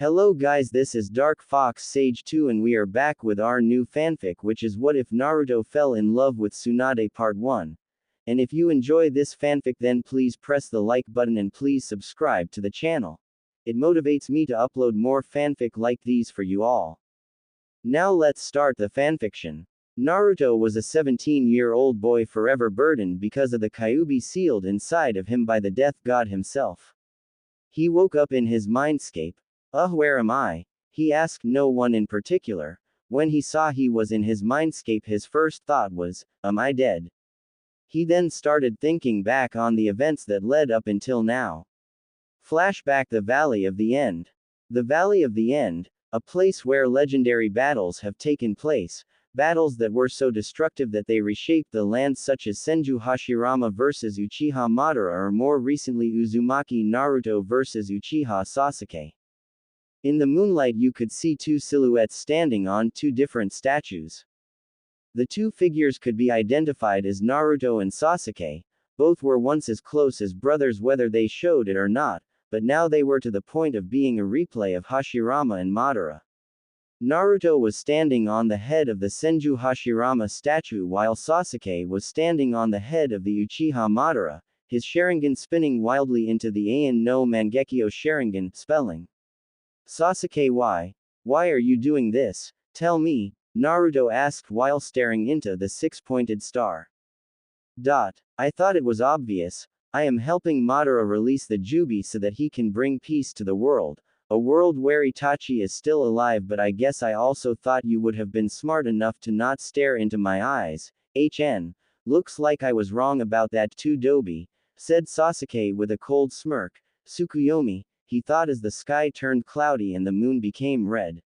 Hello guys, this is Dark Fox Sage 2 and we are back with our new fanfic, which is What If Naruto Fell in Love with Tsunade Part 1. And if you enjoy this fanfic, then please press the like button and please subscribe to the channel. It motivates me to upload more fanfic like these for you all. Now let's start the fanfiction. Naruto was a 17-year-old boy forever burdened because of the Kyuubi sealed inside of him by the death god himself. He woke up in his mindscape. Where am I? He asked no one in particular. When he saw he was in his mindscape, his first thought was, am I dead? He then started thinking back on the events that led up until now. Flashback: the Valley of the End. The Valley of the End, a place where legendary battles have taken place, battles that were so destructive that they reshaped the land, such as Senju Hashirama vs Uchiha Madara, or more recently Uzumaki Naruto vs Uchiha Sasuke. In the moonlight you could see two silhouettes standing on two different statues. The two figures could be identified as Naruto and Sasuke. Both were once as close as brothers whether they showed it or not, but now they were to the point of being a replay of Hashirama and Madara. Naruto was standing on the head of the Senju Hashirama statue while Sasuke was standing on the head of the Uchiha Madara, his Sharingan spinning wildly into the Ain no Mangekyo Sharingan, spelling. Sasuke, why are you doing this? Tell me, Naruto asked while staring into the six-pointed star. I thought it was obvious. I am helping Madara release the Jubi so that he can bring peace to the world, a world where Itachi is still alive, but I guess I also thought you would have been smart enough to not stare into my eyes. Looks like I was wrong about that too, Dobi, said Sasuke with a cold smirk. Tsukuyomi, he thought as the sky turned cloudy and the moon became red.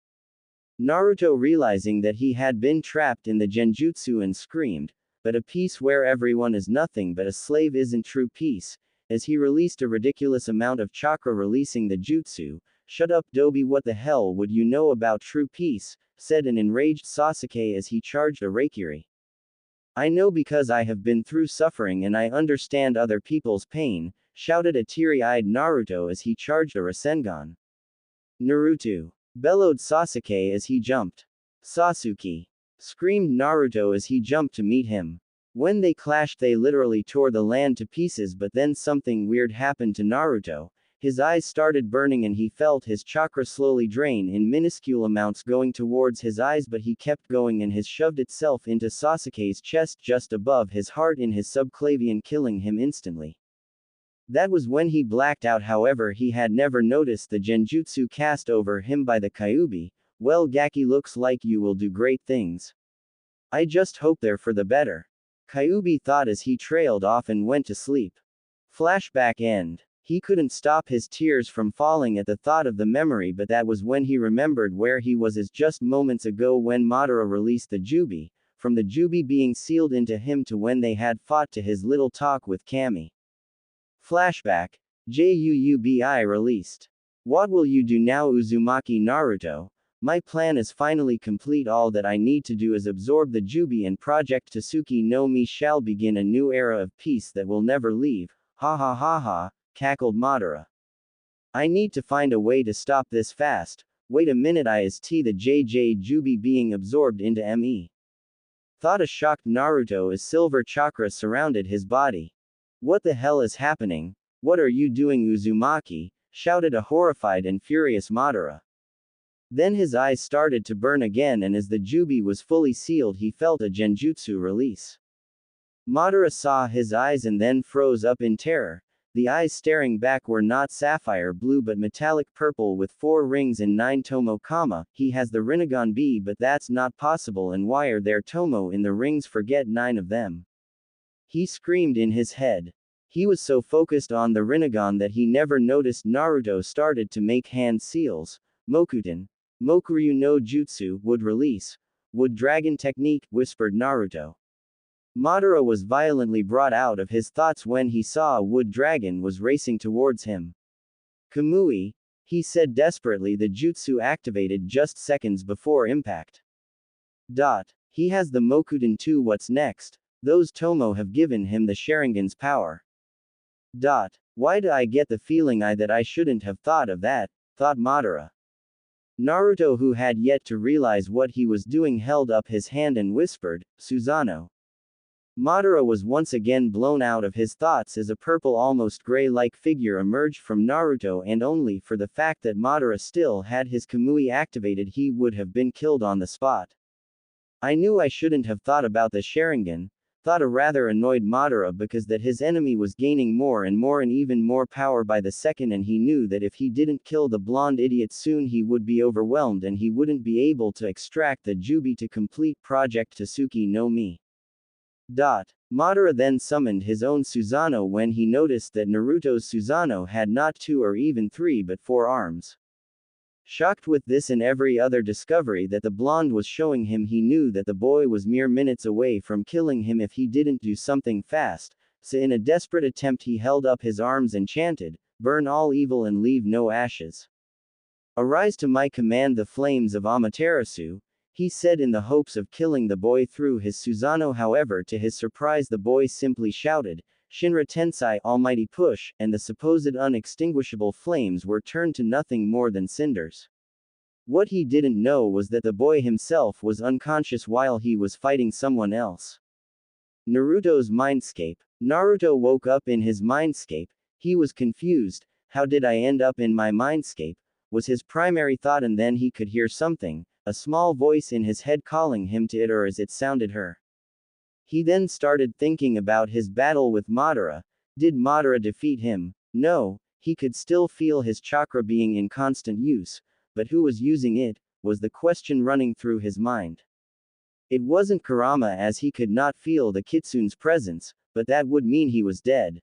Naruto, realizing that he had been trapped in the genjutsu, and screamed, but a peace where everyone is nothing but a slave isn't true peace, as he released a ridiculous amount of chakra releasing the jutsu. Shut up, Dobi, what the hell would you know about true peace, said an enraged Sasuke as he charged a Raikiri. I know because I have been through suffering and I understand other people's pain, shouted a teary-eyed Naruto as he charged a Rasengan. Naruto! Bellowed Sasuke as he jumped. Sasuke! Screamed Naruto as he jumped to meet him. When they clashed they literally tore the land to pieces, but then something weird happened to Naruto. His eyes started burning and he felt his chakra slowly drain in minuscule amounts going towards his eyes, but he kept going and his shoved itself into Sasuke's chest just above his heart in his subclavian, killing him instantly. That was when he blacked out. However, he had never noticed the genjutsu cast over him by the Kyuubi. Well, Gaki, looks like you will do great things. I just hope they're for the better. Kyuubi thought as he trailed off and went to sleep. Flashback end. He couldn't stop his tears from falling at the thought of the memory, but that was when he remembered where he was as just moments ago when Madara released the Jubi, from the Jubi being sealed into him to when they had fought to his little talk with Kami. Flashback. Juubi released. What will you do now, Uzumaki Naruto? My plan is finally complete. All that I need to do is absorb the Jubi and Project Tsuki no Mi shall begin a new era of peace that will never leave. Ha ha ha ha, cackled Madara. I need to find a way to stop this fast. Wait a minute, is the JJ Jubi being absorbed into me? Thought a shocked Naruto as silver chakra surrounded his body. What the hell is happening? What are you doing, Uzumaki? Shouted a horrified and furious Madara. Then his eyes started to burn again, and as the Jubi was fully sealed he felt a genjutsu release. Madara saw his eyes and then froze up in terror. The eyes staring back were not sapphire blue but metallic purple with 4 rings and 9 tomo, he has the Rinnegan B, but that's not possible, and why are there tomo in the rings? Forget 9 of them. He screamed in his head. He was so focused on the Rinnegan that he never noticed Naruto started to make hand seals. Mokuten. Mokuryu no Jutsu, would release. Would dragon technique, whispered Naruto. Madara was violently brought out of his thoughts when he saw a wood dragon was racing towards him. Kamui, he said desperately. The jutsu activated just seconds before impact. He has the Mokuten too. What's next? Those tomo have given him the Sharingan's power. Why do I get the feeling that I shouldn't have thought of that, thought Madara. Naruto, who had yet to realize what he was doing, held up his hand and whispered, Susanoo. Madara was once again blown out of his thoughts as a purple, almost gray-like figure emerged from Naruto, and only for the fact that Madara still had his Kamui activated he would have been killed on the spot. I knew I shouldn't have thought about the Sharingan, thought a rather annoyed Madara, because that his enemy was gaining more and even more power by the second, and he knew that if he didn't kill the blonde idiot soon he would be overwhelmed and he wouldn't be able to extract the Jubi to complete Project Tasuki no Mi. Madara then summoned his own Susanoo when he noticed that Naruto's Susanoo had not 2 or even 3 but 4 arms. Shocked with this and every other discovery that the blonde was showing him, he knew that the boy was mere minutes away from killing him if he didn't do something fast, so in a desperate attempt he held up his arms and chanted, "Burn all evil and leave no ashes. Arise to my command the flames of Amaterasu," he said in the hopes of killing the boy through his Susanoo. However, to his surprise the boy simply shouted, "Shinra Tensei Almighty Push," and the supposed unextinguishable flames were turned to nothing more than cinders. What he didn't know was that the boy himself was unconscious while he was fighting someone else. Naruto's mindscape. Naruto woke up in his mindscape. He was confused. How did I end up in my mindscape? Was his primary thought, and then he could hear something, a small voice in his head calling him to it, or as it sounded her. He then started thinking about his battle with Madara. Did Madara defeat him? No, he could still feel his chakra being in constant use, but who was using it, was the question running through his mind. It wasn't Kurama, as he could not feel the Kitsune's presence, but that would mean he was dead.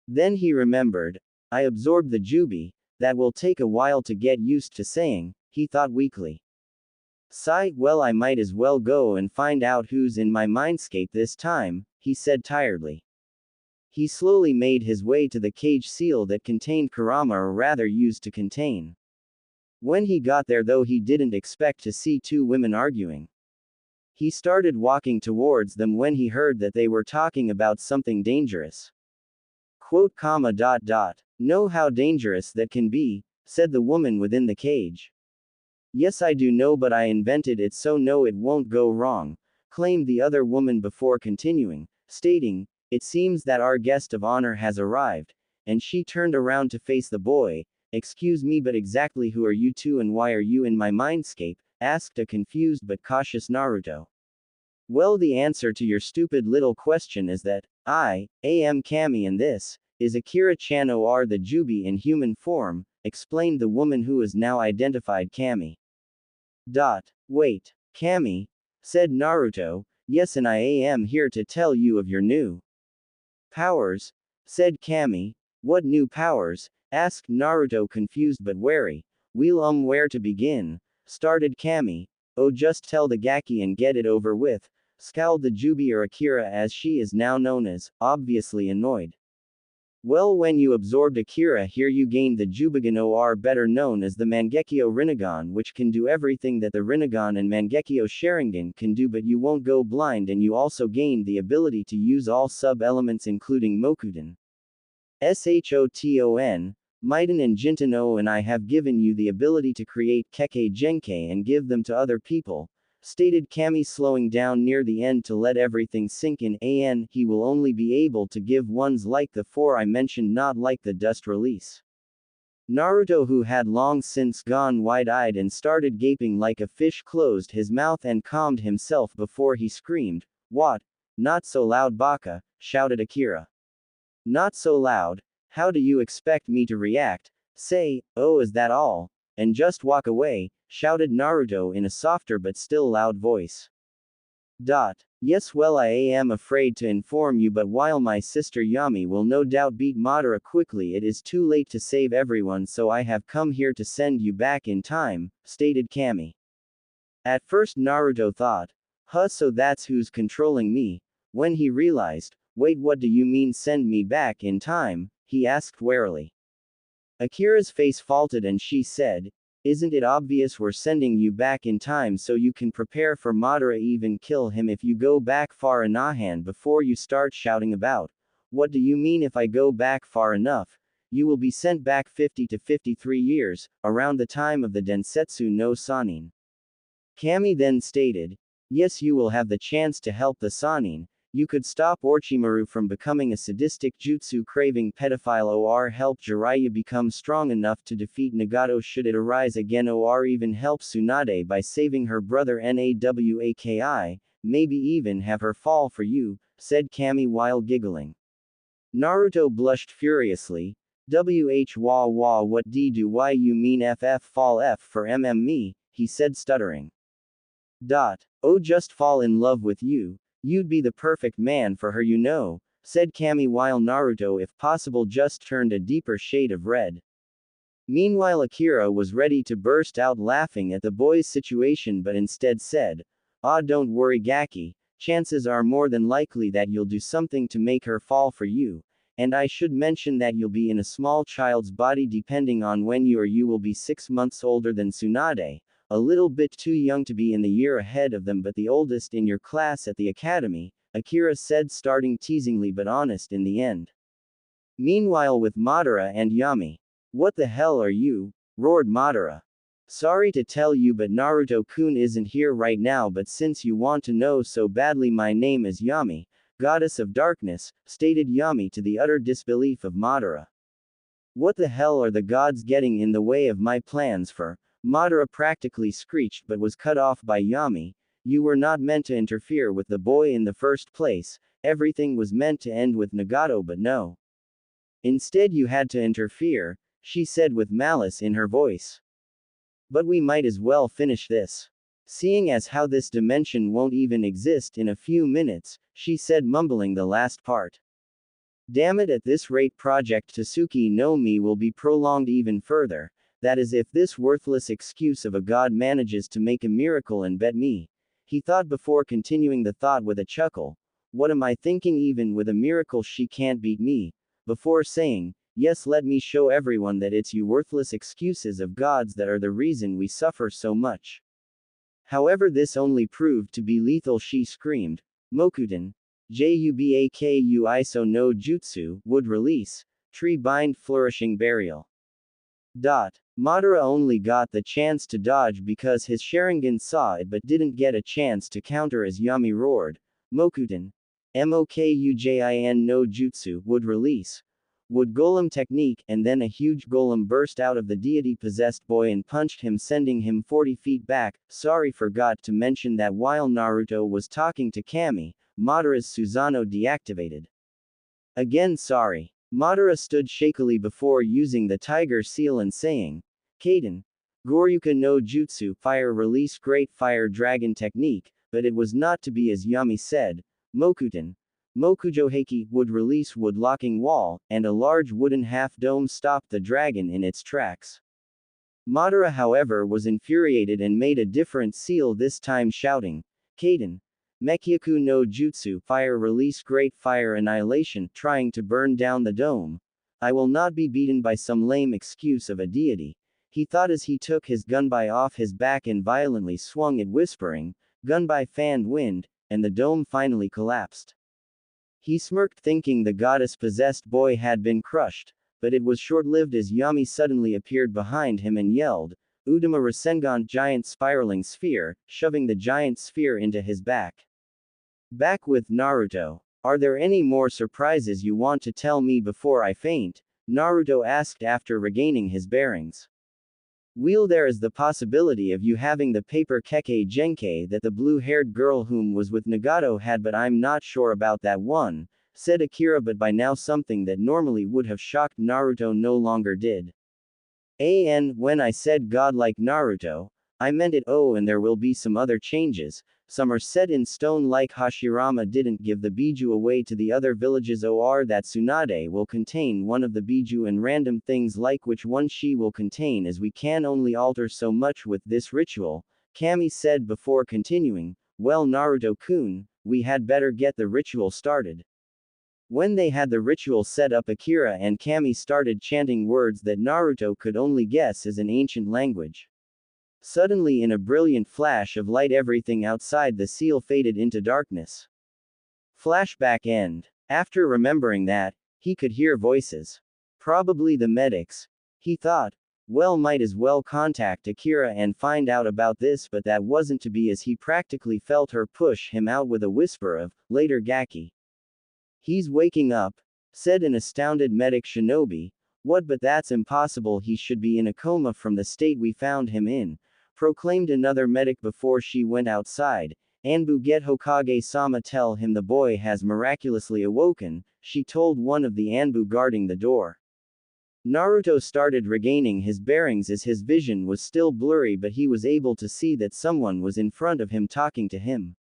Then he remembered, I absorbed the Jubi, that will take a while to get used to saying, he thought weakly. Sigh, well, I might as well go and find out who's in my mindscape this time, he said tiredly. He slowly made his way to the cage seal that contained Kurama, or rather used to contain. When he got there, though, he didn't expect to see 2 women arguing. He started walking towards them when he heard that they were talking about something dangerous. Quote, "Know how dangerous that can be," said the woman within the cage. "Yes, I do know, but I invented it, so no, it won't go wrong," claimed the other woman before continuing, stating, "It seems that our guest of honor has arrived," and she turned around to face the boy. "Excuse me, but exactly who are you 2 and why are you in my mindscape?" asked a confused but cautious Naruto. "Well, the answer to your stupid little question is that I am Kami, and this is Akira-chan, or the Jubi in human form," explained the woman who is now identified Kami. Wait, Kami? Said Naruto. "Yes, and I am here to tell you of your new powers," said Kami. "What new powers?" asked Naruto, confused but wary. "Well, where to begin?" started Kami. "Oh, just tell the Gaki and get it over with," scowled the Jubi, or Akira as she is now known as, obviously annoyed. "Well, when you absorbed Akira here you gained the Jubigan, or better known as the Mangekyo Rinnegan, which can do everything that the Rinnegan and Mangekyo Sharingan can do, but you won't go blind, and you also gained the ability to use all sub-elements including Mokudan, Shoton, Maiden and Jinten, and I have given you the ability to create Kekkei Genkei and give them to other people," stated Kami, slowing down near the end to let everything sink in. He will only be able to give ones like the 4 I mentioned, not like the dust release. Naruto, who had long since gone wide-eyed and started gaping like a fish, closed his mouth and calmed himself before he screamed, "What? Not so loud, Baka," shouted Akira. "Not so loud? How do you expect me to react? Say, oh, is that all? And just walk away," shouted Naruto in a softer but still loud voice. "Yes, well, I am afraid to inform you, but while my sister Yami will no doubt beat Madara quickly, it is too late to save everyone, so I have come here to send you back in time," stated Kami. At first Naruto thought, so that's who's controlling me. When he realized, wait, what do you mean send me back in time? He asked warily. Akira's face faltered and she said, "Isn't it obvious we're sending you back in time so you can prepare for Madara, even kill him if you go back far enough? And before you start shouting about, what do you mean if I go back far enough? you will be sent back 50 to 53 years, around the time of the Densetsu no Sannin. Kami then stated, yes, you will have the chance to help the Sannin. You could stop Orochimaru from becoming a sadistic jutsu-craving pedophile or help Jiraiya become strong enough to defeat Nagato should it arise again or even help Tsunade by saving her brother Nawaki, maybe even have her fall for you, said Kami while giggling. Naruto blushed furiously. Wah what do you mean ff fall f for me, he said stuttering. Oh just fall in love with you. You'd be the perfect man for her, you know, said Kami while Naruto if possible just turned a deeper shade of red. Meanwhile Akira was ready to burst out laughing at the boy's situation but instead said, don't worry Gaki, chances are more than likely that you'll do something to make her fall for you, and I should mention that you'll be in a small child's body depending on when you will be 6 months older than Tsunade. A little bit too young to be in the year ahead of them but the oldest in your class at the academy, Akira said starting teasingly but honest in the end. Meanwhile with Madara and Yami. What the hell are you? Roared Madara. Sorry to tell you but Naruto-kun isn't here right now but since you want to know so badly my name is Yami, Goddess of Darkness, stated Yami to the utter disbelief of Madara. What the hell are the gods getting in the way of my plans for? Madara practically screeched but was cut off by Yami. You were not meant to interfere with the boy in the first place, everything was meant to end with Nagato but no. Instead you had to interfere, she said with malice in her voice. But we might as well finish this. Seeing as how this dimension won't even exist in a few minutes, she said mumbling the last part. Damn it, at this rate Project Tsuki no Mi will be prolonged even further. That is if this worthless excuse of a god manages to make a miracle and bet me. He thought before continuing the thought with a chuckle. What am I thinking, even with a miracle she can't beat me? Before saying, yes, let me show everyone that it's you worthless excuses of gods that are the reason we suffer so much. However this only proved to be lethal, she screamed. Mokuten. Jubaku iso no jutsu, would release. Tree bind flourishing burial. Madara only got the chance to dodge because his Sharingan saw it but didn't get a chance to counter as Yami roared. Mokuten. Mokujin no jutsu, would release. Wood golem technique, and then a huge golem burst out of the deity-possessed boy and punched him sending him 40 feet back. Sorry, forgot to mention that while Naruto was talking to Kami, Madara's Susanoo deactivated. Again sorry. Madara stood shakily before using the tiger seal and saying, Kaden. Goryuka no Jutsu, fire release great fire dragon technique, but it was not to be as Yami said. Mokuten. Mokujoheki, would release wood locking wall, and a large wooden half-dome stopped the dragon in its tracks. Madara however was infuriated and made a different seal, this time shouting, Kaden. Mekyaku no Jutsu, fire release great fire annihilation, trying to burn down the dome. I will not be beaten by some lame excuse of a deity. He thought as he took his gunbai off his back and violently swung it, whispering, Gunbai fanned wind, and the dome finally collapsed. He smirked thinking the goddess-possessed boy had been crushed, but it was short-lived as Yami suddenly appeared behind him and yelled, Udama Rasengan, giant spiraling sphere, shoving the giant sphere into his back. Back with Naruto. Are there any more surprises you want to tell me before I faint? Naruto asked after regaining his bearings. Well, there is the possibility of you having the paper Kekkei Genkai that the blue-haired girl whom was with Nagato had, but I'm not sure about that one, said Akira, but by now something that normally would have shocked Naruto no longer did. When I said godlike Naruto, I meant it. Oh, and there will be some other changes. Some are set in stone, like Hashirama didn't give the Biju away to the other villages, or that Tsunade will contain one of the Biju, and random things like which one she will contain, as we can only alter so much with this ritual, Kami said before continuing, well Naruto-kun, we had better get the ritual started. When they had the ritual set up, Akira and Kami started chanting words that Naruto could only guess as an ancient language. Suddenly, in a brilliant flash of light, everything outside the seal faded into darkness. Flashback end. After remembering that, he could hear voices. Probably the medics. He thought. Well, might as well contact Akira and find out about this, but that wasn't to be as he practically felt her push him out with a whisper of, later Gaki. He's waking up, said an astounded medic shinobi. What, but that's impossible, he should be in a coma from the state we found him in, proclaimed another medic before she went outside. Anbu, get Hokage-sama, tell him the boy has miraculously awoken, she told one of the Anbu guarding the door. Naruto started regaining his bearings as his vision was still blurry, but he was able to see that someone was in front of him talking to him.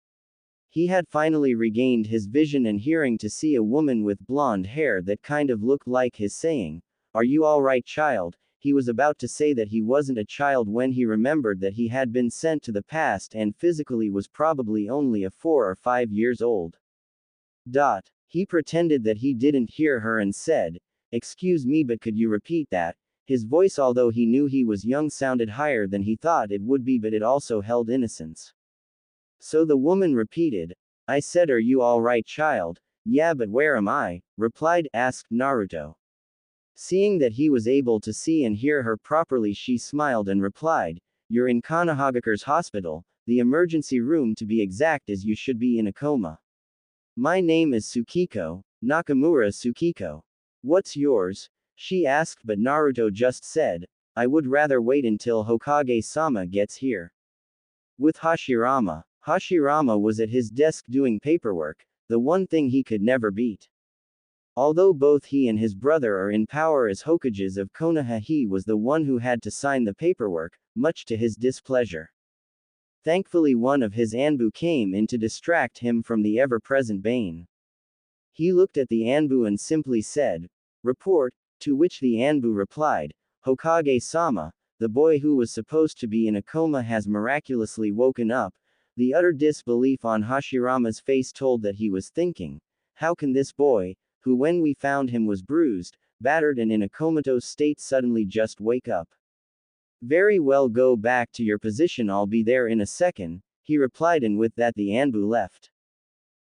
He had finally regained his vision and hearing to see a woman with blonde hair that kind of looked like his saying, "Are you alright, child?" He was about to say that he wasn't a child when he remembered that he had been sent to the past and physically was probably only a 4 or 5 years old. He pretended that he didn't hear her and said, "Excuse me, but could you repeat that?" His voice, although he knew he was young, sounded higher than he thought it would be, but it also held innocence. So the woman repeated, "I said, are you alright, child?" "Yeah, but where am I?" asked Naruto. Seeing that he was able to see and hear her properly, she smiled and replied, "You're in Konohagakure's hospital, the emergency room to be exact, as you should be in a coma. My name is Tsukiko, Nakamura Tsukiko. What's yours?" she asked, but Naruto just said, "I would rather wait until Hokage-sama gets here." With Hashirama. Hashirama was at his desk doing paperwork, the one thing he could never beat. Although both he and his brother are in power as Hokages of Konoha, he was the one who had to sign the paperwork, much to his displeasure. Thankfully, one of his Anbu came in to distract him from the ever-present Bane. He looked at the Anbu and simply said, "Report," to which the Anbu replied, "Hokage-sama, the boy who was supposed to be in a coma has miraculously woken up." The utter disbelief on Hashirama's face told that he was thinking, how can this boy, who when we found him was bruised, battered and in a comatose state, suddenly just wake up? "Very well, go back to your position, I'll be there in a second," he replied, and with that the Anbu left.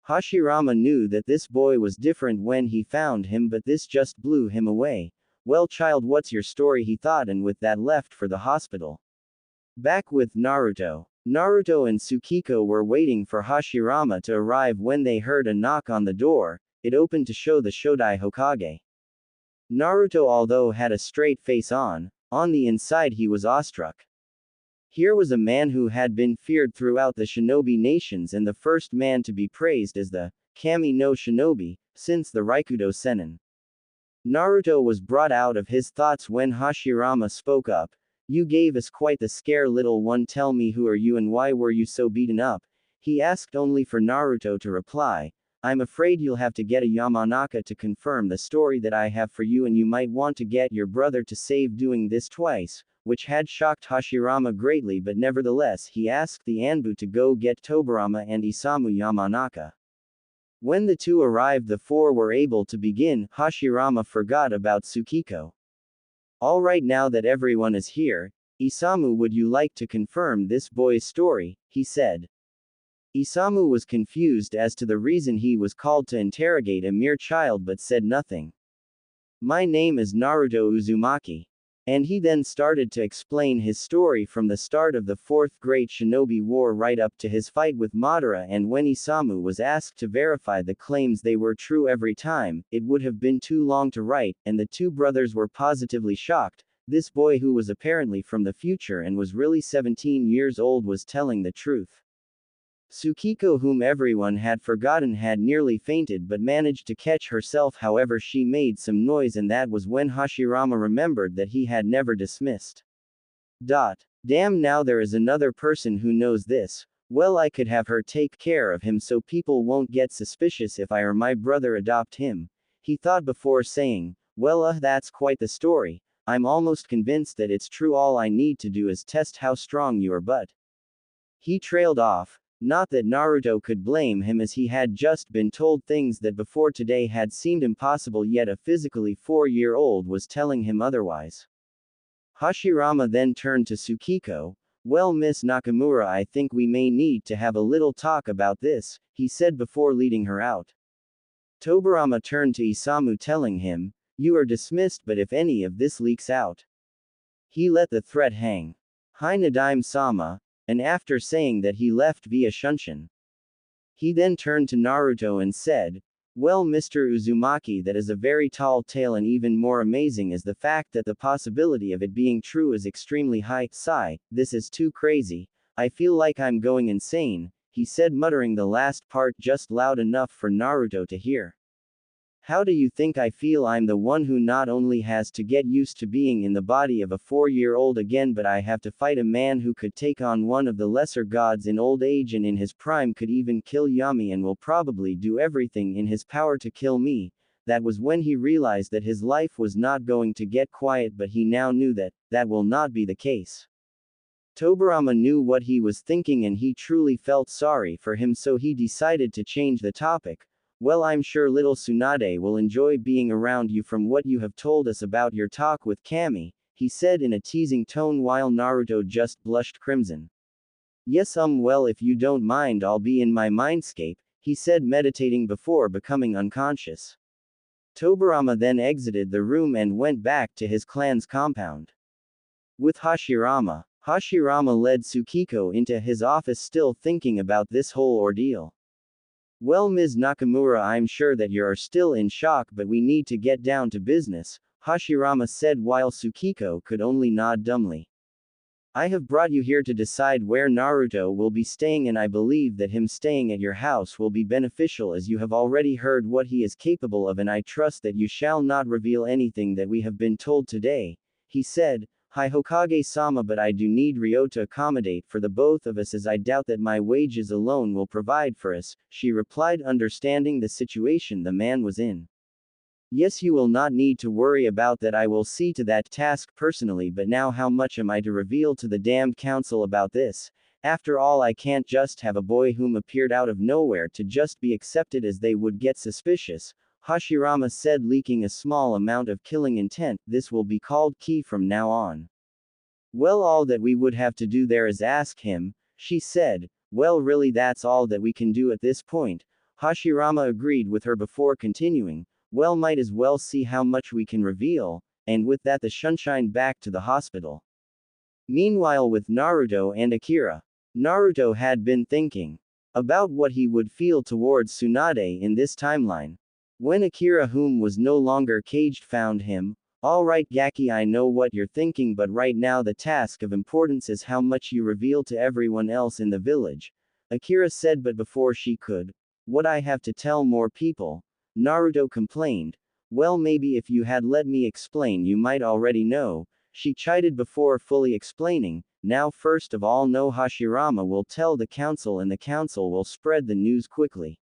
Hashirama knew that this boy was different when he found him, but this just blew him away. "Well, child, what's your story?" he thought, and with that left for the hospital. Back with Naruto. Naruto and Tsukiko were waiting for Hashirama to arrive when they heard a knock on the door. It opened to show the Shodai Hokage. Naruto, although had a straight face on the inside he was awestruck. Here was a man who had been feared throughout the shinobi nations and the first man to be praised as the Kami no Shinobi since the Raikudo Sennin. Naruto was brought out of his thoughts when Hashirama spoke up. "You gave us quite the scare, little one. Tell me, who are you and why were you so beaten up?" he asked, only for Naruto to reply, "I'm afraid you'll have to get a Yamanaka to confirm the story that I have for you, and you might want to get your brother to save doing this twice," which had shocked Hashirama greatly, but nevertheless he asked the Anbu to go get Tobarama and Isamu Yamanaka. When the two arrived, the four were able to begin. Hashirama forgot about Tsukiko. "Alright, now that everyone is here, Isamu, would you like to confirm this boy's story?" he said. Isamu was confused as to the reason he was called to interrogate a mere child, but said nothing. "My name is Naruto Uzumaki." And he then started to explain his story from the start of the Fourth Great Shinobi War right up to his fight with Madara, and when Isamu was asked to verify the claims they were true every time, it would have been too long to write, and the two brothers were positively shocked. This boy, who was apparently from the future and was really 17 years old, was telling the truth. Tsukiko, whom everyone had forgotten, had nearly fainted but managed to catch herself. However, she made some noise, and that was when Hashirama remembered that he had never dismissed. Damn, now there is another person who knows this. Well, I could have her take care of him so people won't get suspicious if I or my brother adopt him, he thought before saying, "Well, that's quite the story. I'm almost convinced that it's true. All I need to do is test how strong you are." But he trailed off. Not that Naruto could blame him, as he had just been told things that before today had seemed impossible, yet a physically 4-year-old was telling him otherwise. Hashirama then turned to Tsukiko. "Well, Miss Nakamura, I think we may need to have a little talk about this," he said before leading her out. Tobarama turned to Isamu, telling him, You are dismissed, but if any of this leaks out. He let the threat hang. Hinadime-sama, and after saying that he left via Shunshin. He then turned to Naruto and said, "Well, Mr. Uzumaki, that is a very tall tale, and even more amazing is the fact that the possibility of it being true is extremely high. Sigh, this is too crazy. I feel like I'm going insane," he said, muttering the last part just loud enough for Naruto to hear. "How do you think I feel? I'm the one who not only has to get used to being in the body of a 4-year-old again, but I have to fight a man who could take on one of the lesser gods in old age and in his prime could even kill Yami and will probably do everything in his power to kill me." That was when he realized that his life was not going to get quiet, but he now knew that that will not be the case. Tobirama knew what he was thinking and he truly felt sorry for him, so he decided to change the topic. "Well, I'm sure little Tsunade will enjoy being around you from what you have told us about your talk with Kami," he said in a teasing tone while Naruto just blushed crimson. "Yes, well, if you don't mind, I'll be in my mindscape," he said, meditating before becoming unconscious. Tobirama then exited the room and went back to his clan's compound. With Hashirama, Hashirama led Tsukiko into his office, still thinking about this whole ordeal. "Well, Ms. Nakamura, I'm sure that you're still in shock, but we need to get down to business," Hashirama said while Tsukiko could only nod dumbly. "I have brought you here to decide where Naruto will be staying, and I believe that him staying at your house will be beneficial, as you have already heard what he is capable of, and I trust that you shall not reveal anything that we have been told today," he said. "Hi Hokage-sama, but I do need Ryo to accommodate for the both of us, as I doubt that my wages alone will provide for us," she replied, understanding the situation the man was in. "Yes, you will not need to worry about that. I will see to that task personally, but now how much am I to reveal to the damned council about this? After all, I can't just have a boy whom appeared out of nowhere to just be accepted, as they would get suspicious," Hashirama said, leaking a small amount of killing intent. "This will be called Ki from now on." "Well, all that we would have to do there is ask him," she said. "Well, really, that's all that we can do at this point," Hashirama agreed with her before continuing. "Well, might as well see how much we can reveal," and with that the Sunshine back to the hospital. Meanwhile, with Naruto and Akira, Naruto had been thinking about what he would feel towards Tsunade in this timeline. When Akira, whom was no longer caged, found him. "Alright Gaki, I know what you're thinking, but right now the task of importance is how much you reveal to everyone else in the village," Akira said, but before she could, "What, I have to tell more people?" Naruto complained. "Well, maybe if you had let me explain you might already know," she chided before fully explaining. "Now, first of all, no, Hashirama will tell the council and the council will spread the news quickly.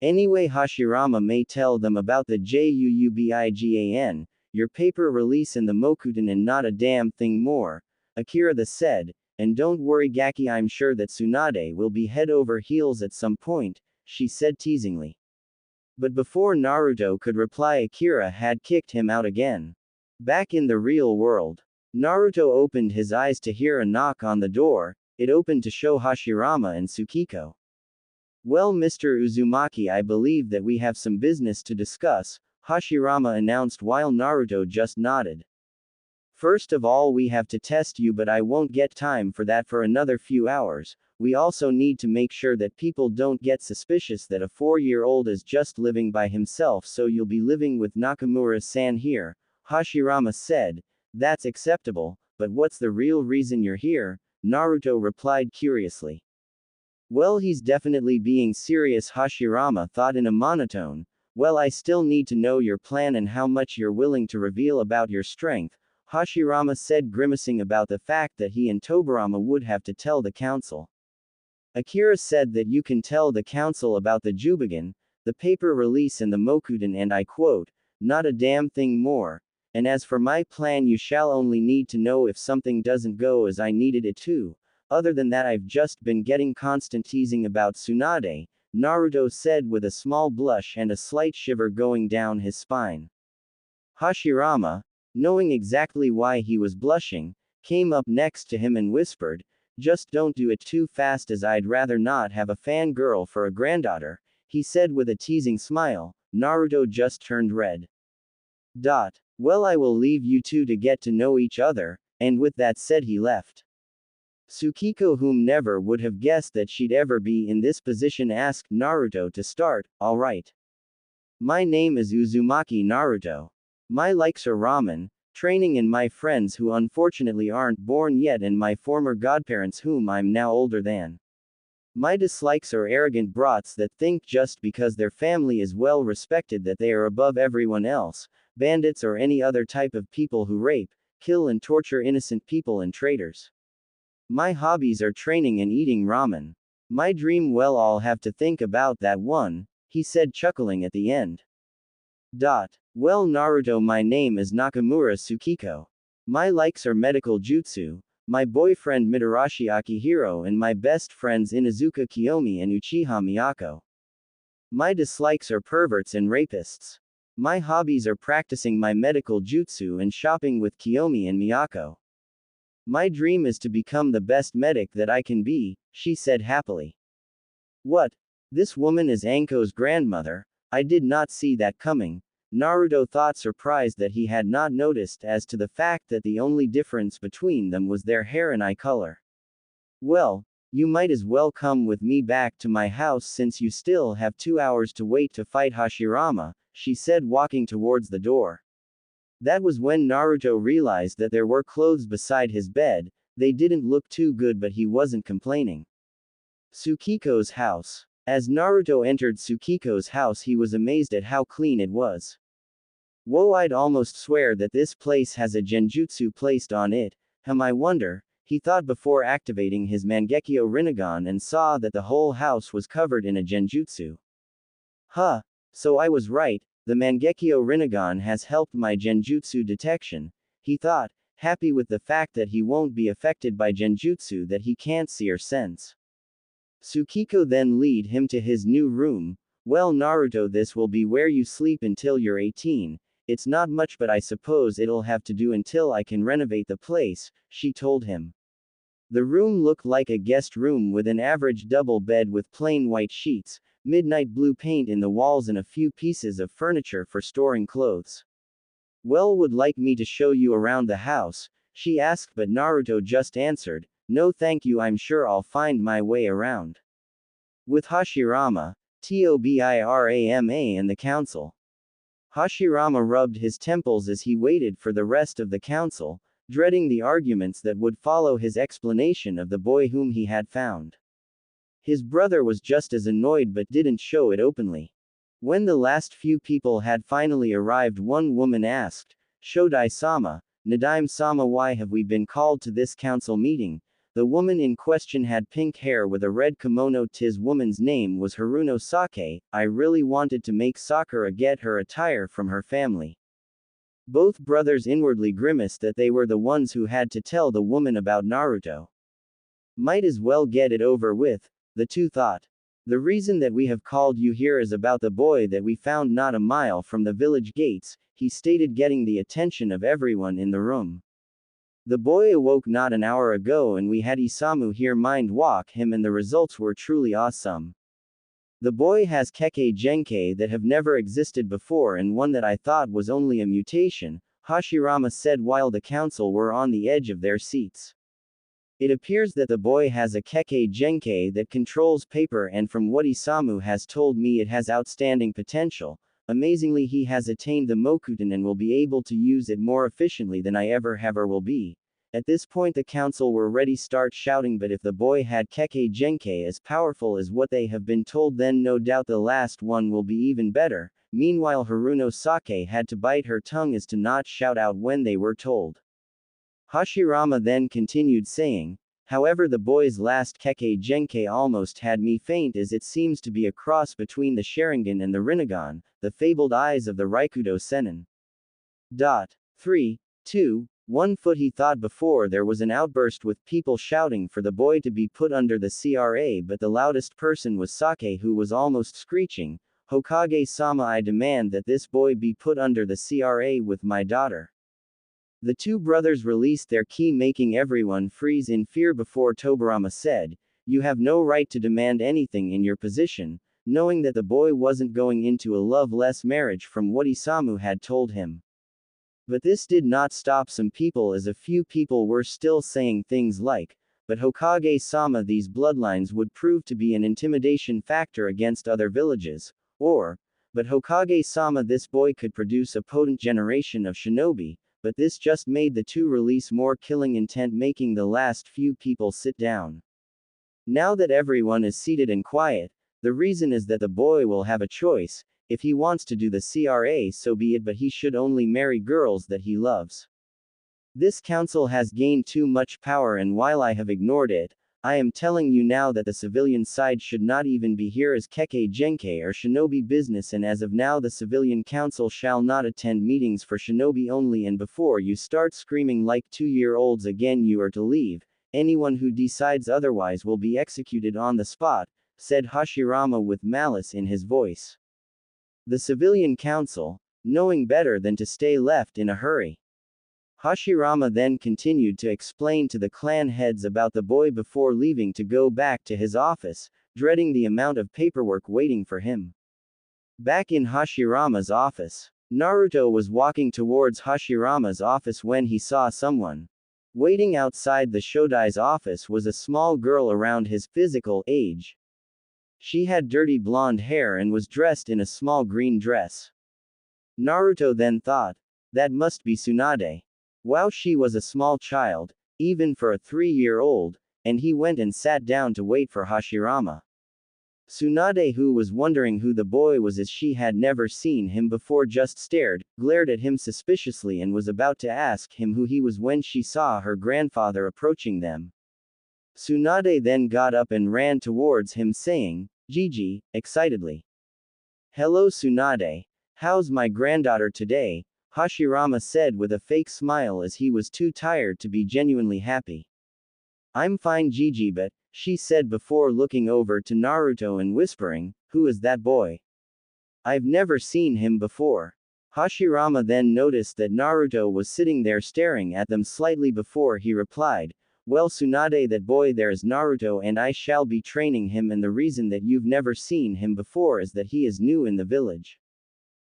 Anyway, Hashirama may tell them about the Juubigan, your paper release, and the Mokuten, and not a damn thing more," Akira said. "And don't worry Gaki, I'm sure that Tsunade will be head over heels at some point," she said teasingly. But before Naruto could reply, Akira had kicked him out again. Back in the real world, Naruto opened his eyes to hear a knock on the door. It opened to show Hashirama and Tsukiko. "Well, Mr. Uzumaki, I believe that we have some business to discuss," Hashirama announced while Naruto just nodded. "First of all, we have to test you, but I won't get time for that for another few hours. We also need to make sure that people don't get suspicious that a 4-year-old is just living by himself, so you'll be living with Nakamura-san here," Hashirama said. "That's acceptable, but what's the real reason you're here?" Naruto replied curiously. "Well, he's definitely being serious," Hashirama thought in a monotone. "Well, I still need to know your plan and how much you're willing to reveal about your strength," Hashirama said, grimacing about the fact that he and Tobirama would have to tell the council. Akira said that you can tell the council about the Juubigan, the paper release, and the Mokuten, and I quote, "Not a damn thing more. And as for my plan, you shall only need to know if something doesn't go as I needed it to. Other than that, I've just been getting constant teasing about Tsunade," Naruto said with a small blush and a slight shiver going down his spine. Hashirama, knowing exactly why he was blushing, came up next to him and whispered, "Just don't do it too fast, as I'd rather not have a fangirl for a granddaughter," he said with a teasing smile. Naruto just turned red. Well, I will leave you two to get to know each other, and with that said he left. Tsukiko, whom never would have guessed that she'd ever be in this position, asked Naruto to start. Alright. My name is Uzumaki Naruto. My likes are ramen, training, and my friends who unfortunately aren't born yet, and my former godparents whom I'm now older than. My dislikes are arrogant brats that think just because their family is well respected that they are above everyone else, bandits or any other type of people who rape, kill and torture innocent people and traitors. My hobbies are training and eating ramen. My dream, well, I'll have to think about that one, he said, chuckling at the end. Well, Naruto, my name is Nakamura Tsukiko. My likes are medical jutsu, my boyfriend Mitarashi Akihiro, and my best friends Inuzuka Kiyomi and Uchiha Miyako. My dislikes are perverts and rapists. My hobbies are practicing my medical jutsu and shopping with Kiyomi and Miyako. My dream is to become the best medic that I can be, she said happily. What? This woman is Anko's grandmother? I did not see that coming, Naruto thought, surprised that he had not noticed as to the fact that the only difference between them was their hair and eye color. Well, you might as well come with me back to my house since you still have 2 hours to wait to fight Hashirama, she said, walking towards the door. That was when Naruto realized that there were clothes beside his bed. They didn't look too good, but he wasn't complaining. Tsukiko's house. As Naruto entered Tsukiko's house, he was amazed at how clean it was. Whoa, I'd almost swear that this place has a genjutsu placed on it. I wonder, he thought before activating his Mangekyo Rinnegan and saw that the whole house was covered in a genjutsu. So I was right, the Mangekyo Rinnegan has helped my genjutsu detection, he thought, happy with the fact that he won't be affected by genjutsu that he can't see or sense. Tsukiko then led him to his new room. Well, Naruto, this will be where you sleep until you're 18. It's not much, but I suppose it'll have to do until I can renovate the place, she told him. The room looked like a guest room with an average double bed with plain white sheets, midnight blue paint in the walls, and a few pieces of furniture for storing clothes. Well, would like me to show you around the house? She asked, but Naruto just answered, no thank you, I'm sure I'll find my way around. With Hashirama, Tobirama, and the council. Hashirama rubbed his temples as he waited for the rest of the council, dreading the arguments that would follow his explanation of the boy whom he had found. His brother was just as annoyed but didn't show it openly. When the last few people had finally arrived, one woman asked, Shodai-sama, Nadime-sama, why have we been called to this council meeting? The woman in question had pink hair with a red kimono. Tis woman's name was Haruno Sake. I really wanted to make Sakura get her attire from her family. Both brothers inwardly grimaced that they were the ones who had to tell the woman about Naruto. Might as well get it over with, the two thought. The reason that we have called you here is about the boy that we found not a mile from the village gates, he stated, getting the attention of everyone in the room. The boy awoke not an hour ago and we had Isamu here mind walk him, and the results were truly awesome. The boy has Kekkei Genkai that have never existed before and one that I thought was only a mutation, Hashirama said while the council were on the edge of their seats. It appears that the boy has a Kekkei Genkai that controls paper, and from what Isamu has told me it has outstanding potential. Amazingly, he has attained the Mokuton and will be able to use it more efficiently than I ever have or will be. At this point the council were ready to start shouting, but if the boy had Kekkei Genkai as powerful as what they have been told, then no doubt the last one will be even better. Meanwhile Haruno Sake had to bite her tongue as to not shout out when they were told. Hashirama then continued saying, however, the boy's last Kekkei Genkai almost had me faint, as it seems to be a cross between the Sharingan and the Rinnegan, the fabled eyes of the Raikudo Sennin. 3, 2, 1 foot. He thought before there was an outburst with people shouting for the boy to be put under the CRA, but the loudest person was Sake, who was almost screeching, Hokage-sama, I demand that this boy be put under the CRA with my daughter. The two brothers released their ki, making everyone freeze in fear before Tobirama said, you have no right to demand anything in your position, knowing that the boy wasn't going into a love-less marriage from what Isamu had told him. But this did not stop some people, as a few people were still saying things like, but Hokage-sama, these bloodlines would prove to be an intimidation factor against other villages, or, but Hokage-sama, this boy could produce a potent generation of shinobi, but this just made the two release more killing intent, making the last few people sit down. Now that everyone is seated and quiet, the reason is that the boy will have a choice. If he wants to do the CRA, so be it, but he should only marry girls that he loves. This council has gained too much power, and while I have ignored it, I am telling you now that the civilian side should not even be here, as Kekkei Genkai or shinobi business, and as of now the civilian council shall not attend meetings for shinobi only, and before you start screaming like 2-year-olds again, you are to leave. Anyone who decides otherwise will be executed on the spot, said Hashirama with malice in his voice. The civilian council, knowing better than to stay left in a hurry. Hashirama then continued to explain to the clan heads about the boy before leaving to go back to his office, dreading the amount of paperwork waiting for him. Back in Hashirama's office, Naruto was walking towards Hashirama's office when he saw someone. Waiting outside the Shodai's office was a small girl around his physical age. She had dirty blonde hair and was dressed in a small green dress. Naruto then thought, that must be Tsunade. Wow, she was a small child, even for a 3-year-old, and he went and sat down to wait for Hashirama. Tsunade, who was wondering who the boy was as she had never seen him before, just stared, glared at him suspiciously, and was about to ask him who he was when she saw her grandfather approaching them. Tsunade then got up and ran towards him, saying, Gigi, excitedly. Hello Tsunade. How's my granddaughter today? Hashirama said with a fake smile, as he was too tired to be genuinely happy. I'm fine Gigi, but, she said before looking over to Naruto and whispering, who is that boy? I've never seen him before. Hashirama then noticed that Naruto was sitting there staring at them slightly before he replied, well Tsunade, that boy there is Naruto and I shall be training him, and the reason that you've never seen him before is that he is new in the village.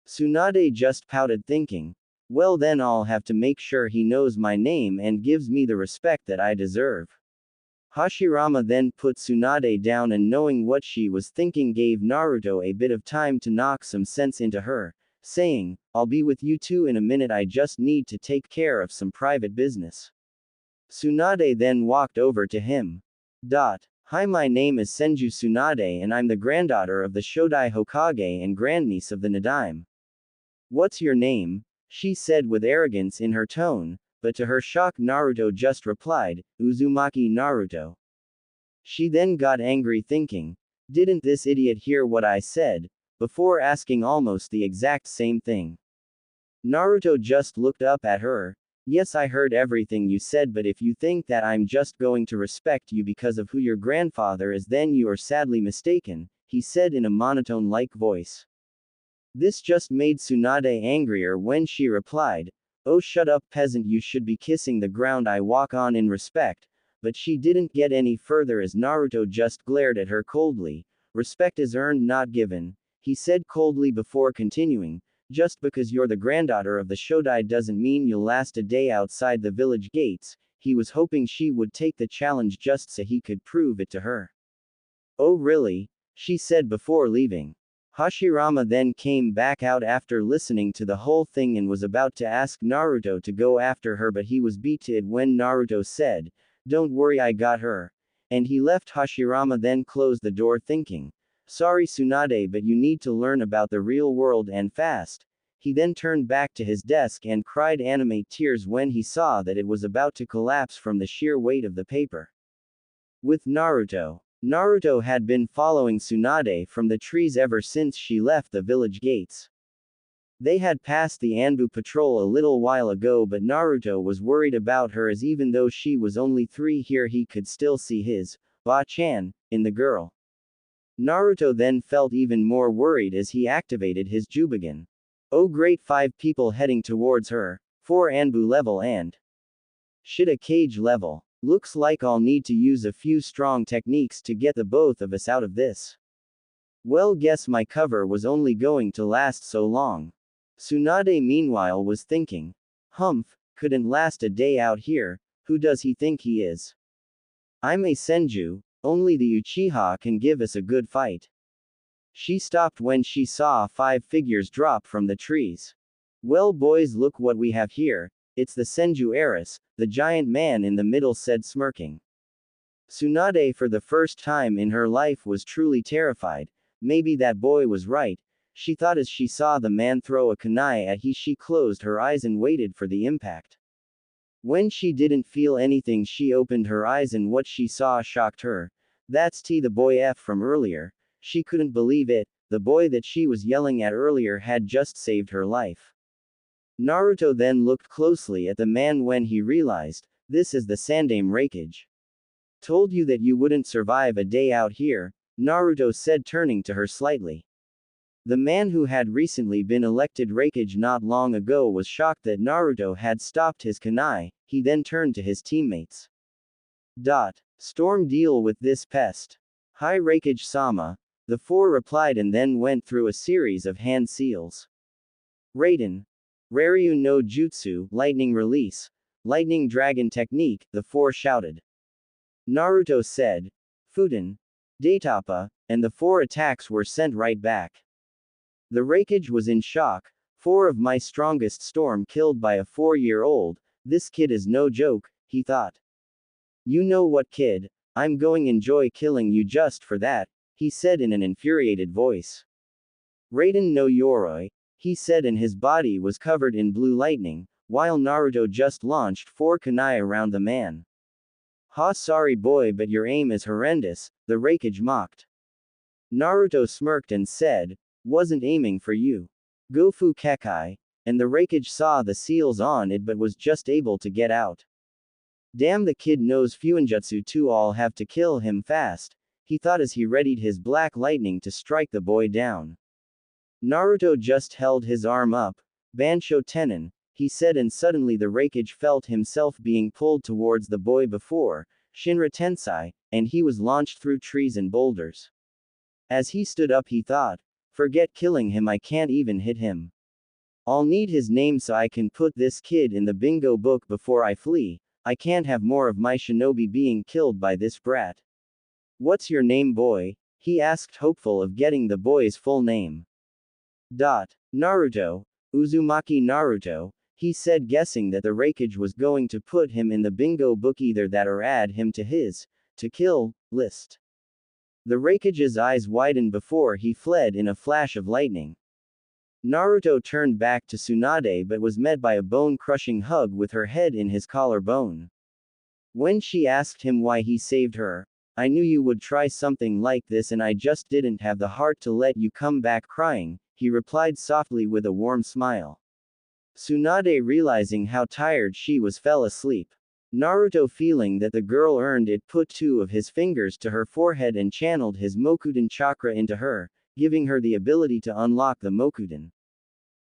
Tsunade just pouted, thinking, well then I'll have to make sure he knows my name and gives me the respect that I deserve. Hashirama then put Tsunade down and, knowing what she was thinking, gave Naruto a bit of time to knock some sense into her, saying, I'll be with you two in a minute, I just need to take care of some private business. Tsunade then walked over to him. Hi, my name is Senju Tsunade and I'm the granddaughter of the Shodai Hokage and grandniece of the Nadaime. What's your name? She said with arrogance in her tone, but to her shock Naruto just replied, Uzumaki Naruto. She then got angry, thinking, didn't this idiot hear what I said? Before asking almost the exact same thing. Naruto just looked up at her. Yes, I heard everything you said, but if you think that I'm just going to respect you because of who your grandfather is, then you are sadly mistaken, he said in a monotone-like voice. This just made Tsunade angrier when she replied, oh shut up peasant, you should be kissing the ground I walk on in respect, but she didn't get any further as Naruto just glared at her coldly. Respect is earned, not given, he said coldly before continuing, just because you're the granddaughter of the Shodai doesn't mean you'll last a day outside the village gates. He was hoping she would take the challenge just so he could prove it to her. Oh really? She said before leaving. Hashirama then came back out after listening to the whole thing and was about to ask Naruto to go after her, but he was beat to it when Naruto said, don't worry, I got her. And he left. Hashirama then closed the door, thinking, sorry Tsunade, but you need to learn about the real world and fast. He then turned back to his desk and cried anime tears when he saw that it was about to collapse from the sheer weight of the paper. With Naruto. Naruto had been following Tsunade from the trees ever since she left the village gates. They had passed the Anbu patrol a little while ago, but Naruto was worried about her, as even though she was only 3 here, he could still see his Ba-chan in the girl. Naruto then felt even more worried as he activated his Jubigan. Oh great, 5 people heading towards her, 4 Anbu level and shit a cage level. Looks like I'll need to use a few strong techniques to get the both of us out of this. Well, guess my cover was only going to last so long. Tsunade meanwhile was thinking. Humph, couldn't last a day out here, who does he think he is? I'm a Senju, only the Uchiha can give us a good fight. She stopped when she saw 5 figures drop from the trees. Well boys, look what we have here, it's the Senju heiress, the giant man in the middle said smirking. Tsunade for the first time in her life was truly terrified. Maybe that boy was right, she thought as she saw the man throw a kunai at she closed her eyes and waited for the impact. When she didn't feel anything she opened her eyes and what she saw shocked her. That's the boy F from earlier. She couldn't believe it, the boy that she was yelling at earlier had just saved her life. Naruto then looked closely at the man when he realized, this is the Sandaime Raikage. Told you that you wouldn't survive a day out here, Naruto said turning to her slightly. The man who had recently been elected Raikage not long ago was shocked that Naruto had stopped his kunai, he then turned to his teammates. Storm deal with this pest. Hi Raikage-sama, the 4 replied and then went through a series of hand seals. Raiden. Raryu no Jutsu, lightning release. Lightning dragon technique, the 4 shouted. Naruto said. Futen. Daitapa, and the 4 attacks were sent right back. The Raikage was in shock, 4 of my strongest storm killed by a 4-year-old, this kid is no joke, he thought. You know what kid, I'm going enjoy killing you just for that, he said in an infuriated voice. Raiden no Yoroi, he said and his body was covered in blue lightning, while Naruto just launched 4 kunai around the man. Ha sorry boy but your aim is horrendous, the Raikage mocked. Naruto smirked and said, wasn't aiming for you. Gofu Kekai, and the Raikage saw the seals on it but was just able to get out. Damn the kid knows Fuinjutsu too, I'll have to kill him fast, he thought as he readied his black lightning to strike the boy down. Naruto just held his arm up, Bansho Tenin, he said and suddenly the Raikage felt himself being pulled towards the boy before, Shinra Tensei, and he was launched through trees and boulders. As he stood up he thought, forget killing him, I can't even hit him. I'll need his name so I can put this kid in the bingo book before I flee, I can't have more of my shinobi being killed by this brat. What's your name boy? He asked hopeful of getting the boy's full name. Naruto, Uzumaki Naruto, he said guessing that the Raikage was going to put him in the bingo book either that or add him to his, to kill, list. The Raikage's eyes widened before he fled in a flash of lightning. Naruto turned back to Tsunade but was met by a bone-crushing hug with her head in his collarbone. When she asked him why he saved her, I knew you would try something like this and I just didn't have the heart to let you come back crying, he replied softly with a warm smile. Tsunade realizing how tired she was fell asleep. Naruto feeling that the girl earned it put 2 of his fingers to her forehead and channeled his Mokuden chakra into her, giving her the ability to unlock the Mokuden.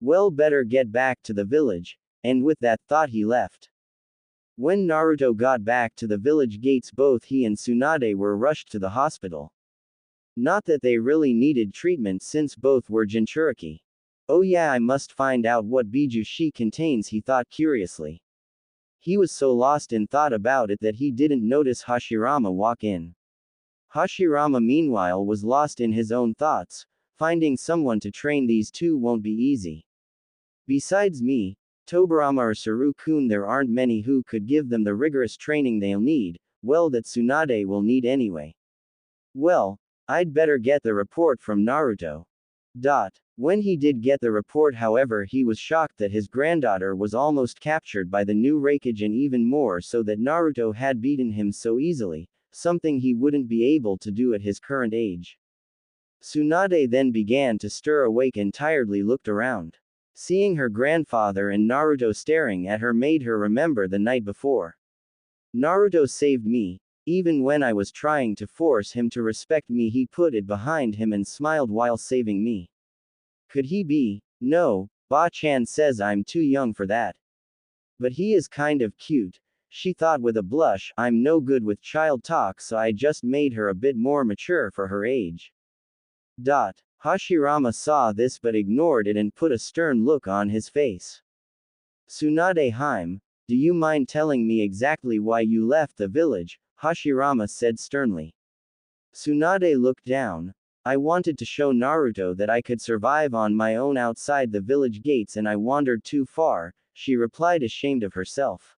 Well better get back to the village, and with that thought he left. When Naruto got back to the village gates both he and Tsunade were rushed to the hospital. Not that they really needed treatment since both were Jinchuriki. Oh yeah, I must find out what Biju she contains, he thought curiously. He was so lost in thought about it that he didn't notice Hashirama walk in. Hashirama meanwhile was lost in his own thoughts, finding someone to train these 2 won't be easy. Besides me, Tobarama or Saru-kun there aren't many who could give them the rigorous training they'll need, well that Tsunade will need anyway. Well, I'd better get the report from Naruto. When he did get the report however he was shocked that his granddaughter was almost captured by the new Raikage and even more so that Naruto had beaten him so easily, something he wouldn't be able to do at his current age. Tsunade then began to stir awake and tiredly looked around. Seeing her grandfather and Naruto staring at her made her remember the night before. Naruto saved me, even when I was trying to force him to respect me he put it behind him and smiled while saving me. Could he be? No, Ba-chan says I'm too young for that. But he is kind of cute, she thought with a blush, I'm no good with child talk so I just made her a bit more mature for her age. Hashirama saw this but ignored it and put a stern look on his face. Tsunade Haim, do you mind telling me exactly why you left the village? Hashirama said sternly. Tsunade looked down. I wanted to show Naruto that I could survive on my own outside the village gates and I wandered too far, she replied, ashamed of herself.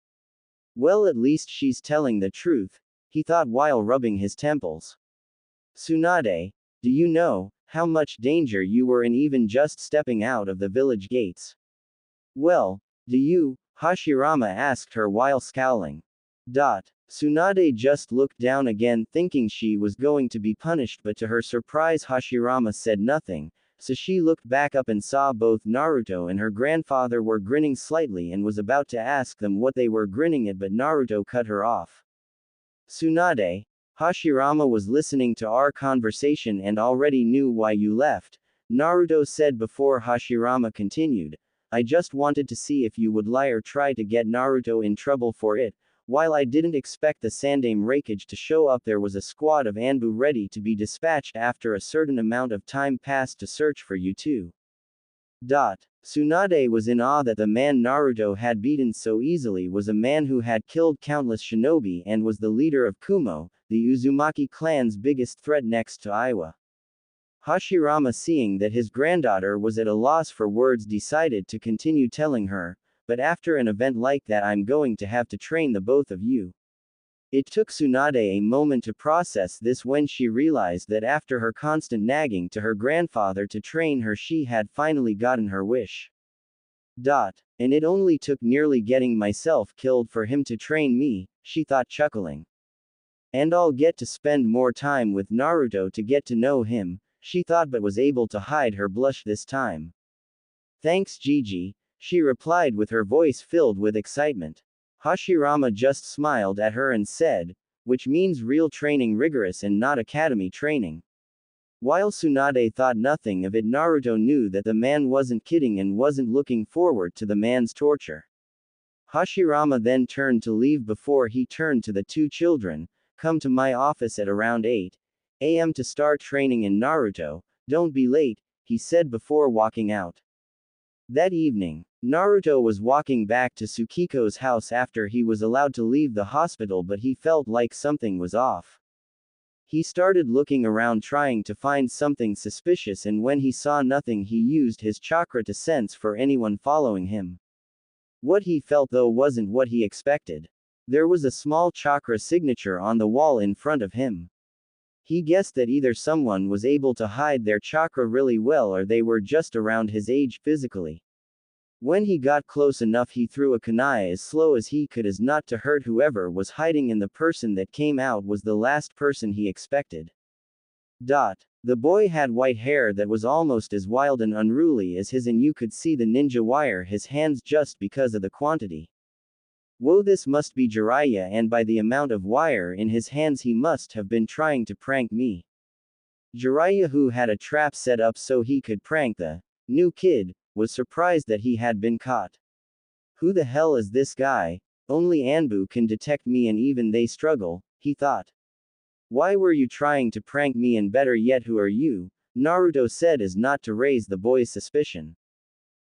Well, at least she's telling the truth, he thought while rubbing his temples. Tsunade, do you know how much danger you were in even just stepping out of the village gates? Well, do you? Hashirama asked her while scowling. Tsunade just looked down again thinking she was going to be punished, but to her surprise Hashirama said nothing, so she looked back up and saw both Naruto and her grandfather were grinning slightly and was about to ask them what they were grinning at, but Naruto cut her off. Tsunade, Hashirama was listening to our conversation and already knew why you left, Naruto said before Hashirama continued. I just wanted to see if you would lie or try to get Naruto in trouble for it. While I didn't expect the Sandame Raikage to show up, there was a squad of Anbu ready to be dispatched after a certain amount of time passed to search for you too. Tsunade was in awe that the man Naruto had beaten so easily was a man who had killed countless shinobi and was the leader of Kumo, the Uzumaki clan's biggest threat next to Iwa. Hashirama, seeing that his granddaughter was at a loss for words, decided to continue telling her, but after an event like that I'm going to have to train the both of you. It took Tsunade a moment to process this when she realized that after her constant nagging to her grandfather to train her, she had finally gotten her wish. And it only took nearly getting myself killed for him to train me, she thought, chuckling. And I'll get to spend more time with Naruto to get to know him, she thought, but was able to hide her blush this time. Thanks, Gigi, she replied with her voice filled with excitement. Hashirama just smiled at her and said, which means real training, rigorous and not academy training. While Tsunade thought nothing of it, Naruto knew that the man wasn't kidding and wasn't looking forward to the man's torture. Hashirama then turned to leave before he turned to the two children. Come to my office at around 8 a.m. to start training in Naruto, don't be late, he said before walking out. That evening, Naruto was walking back to Tsukiko's house after he was allowed to leave the hospital, but he felt like something was off. He started looking around trying to find something suspicious, and when he saw nothing he used his chakra to sense for anyone following him. What he felt though wasn't what he expected. There was a small chakra signature on the wall in front of him. He guessed that either someone was able to hide their chakra really well or they were just around his age physically. When he got close enough he threw a kunai as slow as he could as not to hurt whoever was hiding, and the person that came out was the last person he expected. The boy had white hair that was almost as wild and unruly as his, and you could see the ninja wire his hands just because of the quantity. Whoa, this must be Jiraiya, and by the amount of wire in his hands he must have been trying to prank me. Jiraiya, who had a trap set up so he could prank the new kid, was surprised that he had been caught. Who the hell is this guy? Only Anbu can detect me and even they struggle, he thought. Why were you trying to prank me, and better yet, who are you? Naruto said as not to raise the boy's suspicion.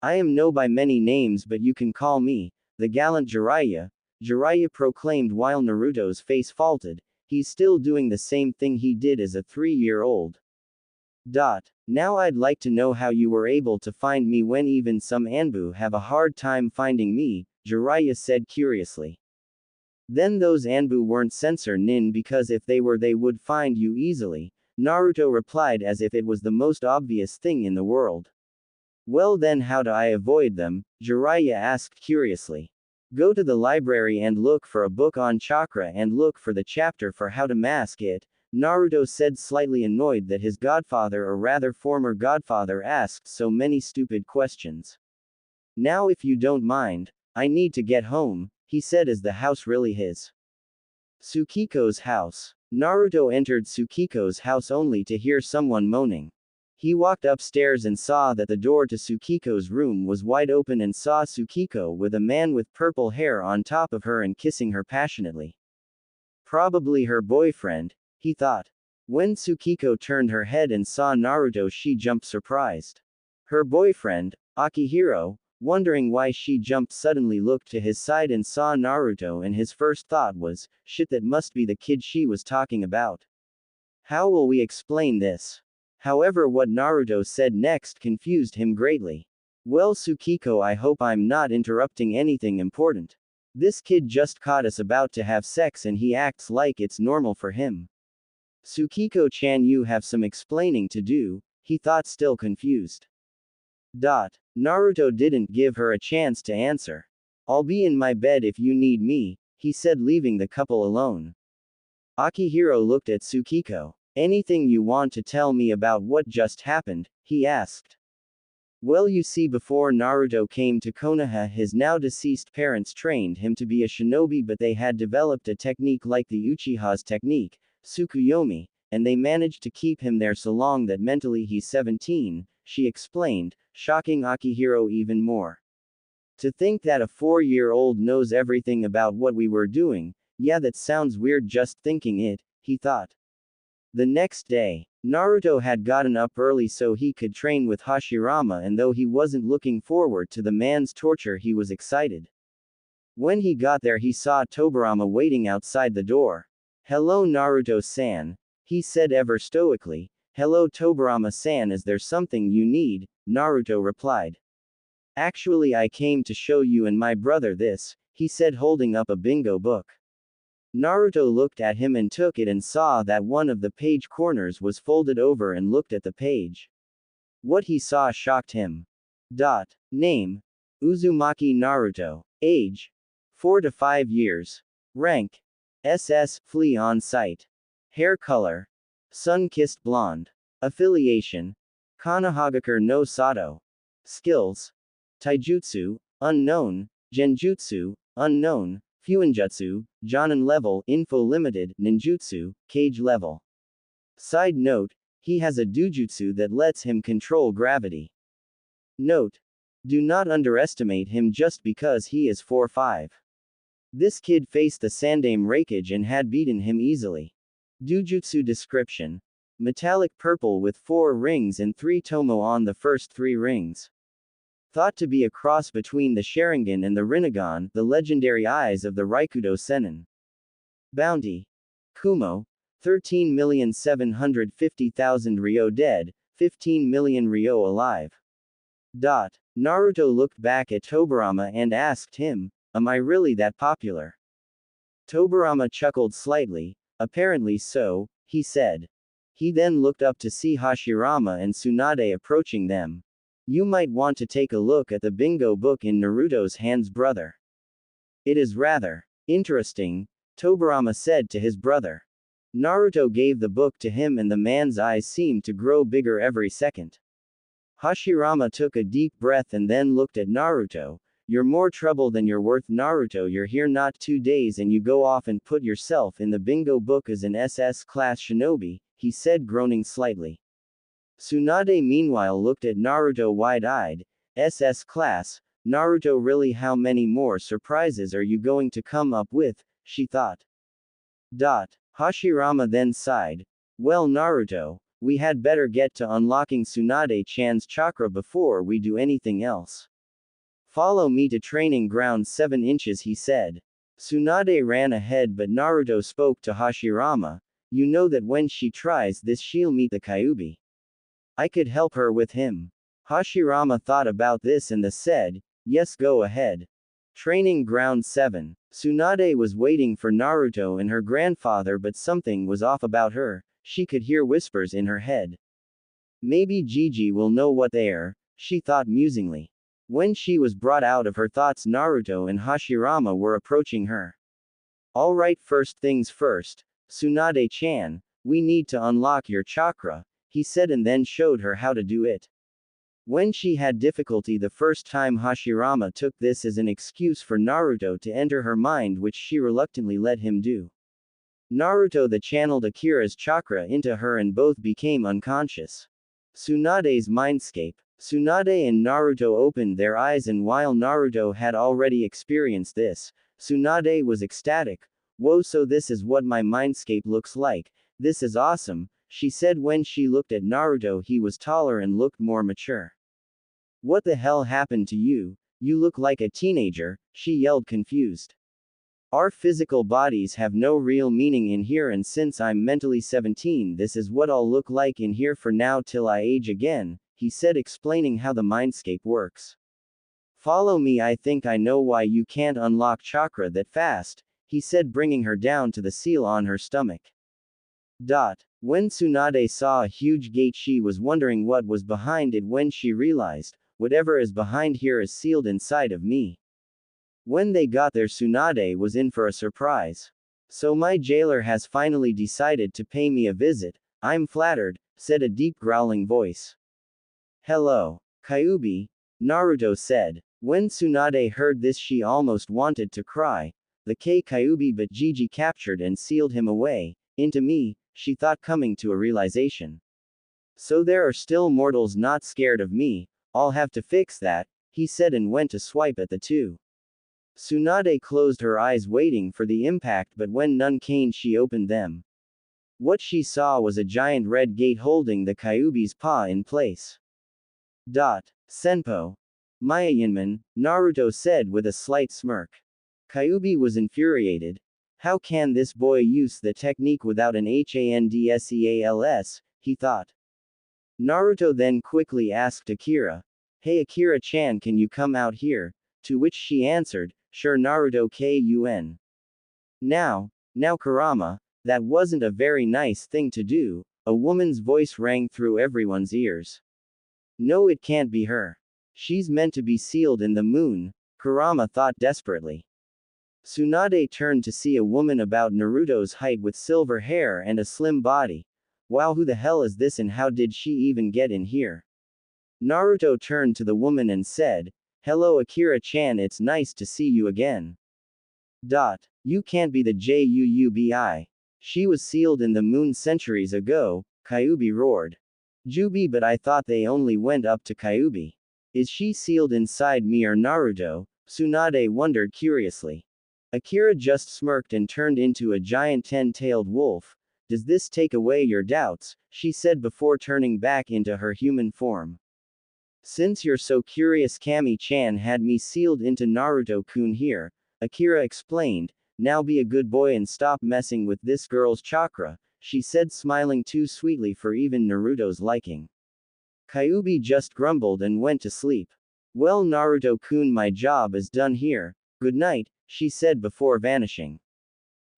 I am no by many names, but you can call me the gallant Jiraiya, Jiraiya proclaimed while Naruto's face faltered. He's still doing the same thing he did as a 3-year-old. Now I'd like to know how you were able to find me when even some Anbu have a hard time finding me, Jiraiya said curiously. Then those Anbu weren't censor nin, because if they were they would find you easily, Naruto replied as if it was the most obvious thing in the world. Well then how do I avoid them? Jiraiya asked curiously. Go to the library and look for a book on chakra and look for the chapter for how to mask it, Naruto said, slightly annoyed that his godfather, or rather former godfather, asked so many stupid questions. Now if you don't mind, I need to get home, he said. Is the house really his? Tsukiko's house. Naruto entered Tsukiko's house only to hear someone moaning. He walked upstairs and saw that the door to Tsukiko's room was wide open and saw Tsukiko with a man with purple hair on top of her and kissing her passionately. Probably her boyfriend, he thought. When Tsukiko turned her head and saw Naruto, she jumped surprised. Her boyfriend, Akihiro, Wondering why she jumped, suddenly looked to his side and saw Naruto, and his first thought was, shit, that must be the kid she was talking about. How will we explain this? However, what Naruto said next confused him greatly. Well, Tsukiko, I hope I'm not interrupting anything important. This kid just caught us about to have sex and he acts like it's normal for him. Tsukiko-chan, you have some explaining to do, he thought, still confused. Naruto didn't give her a chance to answer. I'll be in my bed if you need me, he said, leaving the couple alone. Akihiro looked at Tsukiko. Anything you want to tell me about what just happened? He asked. Well, you see, before Naruto came to Konoha, his now deceased parents trained him to be a shinobi, but they had developed a technique like the Uchiha's technique, Tsukuyomi, and they managed to keep him there so long that mentally he's 17, she explained, shocking Akihiro even more. To think that a 4-year-old knows everything about what we were doing, yeah, that sounds weird just thinking it, he thought. The next day, Naruto had gotten up early so he could train with Hashirama, and though he wasn't looking forward to the man's torture, he was excited. When he got there, he saw Tobirama waiting outside the door. Hello, Naruto-san, he said ever stoically. Hello, Tobirama-san, is there something you need? Naruto replied. Actually, I came to show you and my brother this, he said, holding up a bingo book. Naruto looked at him and took it and saw that one of the page corners was folded over and looked at the page. What he saw shocked him. Name: Uzumaki Naruto. Age: 4 to 5 years. Rank: SS, flea on sight. Hair color: sun-kissed blonde. Affiliation: Konohagakure no Sato. Skills: Taijutsu, unknown. Genjutsu, unknown. Fuinjutsu, Jonin level, info limited. Ninjutsu, Kage level. Side note: he has a dujutsu that lets him control gravity. Note: do not underestimate him just because he is 4'5". This kid faced the Sandaime Raikage and had beaten him easily. Dujutsu description: metallic purple with 4 rings and 3 tomo on the first 3 rings. Thought to be a cross between the Sharingan and the Rinnegan, the legendary eyes of the Raikudo Sennin. Bounty: Kumo, 13,750,000 Ryo dead, 15 million Ryo alive. Naruto looked back at Tobirama and asked him, am I really that popular? Tobirama chuckled slightly. Apparently so, he said. He then looked up to see Hashirama and Tsunade approaching them. You might want to take a look at the bingo book in Naruto's hands, brother. It is rather interesting, Tobirama said to his brother. Naruto gave the book to him and the man's eyes seemed to grow bigger every second. Hashirama took a deep breath and then looked at Naruto. You're more trouble than you're worth, Naruto. You're here not 2 days and you go off and put yourself in the bingo book as an SS class shinobi, he said, groaning slightly. Tsunade meanwhile looked at Naruto wide-eyed. SS class, Naruto, really, how many more surprises are you going to come up with, she thought. Hashirama then sighed. Well, Naruto, we had better get to unlocking Tsunade-chan's chakra before we do anything else. Follow me to training ground 7 inches, he said. Tsunade ran ahead, but Naruto spoke to Hashirama. You know that when she tries this, she'll meet the Kyuubi. I could help her with him. Hashirama thought about this and said, yes, go ahead. Training ground 7. Tsunade was waiting for Naruto and her grandfather, but something was off about her. She could hear whispers in her head. Maybe Gigi will know what they are, she thought musingly. When she was brought out of her thoughts, Naruto and Hashirama were approaching her. Alright, first things first, Tsunade-chan, we need to unlock your chakra, he said, and then showed her how to do it. When she had difficulty the first time, Hashirama took this as an excuse for Naruto to enter her mind, which she reluctantly let him do. Naruto channeled Akira's chakra into her and both became unconscious. Tsunade's mindscape. Tsunade and Naruto opened their eyes, and while Naruto had already experienced this, Tsunade was ecstatic. Whoa, so this is what my mindscape looks like. This is awesome, she said when she looked at Naruto. He was taller and looked more mature. What the hell happened to you? You look like a teenager, she yelled confused. Our physical bodies have no real meaning in here, and since I'm mentally 17, this is what I'll look like in here for now till I age again, he said, explaining how the mindscape works. Follow me, I think I know why you can't unlock chakra that fast, he said, bringing her down to the seal on her stomach. When Tsunade saw a huge gate, she was wondering what was behind it when she realized, whatever is behind here is sealed inside of me. When they got there, Tsunade was in for a surprise. So my jailer has finally decided to pay me a visit. I'm flattered, said a deep growling voice. Hello, Kyuubi, Naruto said. When Tsunade heard this, she almost wanted to cry. The Kyuubi, but Gigi captured and sealed him away. Into me, she thought, coming to a realization. So there are still mortals not scared of me. I'll have to fix that, he said, and went to swipe at the two. Tsunade closed her eyes waiting for the impact, but when none came she opened them. What she saw was a giant red gate holding the Kyuubi's paw in place. Senpo. Mayayinman, Naruto said with a slight smirk. Kyuubi was infuriated. How can this boy use the technique without an handseals, he thought. Naruto then quickly asked Akira. Hey Akira-chan, can you come out here? To which she answered, sure Naruto-kun. Now Kurama, that wasn't a very nice thing to do, a woman's voice rang through everyone's ears. No, it can't be her. She's meant to be sealed in the moon, Kurama thought desperately. Tsunade turned to see a woman about Naruto's height with silver hair and a slim body. Wow, who the hell is this and how did she even get in here? Naruto turned to the woman and said, hello Akira-chan, it's nice to see you again. You can't be the Juubi. She was sealed in the moon centuries ago, Kyuubi roared. Jubi, but I thought they only went up to Kyuubi. Is she sealed inside me or Naruto? Tsunade wondered curiously. Akira just smirked and turned into a giant 10-tailed wolf. Does this take away your doubts? She said before turning back into her human form. Since you're so curious, Kami-chan had me sealed into Naruto-kun here, Akira explained. Now be a good boy and stop messing with this girl's chakra, she said, smiling too sweetly for even Naruto's liking. Kyuubi just grumbled and went to sleep. Well Naruto-kun, my job is done here. Good night, she said before vanishing.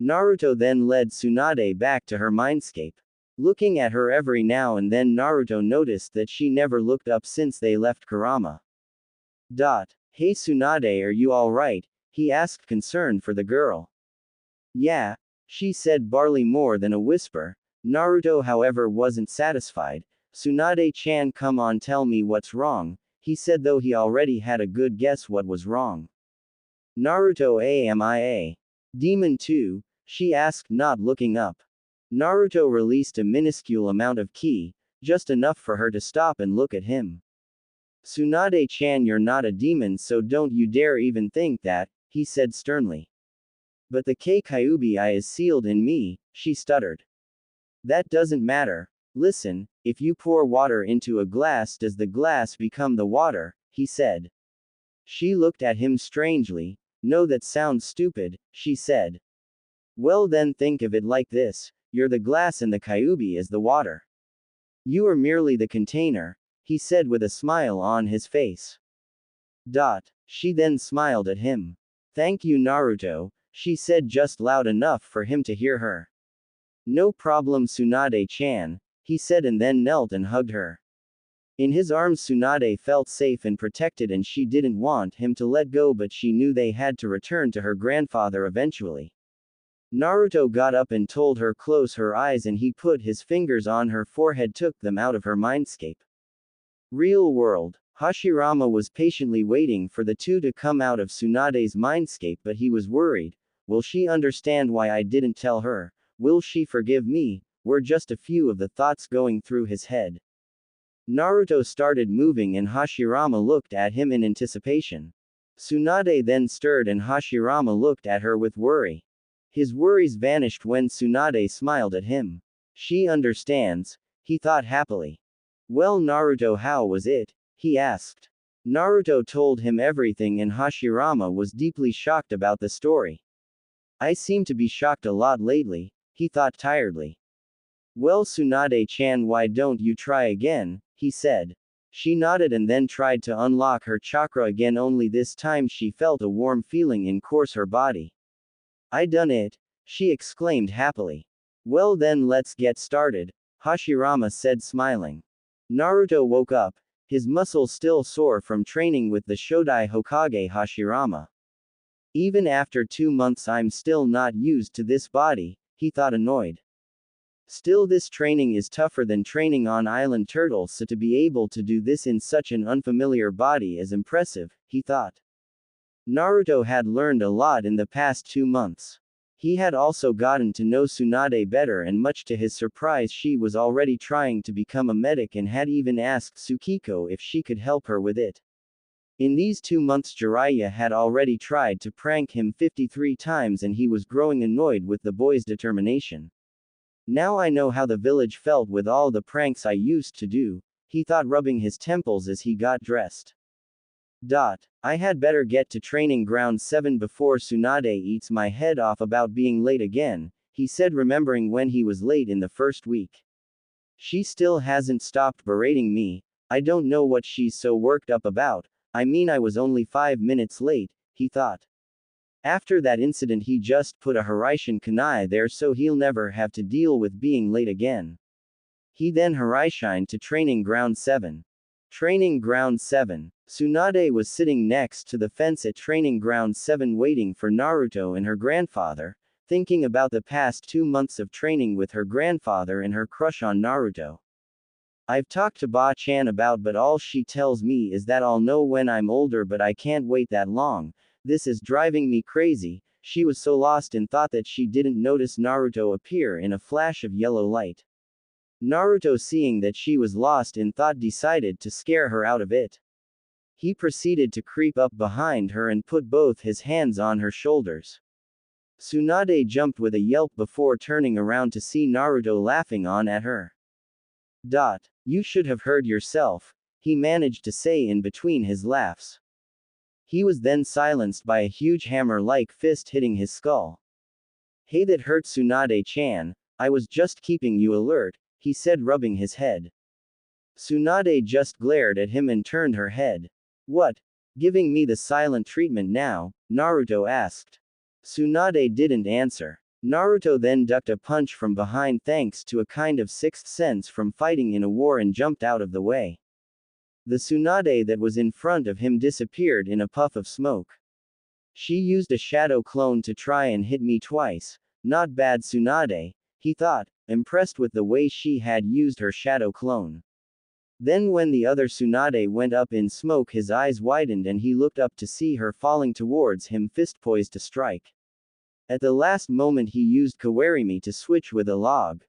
Naruto then led Tsunade back to her mindscape. Looking at her every now and then, Naruto noticed that she never looked up since they left Kurama. Hey Tsunade, are you alright? He asked, concerned for the girl. Yeah, she said, barely more than a whisper. Naruto, however, wasn't satisfied. Tsunade-chan, come on, tell me what's wrong, he said, though he already had a good guess what was wrong. Naruto, am I a demon too? She asked, not looking up. Naruto released a minuscule amount of ki, just enough for her to stop and look at him. Tsunade-chan, you're not a demon, so don't you dare even think that, he said sternly. But the Kyuubi is sealed in me, she stuttered. That doesn't matter. Listen, if you pour water into a glass, does the glass become the water? He said. She looked at him strangely. No, that sounds stupid, she said. Well then think of it like this, you're the glass and the Kyuubi is the water. You are merely the container, he said with a smile on his face. She then smiled at him. Thank you Naruto, she said just loud enough for him to hear her. No problem Tsunade-chan, he said, and then knelt and hugged her. In his arms Tsunade felt safe and protected, and she didn't want him to let go, but she knew they had to return to her grandfather eventually. Naruto got up and told her close her eyes, and he put his fingers on her forehead, took them out of her mindscape. Real world. Hashirama was patiently waiting for the two to come out of Tsunade's mindscape, but he was worried. Will she understand why I didn't tell her? Will she forgive me? Were just a few of the thoughts going through his head. Naruto started moving and Hashirama looked at him in anticipation. Tsunade then stirred and Hashirama looked at her with worry. His worries vanished when Tsunade smiled at him. She understands, he thought happily. Well Naruto, how was it? He asked. Naruto told him everything and Hashirama was deeply shocked about the story. I seem to be shocked a lot lately, he thought tiredly. Well, Tsunade-chan, why don't you try again, he said. She nodded and then tried to unlock her chakra again, only this time she felt a warm feeling in course her body. I done it, she exclaimed happily. Well then let's get started, Hashirama said smiling. Naruto woke up, his muscles still sore from training with the Shodai Hokage Hashirama. Even after 2 months I'm still not used to this body, he thought annoyed. Still, this training is tougher than training on Island Turtle, so to be able to do this in such an unfamiliar body is impressive, he thought. Naruto had learned a lot in the past 2 months. He had also gotten to know Tsunade better, and much to his surprise she was already trying to become a medic and had even asked Tsukiko if she could help her with it. In these 2 months Jiraiya had already tried to prank him 53 times and he was growing annoyed with the boy's determination. Now I know how the village felt with all the pranks I used to do, he thought, rubbing his temples as he got dressed. I had better get to training ground 7 before Tsunade eats my head off about being late again, he said, remembering when he was late in the first week. She still hasn't stopped berating me, I don't know what she's so worked up about, I mean I was only 5 minutes late, he thought. After that incident he just put a Hiraishin Kunai there so he'll never have to deal with being late again. He then Hiraishined to training ground 7. Training ground 7. Tsunade was sitting next to the fence at training ground 7 waiting for Naruto and her grandfather, thinking about the past 2 months of training with her grandfather and her crush on Naruto. I've talked to Ba-chan about, but all she tells me is that I'll know when I'm older, but I can't wait that long. This is driving me crazy. She was so lost in thought that she didn't notice Naruto appear in a flash of yellow light. Naruto, seeing that she was lost in thought, decided to scare her out of it. He proceeded to creep up behind her and put both his hands on her shoulders. Tsunade jumped with a yelp before turning around to see Naruto laughing on at her. You should have heard yourself, he managed to say in between his laughs. He was then silenced by a huge hammer-like fist hitting his skull. Hey, that hurt, Tsunade-chan, I was just keeping you alert, he said, rubbing his head. Tsunade just glared at him and turned her head. What? Giving me the silent treatment now? Naruto asked. Tsunade didn't answer. Naruto then ducked a punch from behind thanks to a kind of sixth sense from fighting in a war and jumped out of the way. The Tsunade that was in front of him disappeared in a puff of smoke. She used a shadow clone to try and hit me twice. Not bad, Tsunade, he thought, impressed with the way she had used her shadow clone. Then when the other Tsunade went up in smoke his eyes widened and he looked up to see her falling towards him, fist poised to strike. At the last moment he used Kawarimi to switch with a log.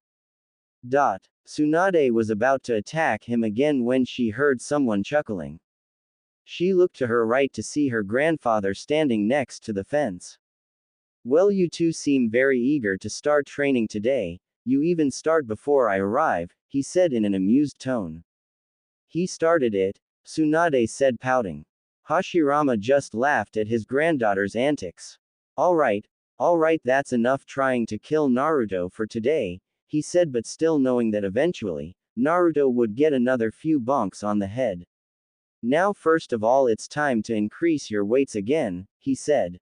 Tsunade was about to attack him again when she heard someone chuckling. She looked to her right to see her grandfather standing next to the fence. Well, you two seem very eager to start training today, you even start before I arrive, he said in an amused tone. He started it, Tsunade said, pouting. Hashirama just laughed at his granddaughter's antics. Alright, that's enough trying to kill Naruto for today, he said, but still knowing that eventually, Naruto would get another few bonks on the head. Now first of all it's time to increase your weights again, he said.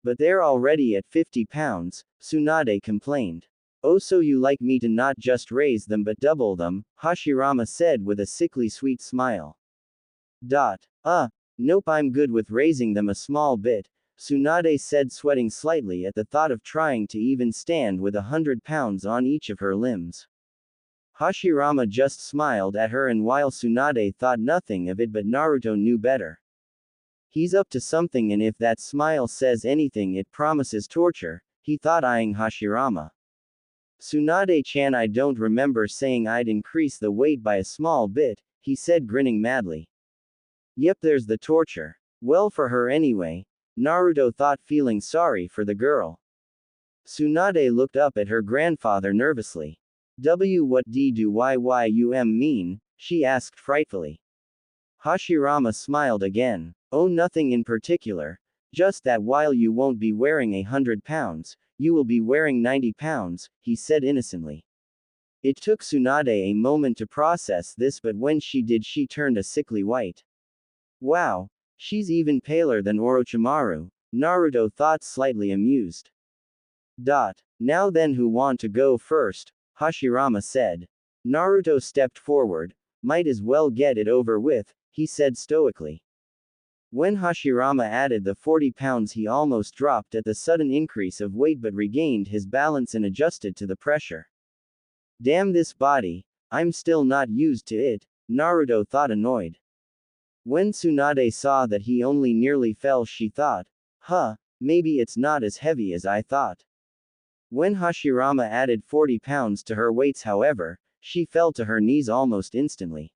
But they're already at 50 pounds, Tsunade complained. Oh, so you like me to not just raise them but double them, Hashirama said with a sickly sweet smile. Nope, I'm good with raising them a small bit, Tsunade said, sweating slightly at the thought of trying to even stand with 100 pounds on each of her limbs. Hashirama just smiled at her, and while Tsunade thought nothing of it, but Naruto knew better. He's up to something, and if that smile says anything it promises torture, he thought, eyeing Hashirama. Tsunade-chan, I don't remember saying I'd increase the weight by a small bit, he said, grinning madly. Yep, there's the torture. Well, for her anyway, Naruto thought, feeling sorry for the girl. Tsunade looked up at her grandfather nervously. What do YYUM mean? She asked frightfully. Hashirama smiled again. Oh, nothing in particular. Just that while you won't be wearing 100 pounds, you will be wearing 90 pounds, he said innocently. It took Tsunade a moment to process this, but when she did, she turned a sickly white. Wow. She's even paler than Orochimaru, Naruto thought, slightly amused. Now then, who want to go first? Hashirama said. Naruto stepped forward. Might as well get it over with, he said stoically. When Hashirama added the 40 pounds, he almost dropped at the sudden increase of weight but regained his balance and adjusted to the pressure. Damn this body, I'm still not used to it, Naruto thought, annoyed. When Tsunade saw that he only nearly fell, she thought, maybe it's not as heavy as I thought. When Hashirama added 40 pounds to her weights, however, she fell to her knees almost instantly.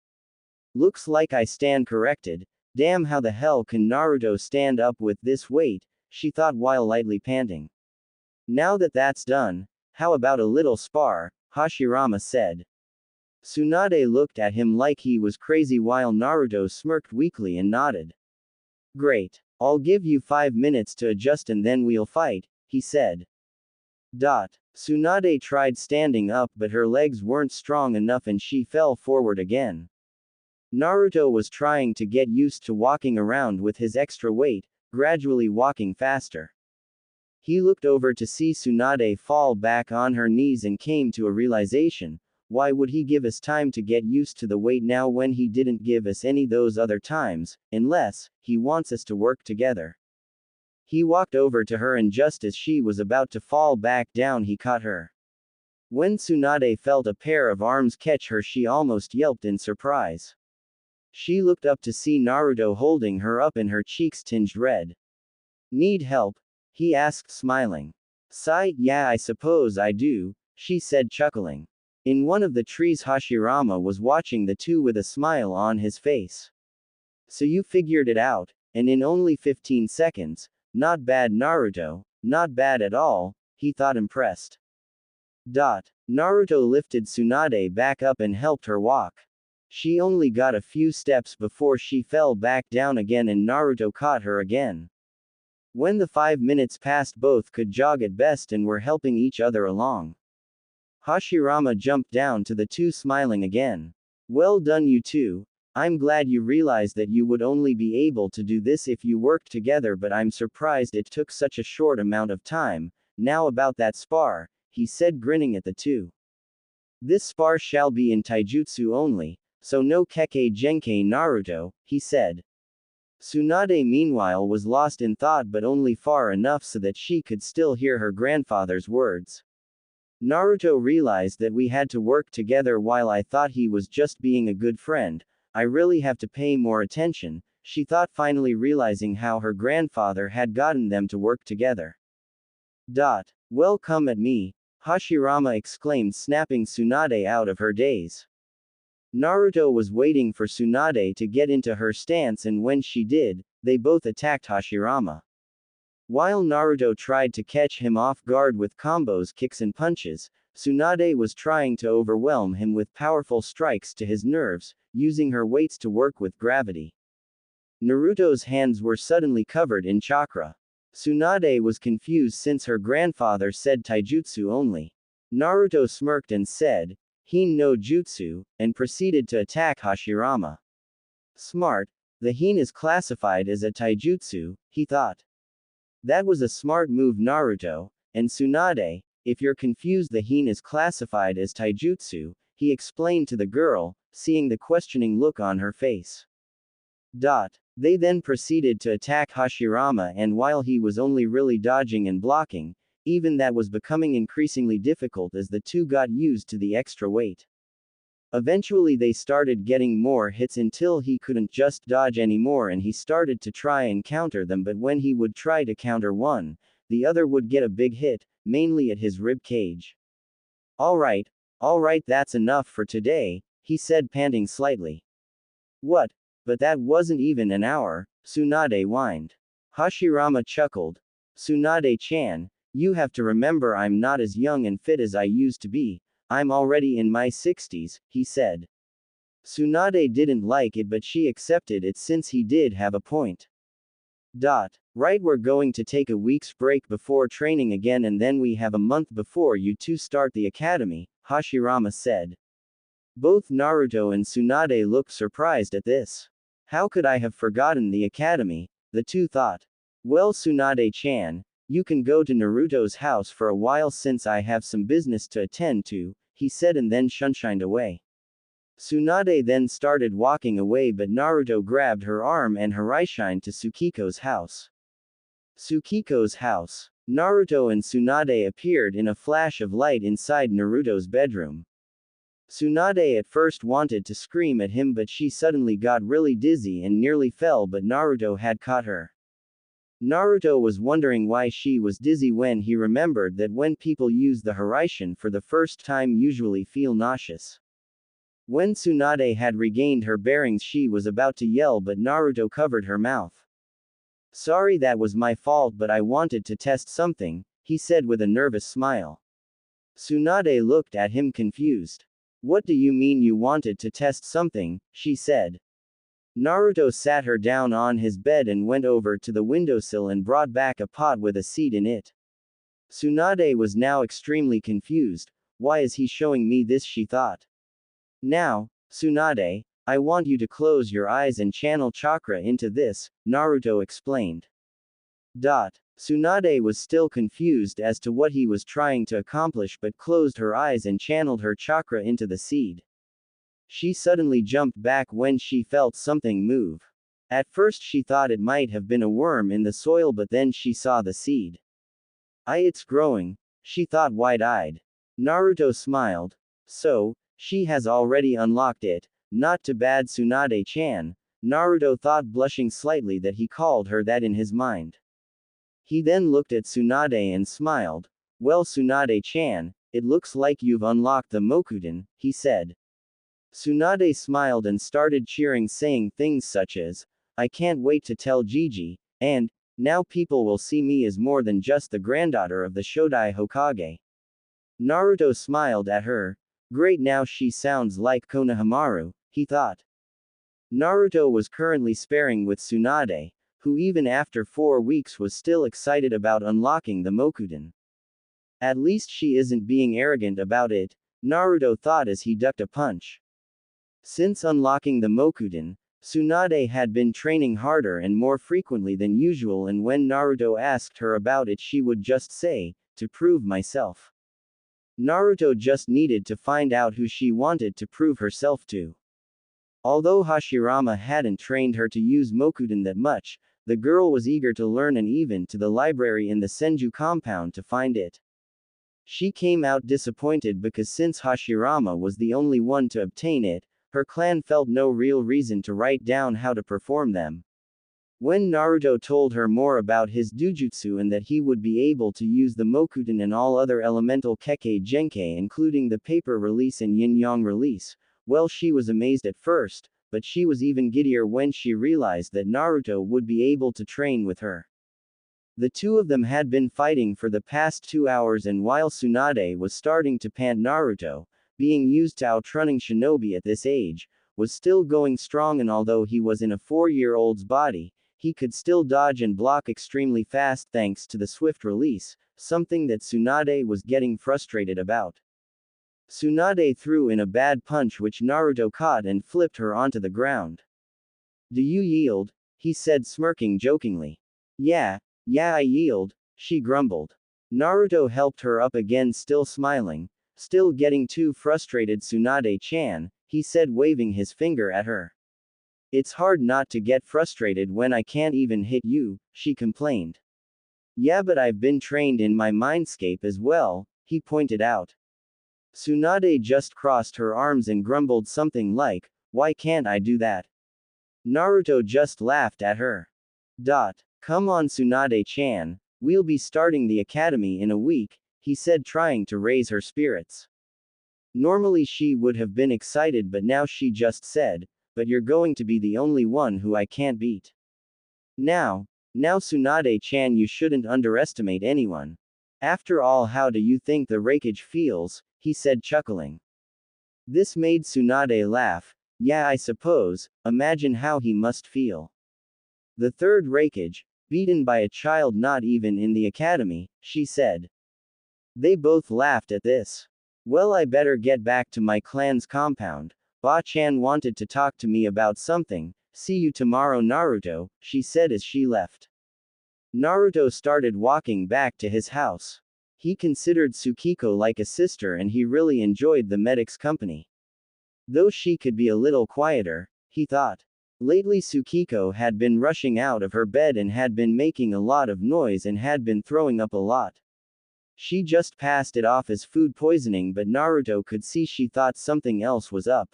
Looks like I stand corrected. Damn, how the hell can Naruto stand up with this weight, she thought while lightly panting. Now that that's done, how about a little spar, Hashirama said. Tsunade looked at him like he was crazy while Naruto smirked weakly and nodded. Great. I'll give you 5 minutes to adjust and then we'll fight, he said. Tsunade tried standing up, but her legs weren't strong enough and she fell forward again. Naruto was trying to get used to walking around with his extra weight, gradually walking faster. He looked over to see Tsunade fall back on her knees and came to a realization. Why would he give us time to get used to the weight now when he didn't give us any those other times, unless he wants us to work together? He walked over to her and just as she was about to fall back down, he caught her. When Tsunade felt a pair of arms catch her, she almost yelped in surprise. She looked up to see Naruto holding her up and her cheeks tinged red. Need help? He asked, smiling. Sigh, yeah, I suppose I do, she said, chuckling. In one of the trees, Hashirama was watching the two with a smile on his face. So you figured it out, and in only 15 seconds. Not bad, Naruto, not bad at all, he thought, impressed. Naruto lifted Tsunade back up and helped her walk. She only got a few steps before she fell back down again and Naruto caught her again. When the 5 minutes passed, both could jog at best and were helping each other along. Hashirama jumped down to the two, smiling again. Well done, you two. I'm glad you realized that you would only be able to do this if you worked together, but I'm surprised it took such a short amount of time. Now about that spar, he said, grinning at the two. This spar shall be in taijutsu only, so no Kekkei Genkai, Naruto, he said. Tsunade meanwhile was lost in thought, but only far enough so that she could still hear her grandfather's words. Naruto realized that we had to work together. While I thought he was just being a good friend, I really have to pay more attention, she thought, finally realizing how her grandfather had gotten them to work together. Well, come at me, Hashirama exclaimed, snapping Tsunade out of her daze. Naruto was waiting for Tsunade to get into her stance, and when she did, they both attacked Hashirama. While Naruto tried to catch him off guard with combos, kicks and punches, Tsunade was trying to overwhelm him with powerful strikes to his nerves, using her weights to work with gravity. Naruto's hands were suddenly covered in chakra. Tsunade was confused since her grandfather said taijutsu only. Naruto smirked and said, Hin no Jutsu, and proceeded to attack Hashirama. Smart, the Hin is classified as a taijutsu, he thought. That was a smart move, Naruto, and Tsunade, if you're confused, the Hin is classified as taijutsu, he explained to the girl, seeing the questioning look on her face. They then proceeded to attack Hashirama, and while he was only really dodging and blocking, even that was becoming increasingly difficult as the two got used to the extra weight. Eventually they started getting more hits until he couldn't just dodge anymore and he started to try and counter them, but when he would try to counter one, the other would get a big hit, mainly at his rib cage. Alright, that's enough for today, he said, panting slightly. What? But that wasn't even an hour, Tsunade whined. Hashirama chuckled. Tsunade-chan, you have to remember I'm not as young and fit as I used to be, I'm already in my 60s, he said. Tsunade didn't like it but she accepted it since he did have a point. Right, we're going to take a week's break before training again and then we have a month before you two start the academy, Hashirama said. Both Naruto and Tsunade looked surprised at this. How could I have forgotten the academy? The two thought. Well, Tsunade-chan, you can go to Naruto's house for a while since I have some business to attend to, he said and then shunshined away. Tsunade then started walking away but Naruto grabbed her arm and harasshined to Tsukiko's house. Tsukiko's house. Naruto and Tsunade appeared in a flash of light inside Naruto's bedroom. Tsunade at first wanted to scream at him but she suddenly got really dizzy and nearly fell but Naruto had caught her. Naruto was wondering why she was dizzy when he remembered that when people use the harasshin for the first time usually feel nauseous. When Tsunade had regained her bearings she was about to yell but Naruto covered her mouth. Sorry, that was my fault but I wanted to test something, he said with a nervous smile. Tsunade looked at him confused. What do you mean you wanted to test something, she said. Naruto sat her down on his bed and went over to the windowsill and brought back a pot with a seed in it. Tsunade was now extremely confused. Why is he showing me this, she thought. Now, Tsunade, I want you to close your eyes and channel chakra into this, Naruto explained. Tsunade was still confused as to what he was trying to accomplish but closed her eyes and channeled her chakra into the seed. She suddenly jumped back when she felt something move. At first she thought it might have been a worm in the soil but then she saw the seed. It's growing, she thought wide-eyed. Naruto smiled. So, she has already unlocked it, not too bad Tsunade-chan, Naruto thought blushing slightly that he called her that in his mind. He then looked at Tsunade and smiled. Well, Tsunade-chan, it looks like you've unlocked the Mokuden, he said. Tsunade smiled and started cheering saying things such as, I can't wait to tell Gigi, and, now people will see me as more than just the granddaughter of the Shodai Hokage. Naruto smiled at her. Great, now she sounds like Konohamaru, he thought. Naruto was currently sparring with Tsunade, who even after 4 weeks was still excited about unlocking the Mokuden. At least she isn't being arrogant about it, Naruto thought as he ducked a punch. Since unlocking the Mokuden, Tsunade had been training harder and more frequently than usual and when Naruto asked her about it she would just say, to prove myself. Naruto just needed to find out who she wanted to prove herself to. Although Hashirama hadn't trained her to use Mokuden that much, the girl was eager to learn and even to the library in the Senju compound to find it. She came out disappointed because since Hashirama was the only one to obtain it, her clan felt no real reason to write down how to perform them. When Naruto told her more about his Dujutsu and that he would be able to use the Mokuden and all other elemental Kekkei Genkei including the paper release and yin-yang release, well, she was amazed at first, but she was even giddier when she realized that Naruto would be able to train with her. The two of them had been fighting for the past 2 hours and while Tsunade was starting to pant, Naruto, being used to outrunning shinobi at this age, was still going strong and although he was in a 4-year-old's body, he could still dodge and block extremely fast thanks to the swift release, something that Tsunade was getting frustrated about. Tsunade threw in a bad punch which Naruto caught and flipped her onto the ground. Do you yield? He said smirking jokingly. Yeah, I yield, she grumbled. Naruto helped her up again still smiling. Still getting too frustrated Tsunade-chan, he said waving his finger at her. It's hard not to get frustrated when I can't even hit you, she complained. Yeah, but I've been trained in my mindscape as well, he pointed out. Tsunade just crossed her arms and grumbled something like, why can't I do that? Naruto just laughed at her. Come on Tsunade-chan, we'll be starting the academy in a week, he said trying to raise her spirits. Normally she would have been excited but now she just said, but you're going to be the only one who I can't beat. Now Tsunade-chan, you shouldn't underestimate anyone. After all, how do you think the Raikage feels? He said chuckling. This made Tsunade laugh. Yeah, I suppose, imagine how he must feel. The third Raikage, beaten by a child not even in the academy, she said. They both laughed at this. Well, I better get back to my clan's compound. Ba-chan wanted to talk to me about something. See you tomorrow, Naruto, she said as she left. Naruto started walking back to his house. He considered Tsukiko like a sister and he really enjoyed the medic's company. Though she could be a little quieter, he thought. Lately Tsukiko had been rushing out of her bed and had been making a lot of noise and had been throwing up a lot. She just passed it off as food poisoning, but Naruto could see she thought something else was up.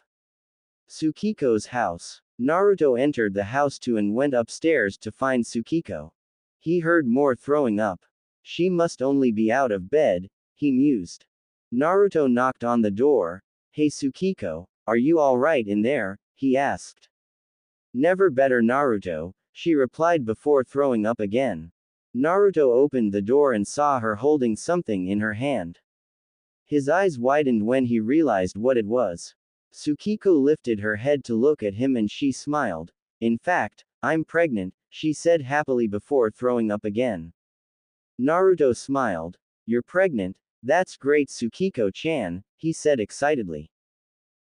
Tsukiko's house. Naruto entered the house too and went upstairs to find Tsukiko. He heard more throwing up. She must only be out of bed, he mused. Naruto knocked on the door. Hey Tsukiko, are you alright in there? He asked. Never better, Naruto, she replied before throwing up again. Naruto opened the door and saw her holding something in her hand. His eyes widened when he realized what it was. Tsukiko lifted her head to look at him and she smiled. In fact, I'm pregnant, she said happily before throwing up again. Naruto smiled. You're pregnant? That's great, Tsukiko-chan, he said excitedly.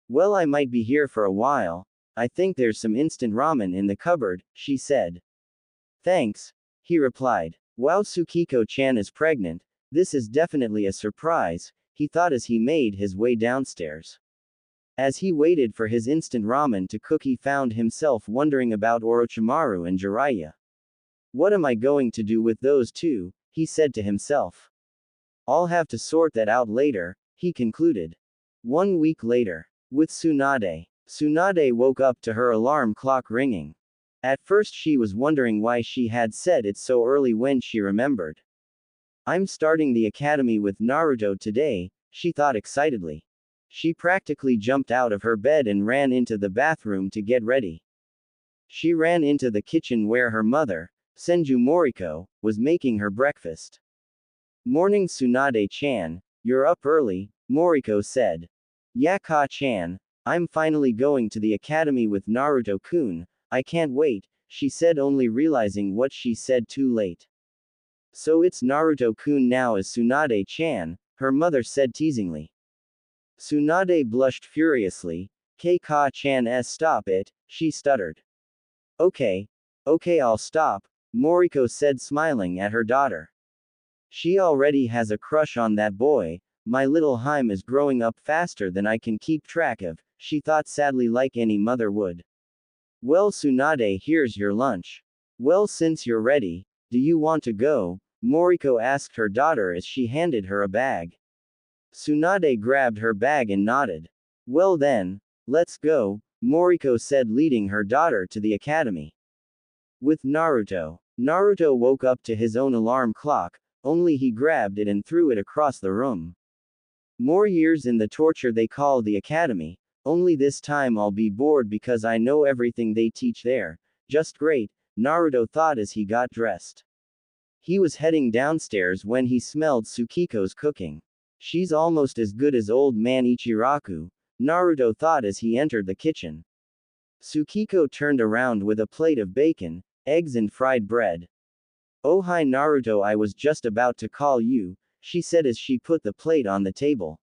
Well, I might be here for a while. I think there's some instant ramen in the cupboard, she said. Thanks, he replied. Wow, Tsukiko-chan is pregnant. This is definitely a surprise, he thought as he made his way downstairs. As he waited for his instant ramen to cook, he found himself wondering about Orochimaru and Jiraiya. What am I going to do with those two? He said to himself. I'll have to sort that out later, he concluded. 1 week later. With Tsunade. Tsunade woke up to her alarm clock ringing. At first she was wondering why she had set it so early when she remembered. I'm starting the academy with Naruto today, she thought excitedly. She practically jumped out of her bed and ran into the bathroom to get ready. She ran into the kitchen where her mother, Senju Moriko, was making her breakfast. Morning, Tsunade-chan, you're up early, Moriko said. Yeah, Ka-chan, I'm finally going to the academy with Naruto-kun, I can't wait, she said, only realizing what she said too late. So it's Naruto-kun now as Tsunade-chan, her mother said teasingly. Tsunade blushed furiously. Ka-chan, stop it, she stuttered. Okay, I'll stop, Moriko said, smiling at her daughter. She already has a crush on that boy. My little Haim is growing up faster than I can keep track of, she thought sadly, like any mother would. Well, Tsunade, here's your lunch. Well, since you're ready, do you want to go? Moriko asked her daughter as she handed her a bag. Tsunade grabbed her bag and nodded. Well then, let's go, Moriko said, leading her daughter to the academy. With Naruto. Naruto woke up to his own alarm clock, only he grabbed it and threw it across the room. More years in the torture they call the academy, only this time I'll be bored because I know everything they teach there. Just great, Naruto thought as he got dressed. He was heading downstairs when he smelled Tsukiko's cooking. She's almost as good as old man Ichiraku, Naruto thought as he entered the kitchen. Tsukiko turned around with a plate of bacon, eggs and fried bread. Oh hi Naruto, I was just about to call you, she said as she put the plate on the table.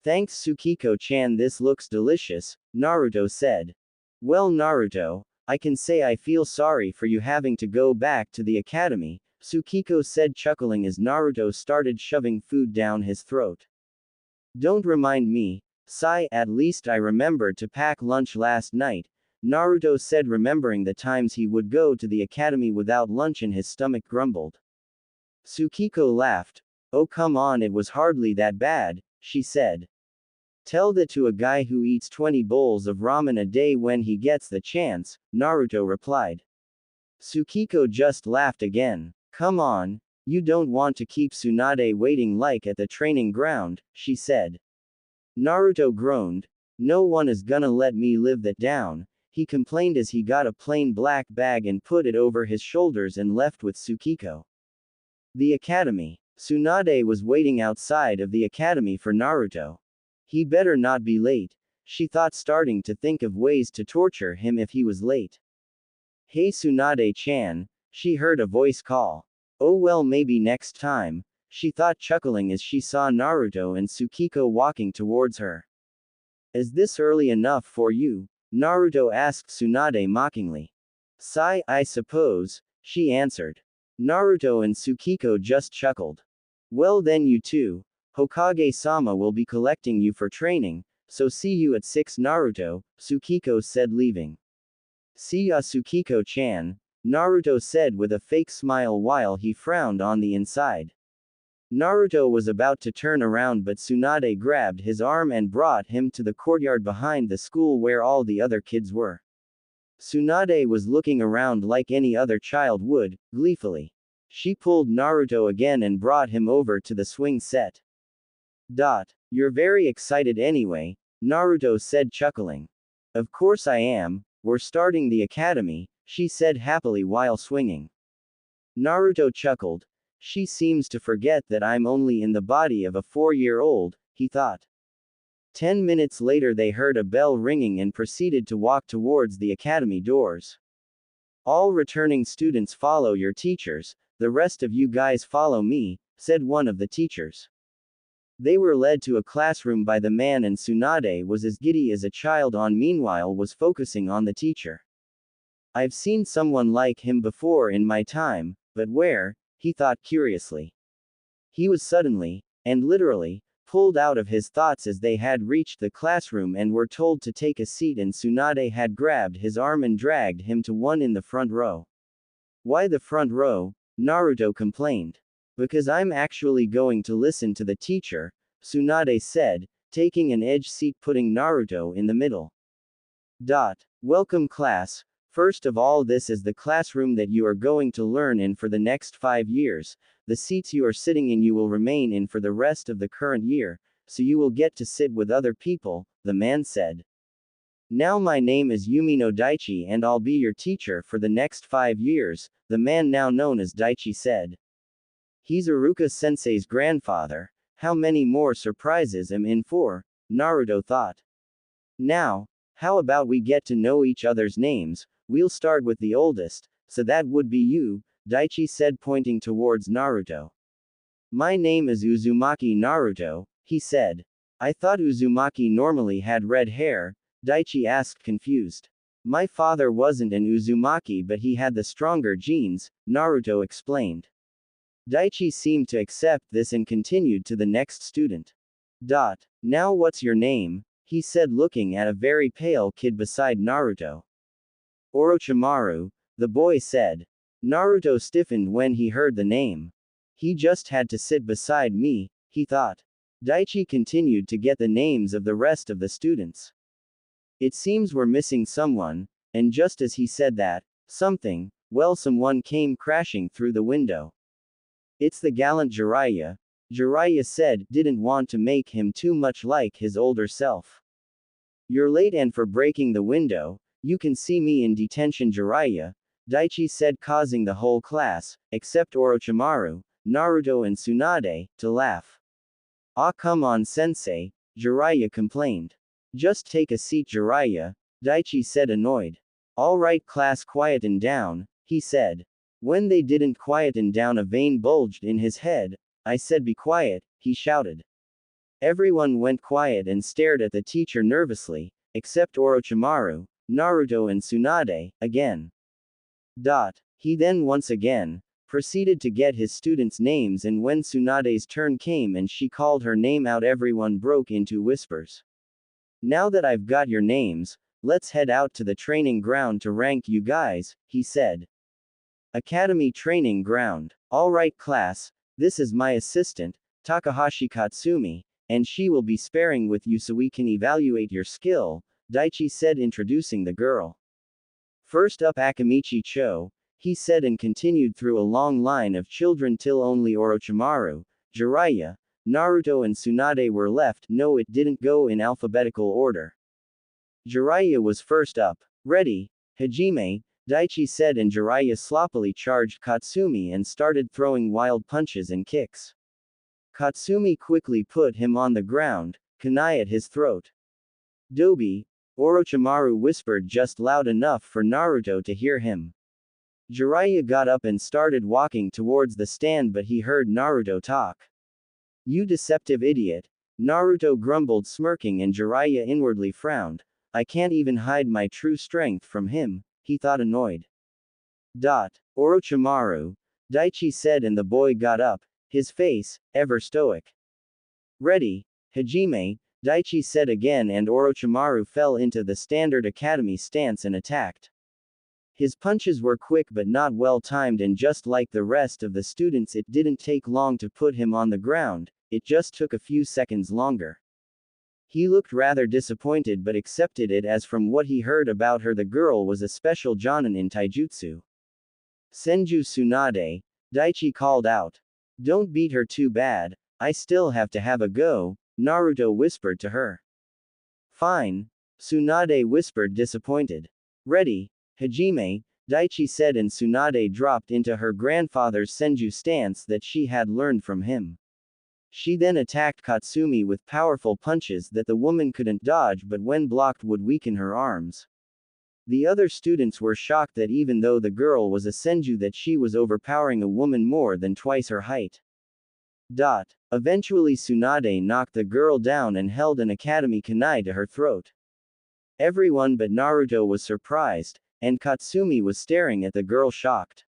Thanks Tsukiko-chan, this looks delicious, Naruto said. Well Naruto, I can say I feel sorry for you having to go back to the academy, Tsukiko said, chuckling as Naruto started shoving food down his throat. Don't remind me, sigh, at least I remembered to pack lunch last night, Naruto said, remembering the times he would go to the academy without lunch and his stomach grumbled. Tsukiko laughed. Oh come on, it was hardly that bad, she said. Tell that to a guy who eats 20 bowls of ramen a day when he gets the chance, Naruto replied. Tsukiko just laughed again. Come on, you don't want to keep Tsunade waiting like at the training ground, she said. Naruto groaned. No one is gonna let me live that down, he complained as he got a plain black bag and put it over his shoulders and left with Tsukiko. The academy. Tsunade was waiting outside of the academy for Naruto. He better not be late, she thought, starting to think of ways to torture him if he was late. Hey Tsunade-chan, she heard a voice call. Oh well, maybe next time, she thought, chuckling as she saw Naruto and Tsukiko walking towards her. Is this early enough for you? Naruto asked Tsunade mockingly. Sigh, I suppose, she answered. Naruto and Tsukiko just chuckled. Well then, you two, Hokage-sama will be collecting you for training, so see you at 6. Naruto, Tsukiko said, leaving. See ya, Tsukiko-chan, Naruto said with a fake smile while he frowned on the inside. Naruto was about to turn around, but Tsunade grabbed his arm and brought him to the courtyard behind the school where all the other kids were. Tsunade was looking around like any other child would, gleefully. She pulled Naruto again and brought him over to the swing set. You're very excited anyway, Naruto said, chuckling. Of course I am, we're starting the academy, she said happily while swinging. Naruto chuckled. She seems to forget that I'm only in the body of a 4-year-old, he thought. 10 minutes later they heard a bell ringing and proceeded to walk towards the academy doors. All returning students follow your teachers, the rest of you guys follow me, said one of the teachers. They were led to a classroom by the man, and Tsunade was as giddy as a child meanwhile was focusing on the teacher. I've seen someone like him before in my time, but where? He thought curiously. He was suddenly, and literally, pulled out of his thoughts as they had reached the classroom and were told to take a seat, and Tsunade had grabbed his arm and dragged him to one in the front row. Why the front row? Naruto complained. Because I'm actually going to listen to the teacher, Tsunade said, taking an edge seat, putting Naruto in the middle. Welcome class. First of all, this is the classroom that you are going to learn in for the next 5 years. The seats you are sitting in you will remain in for the rest of the current year, so you will get to sit with other people, the man said. Now my name is Yumino Daichi and I'll be your teacher for the next 5 years, the man now known as Daichi said. He's Iruka-sensei's grandfather. How many more surprises am in for? Naruto thought. Now, how about we get to know each other's names? We'll start with the oldest, so that would be you, Daichi said, pointing towards Naruto. My name is Uzumaki Naruto, he said. I thought Uzumaki normally had red hair, Daichi asked, confused. My father wasn't an Uzumaki, but he had the stronger genes, Naruto explained. Daichi seemed to accept this and continued to the next student. Now what's your name? He said, looking at a very pale kid beside Naruto. Orochimaru, the boy said. Naruto stiffened when he heard the name. He just had to sit beside me, he thought. Daichi continued to get the names of the rest of the students. It seems we're missing someone, and just as he said that, someone came crashing through the window. It's the gallant Jiraiya, Jiraiya said, didn't want to make him too much like his older self. You're late and for breaking the window, you can see me in detention, Jiraiya, Daichi said, causing the whole class, except Orochimaru, Naruto and Tsunade, to laugh. Ah, come on sensei, Jiraiya complained. Just take a seat, Jiraiya, Daichi said, annoyed. Alright class, quieten down, he said. When they didn't quieten down, a vein bulged in his head. I said be quiet, he shouted. Everyone went quiet and stared at the teacher nervously, except Orochimaru, Naruto and Tsunade, again. He then once again proceeded to get his students' names, and when Tsunade's turn came and she called her name out, everyone broke into whispers. Now that I've got your names, let's head out to the training ground to rank you guys, he said. Academy training ground. Alright class, this is my assistant, Takahashi Katsumi, and she will be sparring with you so we can evaluate your skill, Daichi said, introducing the girl. First up, Akamichi Cho, he said, and continued through a long line of children till only Orochimaru, Jiraiya, Naruto and Tsunade were left. No, it didn't go in alphabetical order. Jiraiya was first up. Ready, Hajime, Daichi said, and Jiraiya sloppily charged Katsumi and started throwing wild punches and kicks. Katsumi quickly put him on the ground, kunai at his throat. Dobi, Orochimaru whispered just loud enough for Naruto to hear him. Jiraiya got up and started walking towards the stand, but he heard Naruto talk. You deceptive idiot. Naruto grumbled, smirking, and Jiraiya inwardly frowned. I can't even hide my true strength from him, he thought, annoyed. Orochimaru, Daichi said, and the boy got up, his face, ever stoic. Ready, Hajime, Daichi said again, and Orochimaru fell into the standard academy stance and attacked. His punches were quick but not well timed, and just like the rest of the students, it didn't take long to put him on the ground, it just took a few seconds longer. He looked rather disappointed but accepted it, as from what he heard about her, the girl was a special jonin in taijutsu. Senju Tsunade, Daichi called out. Don't beat her too bad, I still have to have a go, Naruto whispered to her. Fine, Tsunade whispered, disappointed. Ready, Hajime, Daichi said, and Tsunade dropped into her grandfather's Senju stance that she had learned from him. She then attacked Katsumi with powerful punches that the woman couldn't dodge, but when blocked would weaken her arms. The other students were shocked that even though the girl was a Senju, that she was overpowering a woman more than twice her height. Eventually Tsunade knocked the girl down and held an academy kunai to her throat. Everyone but Naruto was surprised, and Katsumi was staring at the girl shocked.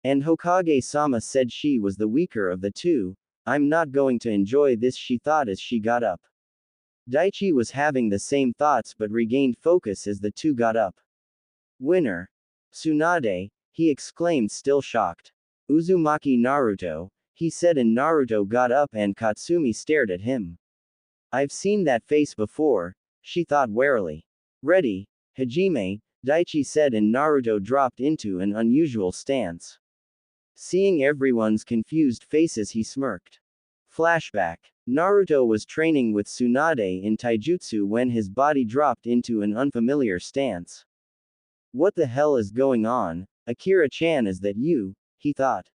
And Hokage-sama said she was the weaker of the two. I'm not going to enjoy this, she thought as she got up. Daichi was having the same thoughts but regained focus as the two got up. Winner. Tsunade, he exclaimed, still shocked. Uzumaki Naruto, he said, and Naruto got up and Katsumi stared at him. I've seen that face before, she thought warily. Ready, Hajime, Daichi said, and Naruto dropped into an unusual stance. Seeing everyone's confused faces, he smirked. Flashback. Naruto was training with Tsunade in taijutsu when his body dropped into an unfamiliar stance. What the hell is going on? Akira-chan, is that you? He thought.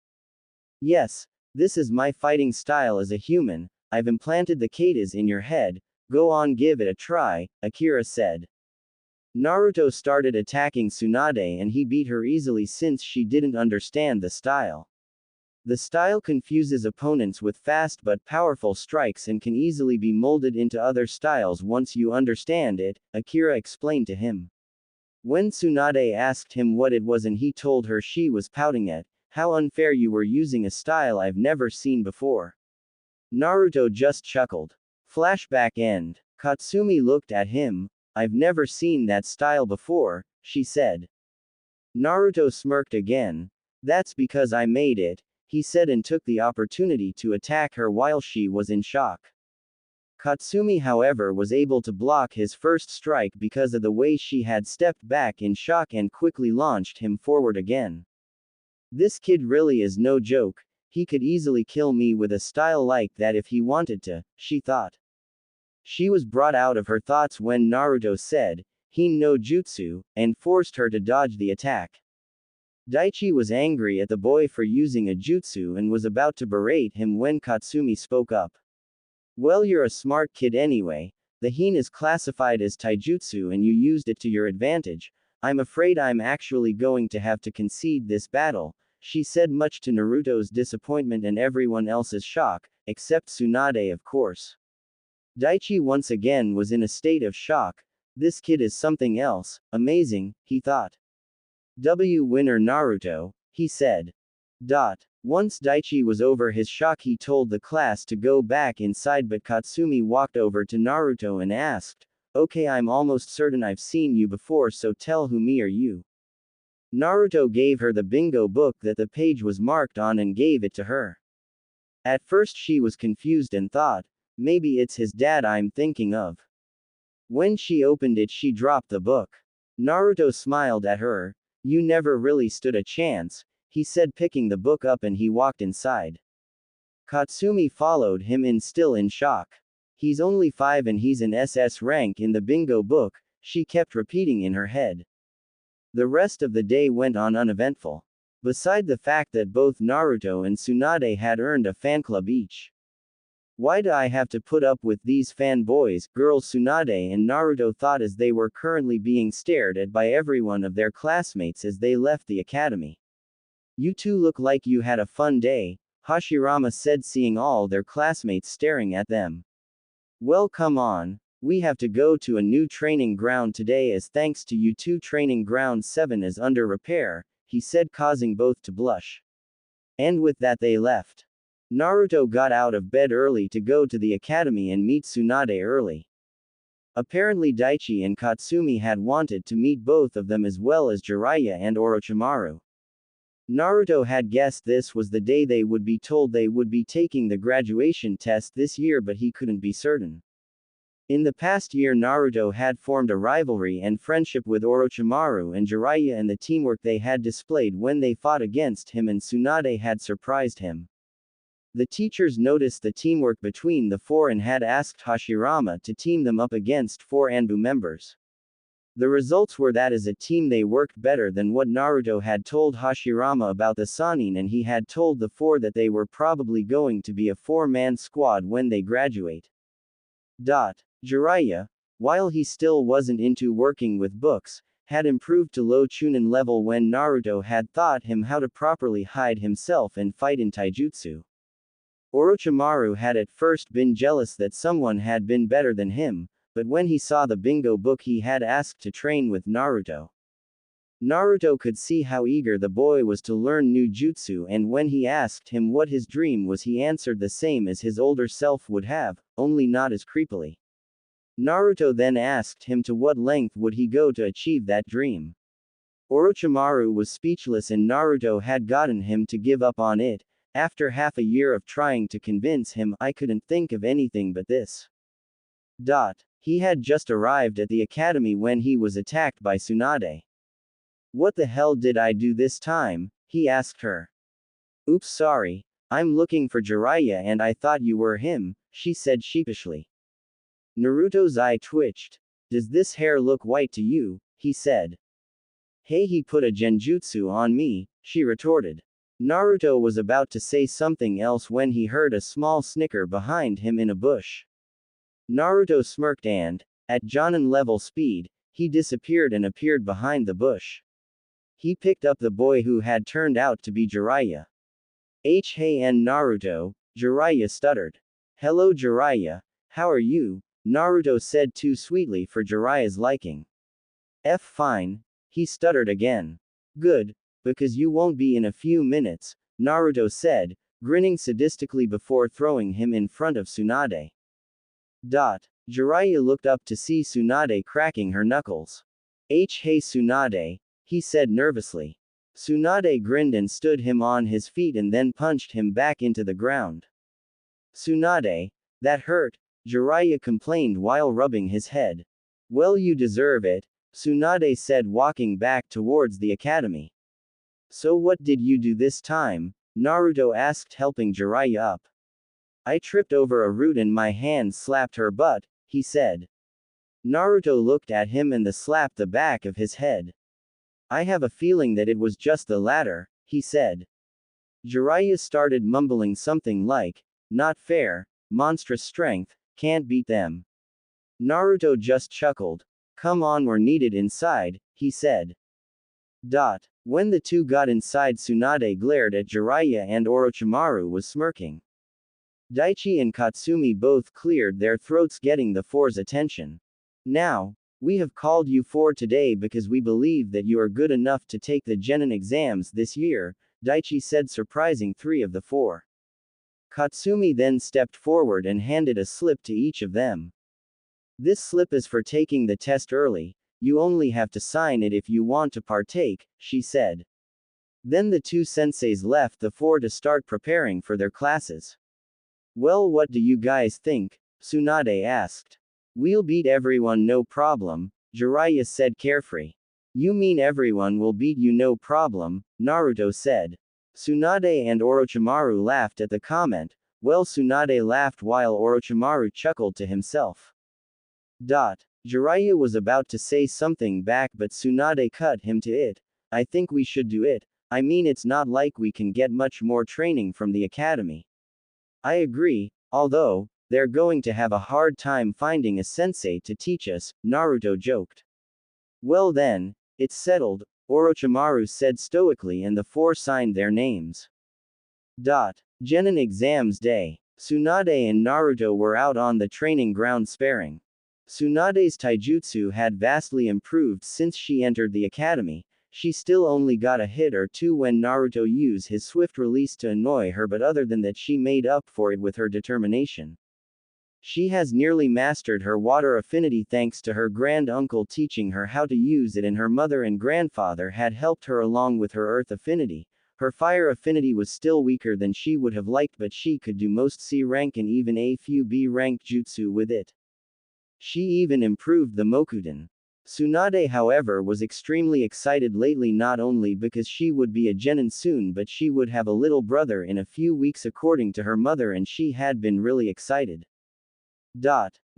Yes, this is my fighting style as a human. I've implanted the katas in your head. Go on, give it a try, Akira said. Naruto started attacking Tsunade and he beat her easily since she didn't understand the style. The style confuses opponents with fast but powerful strikes and can easily be molded into other styles once you understand it, Akira explained to him. When Tsunade asked him what it was and he told her, she was pouting at, how unfair, you were using a style I've never seen before. Naruto just chuckled. Flashback end. Katsumi looked at him. I've never seen that style before, she said. Naruto smirked again. That's because I made it, he said, and took the opportunity to attack her while she was in shock. Katsumi, however, was able to block his first strike because of the way she had stepped back in shock and quickly launched him forward again. This kid really is no joke, he could easily kill me with a style like that if he wanted to, she thought. She was brought out of her thoughts when Naruto said, Hin no jutsu, and forced her to dodge the attack. Daichi was angry at the boy for using a jutsu and was about to berate him when Katsumi spoke up. Well, you're a smart kid anyway. The Hin is classified as taijutsu and you used it to your advantage. I'm afraid I'm actually going to have to concede this battle, she said, much to Naruto's disappointment and everyone else's shock, except Tsunade, of course. Daichi once again was in a state of shock. This kid is something else, amazing, he thought. Winner Naruto, he said. Once Daichi was over his shock, he told the class to go back inside, but Katsumi walked over to Naruto and asked, Okay, I'm almost certain I've seen you before, so tell who me or you. Naruto gave her the bingo book that the page was marked on and gave it to her. At first she was confused and thought, maybe it's his dad I'm thinking of. When she opened it, she dropped the book. Naruto smiled at her. You never really stood a chance, he said, picking the book up, and he walked inside. Katsumi followed him in, still in shock. He's only 5 and he's an SS rank in the bingo book, she kept repeating in her head. The rest of the day went on uneventful. Beside the fact that both Naruto and Tsunade had earned a fan club each. Why do I have to put up with these fanboys, girls? Tsunade and Naruto thought as they were currently being stared at by every one of their classmates as they left the academy. You two look like you had a fun day, Hashirama said, seeing all their classmates staring at them. Well, come on. We have to go to a new training ground today as thanks to you two training ground 7 is under repair, he said, causing both to blush. And with that they left. Naruto got out of bed early to go to the academy and meet Tsunade early. Apparently Daichi and Katsumi had wanted to meet both of them as well as Jiraiya and Orochimaru. Naruto had guessed this was the day they would be told they would be taking the graduation test this year, but he couldn't be certain. In the past year Naruto had formed a rivalry and friendship with Orochimaru and Jiraiya, and the teamwork they had displayed when they fought against him and Tsunade had surprised him. The teachers noticed the teamwork between the four and had asked Hashirama to team them up against 4 Anbu members. The results were that as a team they worked better than what Naruto had told Hashirama about the Sannin, and he had told the 4 that they were probably going to be a 4-man squad when they graduate. Jiraiya, while he still wasn't into working with books, had improved to low chunin level when Naruto had taught him how to properly hide himself and fight in taijutsu. Orochimaru had at first been jealous that someone had been better than him, but when he saw the bingo book he had asked to train with Naruto. Naruto could see how eager the boy was to learn new jutsu, and when he asked him what his dream was he answered the same as his older self would have, only not as creepily. Naruto then asked him to what length would he go to achieve that dream. Orochimaru was speechless and Naruto had gotten him to give up on it. After half a year of trying to convince him, I couldn't think of anything but this. He had just arrived at the academy when he was attacked by Tsunade. What the hell did I do this time? He asked her. Oops, sorry. I'm looking for Jiraiya and I thought you were him, she said sheepishly. Naruto's eye twitched. Does this hair look white to you? He said. Hey, he put a genjutsu on me, she retorted. Naruto was about to say something else when he heard a small snicker behind him in a bush. Naruto smirked and, at Jonin level speed, he disappeared and appeared behind the bush. He picked up the boy who had turned out to be Jiraiya. Hey Naruto, Jiraiya stuttered. Hello Jiraiya, how are you? Naruto said too sweetly for Jiraiya's liking. Fine, he stuttered again. Good, because you won't be in a few minutes, Naruto said, grinning sadistically before throwing him in front of Tsunade. Jiraiya looked up to see Tsunade cracking her knuckles. Hey Tsunade, he said nervously. Tsunade grinned and stood him on his feet and then punched him back into the ground. Tsunade, that hurt, Jiraiya complained while rubbing his head. Well, you deserve it, Tsunade said, walking back towards the academy. So what did you do this time? Naruto asked, helping Jiraiya up. I tripped over a root and my hand slapped her butt, he said. Naruto looked at him and slapped the back of his head. I have a feeling that it was just the latter, he said. Jiraiya started mumbling something like, not fair, monstrous strength, can't beat them. Naruto just chuckled. Come on, we're needed inside, he said. When the two got inside, Tsunade glared at Jiraiya and Orochimaru was smirking. Daichi and Katsumi both cleared their throats, getting the four's attention. Now, we have called you four today because we believe that you are good enough to take the genin exams this year, Daichi said, surprising 3 of the 4. Katsumi then stepped forward and handed a slip to each of them. This slip is for taking the test early, you only have to sign it if you want to partake, she said. Then the 2 senseis left the 4 to start preparing for their classes. Well, what do you guys think? Tsunade asked. We'll beat everyone, no problem, Jiraiya said carefree. You mean everyone will beat you, no problem, Naruto said. Tsunade and Orochimaru laughed at the comment. Well, Tsunade laughed while Orochimaru chuckled to himself. Jiraiya was about to say something back, but Tsunade cut him to it. I think we should do it. I mean, it's not like we can get much more training from the academy. I agree, Although, they're going to have a hard time finding a sensei to teach us, Naruto joked. Well then, it's settled, Orochimaru said stoically, and the four signed their names. Genin exams day. Tsunade and Naruto were out on the training ground sparring. Tsunade's taijutsu had vastly improved since she entered the academy. She still only got a hit or two when Naruto used his swift release to annoy her, but other than that she made up for it with her determination. She has nearly mastered her water affinity thanks to her grand uncle teaching her how to use it, and her mother and grandfather had helped her along with her earth affinity. Her fire affinity was still weaker than she would have liked, but she could do most C rank and even a few B rank jutsu with it. She even improved the Mokuden. Tsunade, however, was extremely excited lately, not only because she would be a genin soon, but she would have a little brother in a few weeks according to her mother, and she had been really excited.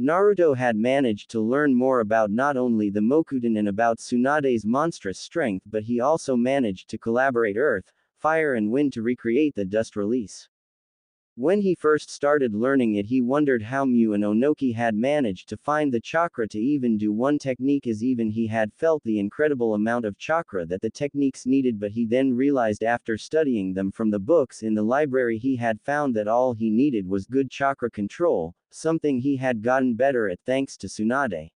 Naruto had managed to learn more about not only the Mokuden and about Tsunade's monstrous strength, but he also managed to collaborate earth, fire and wind to recreate the dust release. When he first started learning it, he wondered how Mu and Onoki had managed to find the chakra to even do one technique, as even he had felt the incredible amount of chakra that the techniques needed, but he then realized after studying them from the books in the library he had found that all he needed was good chakra control, something he had gotten better at thanks to Tsunade.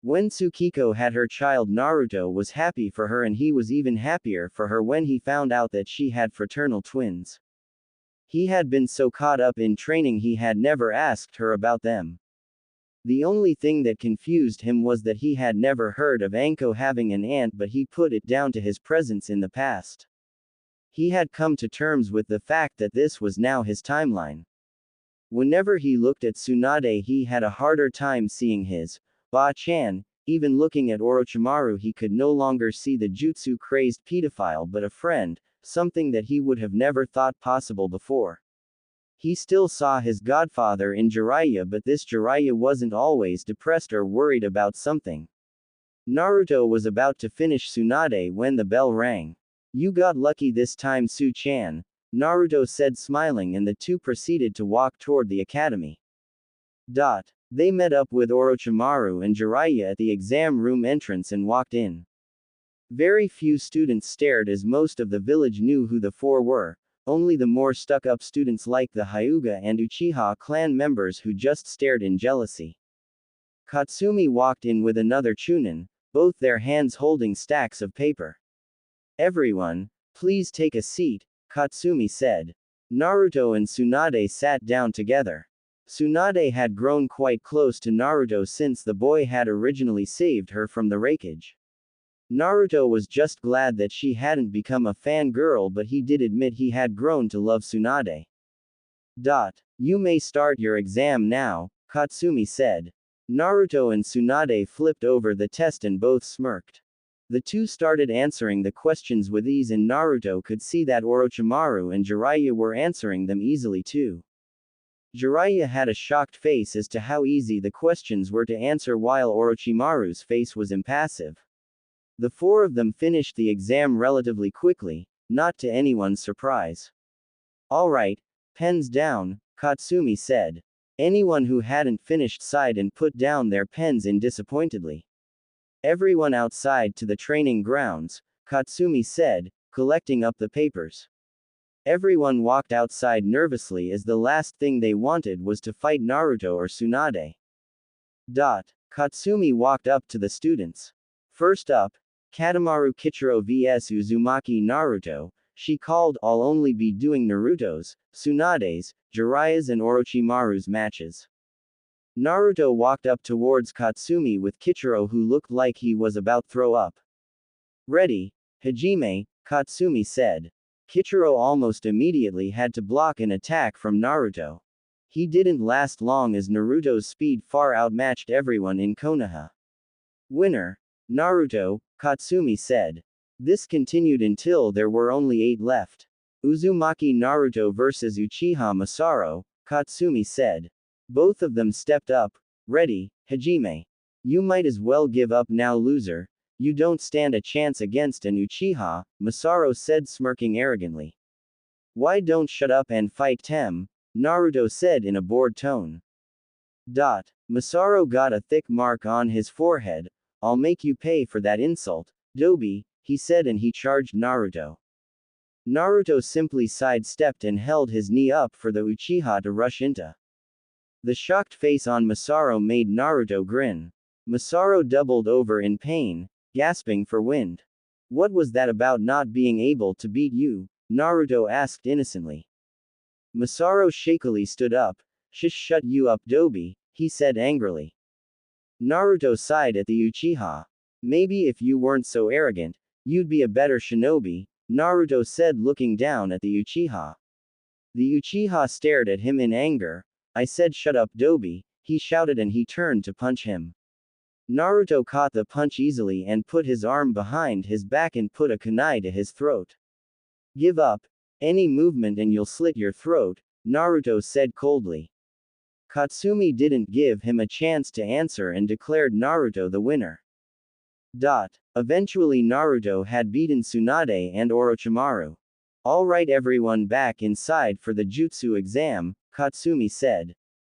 When Tsukiko had her child, Naruto was happy for her, and he was even happier for her when he found out that she had fraternal twins. He had been so caught up in training he had never asked her about them. The only thing that confused him was that he had never heard of Anko having an aunt, but he put it down to his presence in the past. He had come to terms with the fact that this was now his timeline. Whenever he looked at Tsunade, he had a harder time seeing his Ba-chan. Even looking at Orochimaru, he could no longer see the jutsu-crazed pedophile but a friend, something that he would have never thought possible before. He still saw his godfather in Jiraiya, but this Jiraiya wasn't always depressed or worried about something. Naruto was about to finish Tsunade when the bell rang. "You got lucky this time, Su-chan," Naruto said smiling, and the two proceeded to walk toward the academy. They met up with Orochimaru and Jiraiya at the exam room entrance and walked in. Very few students stared, as most of the village knew who the four were, only the more stuck-up students like the Hyuga and Uchiha clan members who just stared in jealousy. Katsumi walked in with another Chunin, both their hands holding stacks of paper. "Everyone, please take a seat," Katsumi said. Naruto and Tsunade sat down together. Tsunade had grown quite close to Naruto since the boy had originally saved her from the wreckage. Naruto was just glad that she hadn't become a fangirl, but he did admit he had grown to love Tsunade. "You may start your exam now," Katsumi said. Naruto and Tsunade flipped over the test and both smirked. The two started answering the questions with ease, and Naruto could see that Orochimaru and Jiraiya were answering them easily too. Jiraiya had a shocked face as to how easy the questions were to answer, while Orochimaru's face was impassive. The four of them finished the exam relatively quickly, not to anyone's surprise. "All right, pens down," Katsumi said. Anyone who hadn't finished sighed and put down their pens disappointedly. "Everyone outside to the training grounds," Katsumi said, collecting up the papers. Everyone walked outside nervously, as the last thing they wanted was to fight Naruto or Tsunade. Katsumi walked up to the students. "First up, Katamaru Kichiro vs Uzumaki Naruto," she called. "I'll only be doing Naruto's, Tsunade's, Jiraiya's and Orochimaru's matches." Naruto walked up towards Katsumi with Kichiro, who looked like he was about to throw up. "Ready, Hajime," Katsumi said. Kichiro almost immediately had to block an attack from Naruto. He didn't last long, as Naruto's speed far outmatched everyone in Konoha. "Winner, Naruto," Katsumi said. This continued until there were only 8 left. "Uzumaki Naruto vs Uchiha Masaru," Katsumi said. Both of them stepped up. "Ready, Hajime. You might as well give up now, loser. You don't stand a chance against an Uchiha," Masaru said, smirking arrogantly. "Why don't shut up and fight, Tem?" Naruto said in a bored tone. Masaru got a thick mark on his forehead. I'll make you pay for that insult, Dobi, he said, and he charged Naruto. Naruto simply sidestepped and held his knee up for the Uchiha to rush into. The shocked face on Masaru made Naruto grin. Masaru doubled over in pain, gasping for wind. What was that about not being able to beat you? Naruto asked innocently. Masaru shakily stood up. Shut you up, Dobi, he said angrily. Naruto sighed at the Uchiha. Maybe if you weren't so arrogant, you'd be a better shinobi, Naruto said, looking down at the Uchiha. The Uchiha stared at him in anger. I said shut up, Dobi, he shouted, and he turned to punch him. Naruto caught the punch easily and put his arm behind his back and put a kunai to his throat. Give up. Any movement and you'll slit your throat, Naruto said coldly. Katsumi didn't give him a chance to answer and declared Naruto the winner. Eventually Naruto had beaten Tsunade and Orochimaru. Alright, everyone back inside for the jutsu exam, Katsumi said.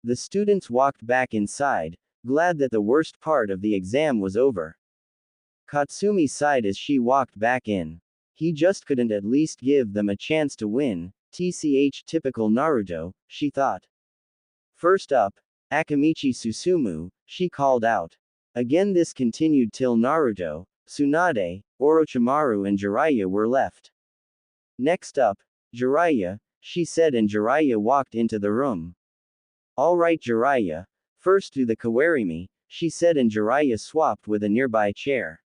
The students walked back inside, glad that the worst part of the exam was over. Katsumi sighed as she walked back in. He just couldn't at least give them a chance to win, typical Naruto, she thought. First up, Akamichi Susumu, she called out. Again this continued till Naruto, Tsunade, Orochimaru and Jiraiya were left. Next up, Jiraiya, she said, and Jiraiya walked into the room. Alright Jiraiya, first do the kawarimi, she said, and Jiraiya swapped with a nearby chair.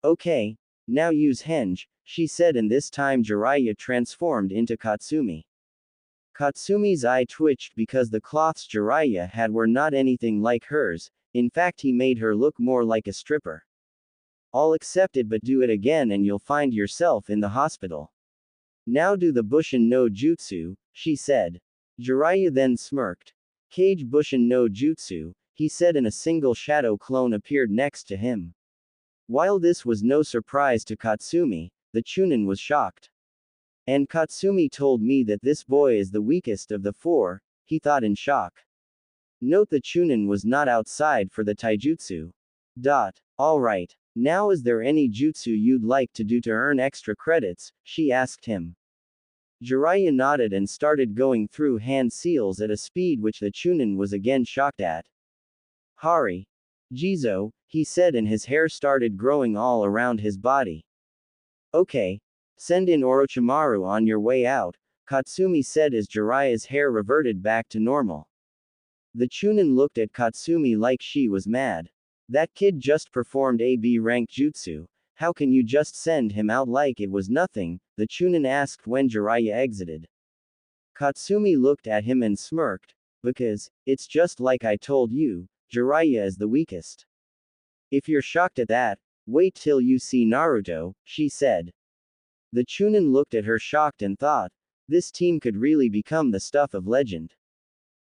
Okay, now use henge, she said, and this time Jiraiya transformed into Katsumi. Katsumi's eye twitched because the cloths Jiraiya had were not anything like hers, in fact he made her look more like a stripper. I'll accept it, but do it again and you'll find yourself in the hospital. Now do the Bushin no Jutsu, she said. Jiraiya then smirked. Kage Bushin no Jutsu, he said, and a single shadow clone appeared next to him. While this was no surprise to Katsumi, the Chunin was shocked. And Katsumi told me that this boy is the weakest of the four, he thought in shock. Note the Chunin was not outside for the taijutsu. Alright. Now is there any jutsu you'd like to do to earn extra credits, she asked him. Jiraiya nodded and started going through hand seals at a speed which the Chunin was again shocked at. Hari. Jizo, he said, and his hair started growing all around his body. Okay. Send in Orochimaru on your way out, Katsumi said as Jiraiya's hair reverted back to normal. The Chunin looked at Katsumi like she was mad. That kid just performed a B rank jutsu, how can you just send him out like it was nothing, the Chunin asked when Jiraiya exited. Katsumi looked at him and smirked, because, it's just like I told you, Jiraiya is the weakest. If you're shocked at that, wait till you see Naruto, she said. The Chunin looked at her shocked and thought, this team could really become the stuff of legend.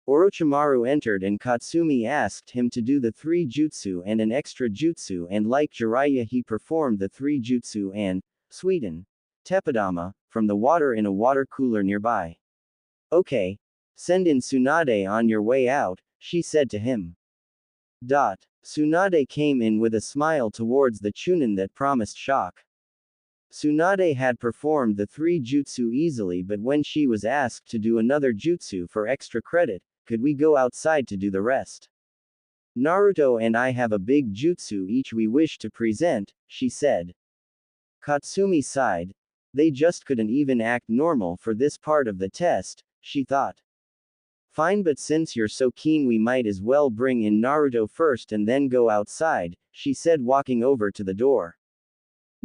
Orochimaru entered and Katsumi asked him to do the 3 jutsu and an extra jutsu, and like Jiraiya he performed the 3 jutsu and, sweeten, teppadama, from the water in a water cooler nearby. Okay. Send in Tsunade on your way out, she said to him. Tsunade came in with a smile towards the Chunin that promised shock. Tsunade had performed the 3 jutsu easily, but when she was asked to do another jutsu for extra credit, could we go outside to do the rest? Naruto and I have a big jutsu each we wish to present, she said. Katsumi sighed. They just couldn't even act normal for this part of the test, she thought. Fine, but since you're so keen we might as well bring in Naruto first and then go outside, she said, walking over to the door.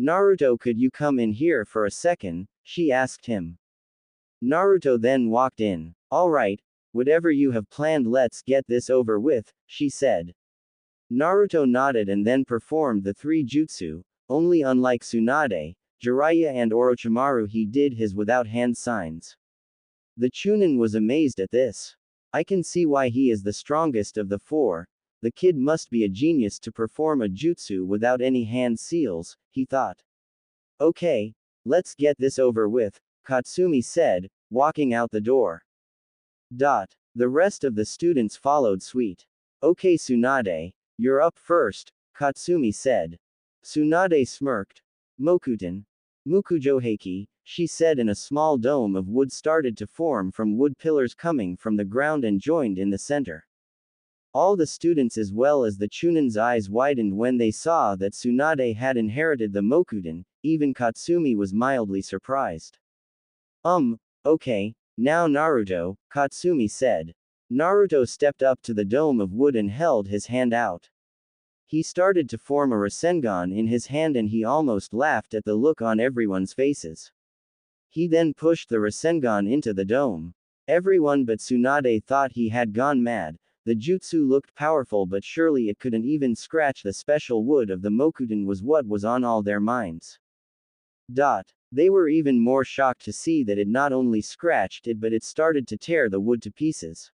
Naruto, could you come in here for a second, she asked him. Naruto then walked in. Alright, whatever you have planned, let's get this over with, she said. Naruto nodded and then performed the 3 jutsu, only unlike Tsunade, Jiraiya and Orochimaru he did his without hand signs. The Chunin was amazed at this. I can see why he is the strongest of the 4. The kid must be a genius to perform a jutsu without any hand seals, he thought. Okay, let's get this over with, Katsumi said, walking out the door. The rest of the students followed suit. Okay Tsunade, you're up first, Katsumi said. Tsunade smirked. Mokuten. Mukujoheiki, she said, and a small dome of wood started to form from wood pillars coming from the ground and joined in the center. All the students as well as the Chunin's eyes widened when they saw that Tsunade had inherited the Mokuten, even Katsumi was mildly surprised. Okay, now Naruto, Katsumi said. Naruto stepped up to the dome of wood and held his hand out. He started to form a Rasengan in his hand and he almost laughed at the look on everyone's faces. He then pushed the Rasengan into the dome. Everyone but Tsunade thought he had gone mad. The jutsu looked powerful but surely it couldn't even scratch the special wood of the Mokuten was what was on all their minds. They were even more shocked to see that it not only scratched it but it started to tear the wood to pieces.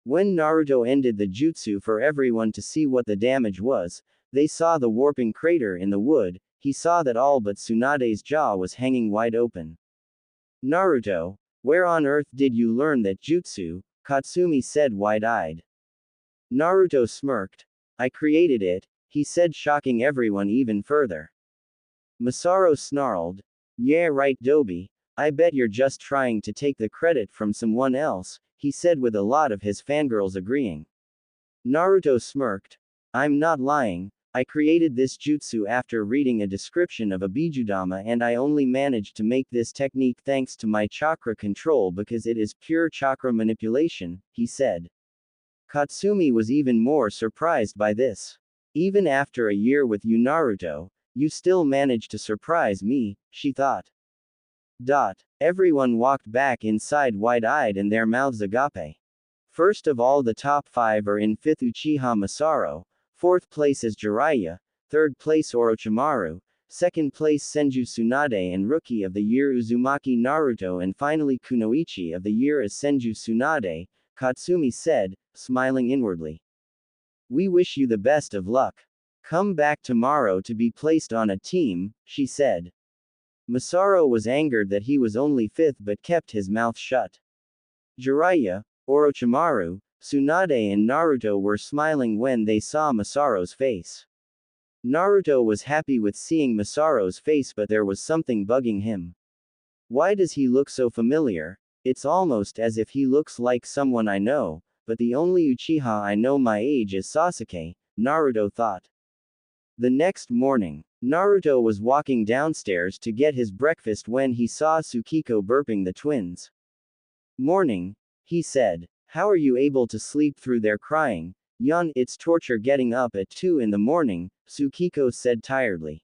When Naruto ended the jutsu for everyone to see what the damage was, they saw the warping crater in the wood. He saw that all but Tsunade's jaw was hanging wide open. Naruto, where on earth did you learn that jutsu? Katsumi said wide-eyed. Naruto smirked. I created it, he said, shocking everyone even further. Masaru snarled. Yeah right Dobi, I bet you're just trying to take the credit from someone else, he said with a lot of his fangirls agreeing. Naruto smirked. I'm not lying, I created this jutsu after reading a description of a Bijudama and I only managed to make this technique thanks to my chakra control because it is pure chakra manipulation, he said. Katsumi was even more surprised by this. Even after a year with you Naruto, you still managed to surprise me, she thought. Everyone walked back inside wide-eyed and their mouths agape. First of all the top 5 are in 5th Uchiha Masaru, 4th place is Jiraiya, 3rd place Orochimaru, 2nd place Senju Tsunade and Rookie of the Year Uzumaki Naruto and finally Kunoichi of the Year is Senju Tsunade, Katsumi said, smiling inwardly. We wish you the best of luck. Come back tomorrow to be placed on a team, she said. Masaru was angered that he was only 5th but kept his mouth shut. Jiraiya, Orochimaru, Tsunade and Naruto were smiling when they saw Masaru's face. Naruto was happy with seeing Masaru's face but there was something bugging him. Why does he look so familiar? It's almost as if he looks like someone I know, but the only Uchiha I know my age is Sasuke, Naruto thought. The next morning, Naruto was walking downstairs to get his breakfast when he saw Tsukiko burping the twins. Morning, he said. How are you able to sleep through their crying? Yun, it's torture getting up at 2 in the morning, Tsukiko said tiredly.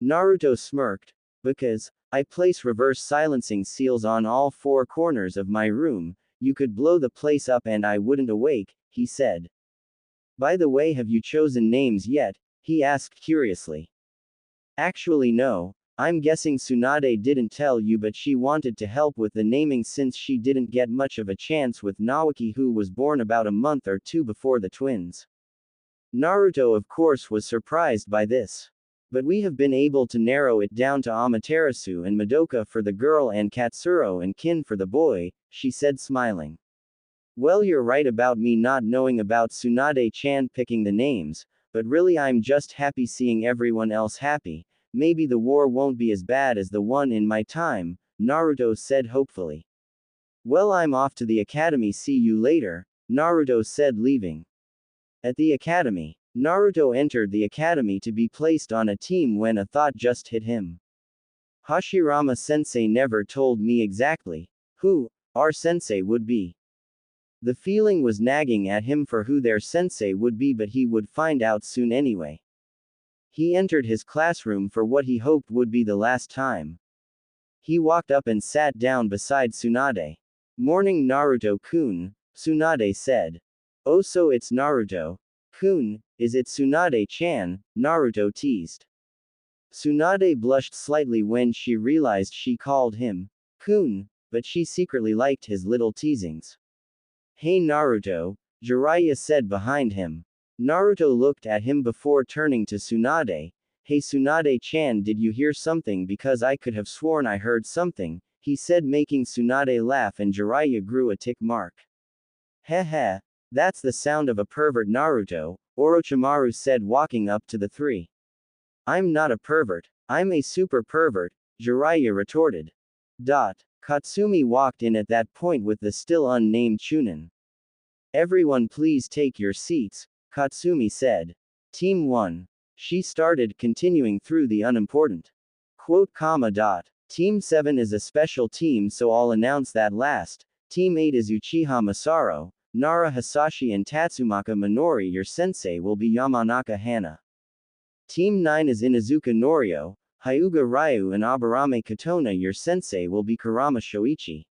Naruto smirked. Because, I place reverse silencing seals on all 4 corners of my room, you could blow the place up and I wouldn't awake, he said. By the way, have you chosen names yet? He asked curiously. Actually no, I'm guessing Tsunade didn't tell you but she wanted to help with the naming since she didn't get much of a chance with Naoki who was born about a month or 2 before the twins. Naruto of course was surprised by this. But we have been able to narrow it down to Amaterasu and Madoka for the girl and Katsuro and Kin for the boy, she said smiling. Well you're right about me not knowing about Tsunade-chan picking the names, but really I'm just happy seeing everyone else happy. Maybe the war won't be as bad as the one in my time, Naruto said hopefully. Well I'm off to the academy, see you later, Naruto said leaving. At the academy, Naruto entered the academy to be placed on a team when a thought just hit him. Hashirama sensei never told me exactly who our sensei would be. The feeling was nagging at him for who their sensei would be but he would find out soon anyway. He entered his classroom for what he hoped would be the last time. He walked up and sat down beside Tsunade. Morning Naruto-kun, Tsunade said. Oh so it's Naruto-kun, is it Tsunade-chan, Naruto teased. Tsunade blushed slightly when she realized she called him kun, but she secretly liked his little teasings. Hey Naruto, Jiraiya said behind him. Naruto looked at him before turning to Tsunade. Hey Tsunade-chan, did you hear something because I could have sworn I heard something, he said, making Tsunade laugh, and Jiraiya grew a tick mark. Heh heh, that's the sound of a pervert, Naruto, Orochimaru said, walking up to the three. I'm not a pervert, I'm a super pervert, Jiraiya retorted. Katsumi walked in at that point with the still unnamed Chunin. Everyone please take your seats, Katsumi said. Team 1. She started, continuing through the unimportant. Quote, comma. Team 7 is a special team, so I'll announce that last. Team 8 is Uchiha Masaru, Nara Hisashi and Tatsumaka Minori. Your sensei will be Yamanaka Hana. Team 9 is Inuzuka Norio, Hyuga Ryu and Aburame Katona. Your sensei will be Kurama Shoichi.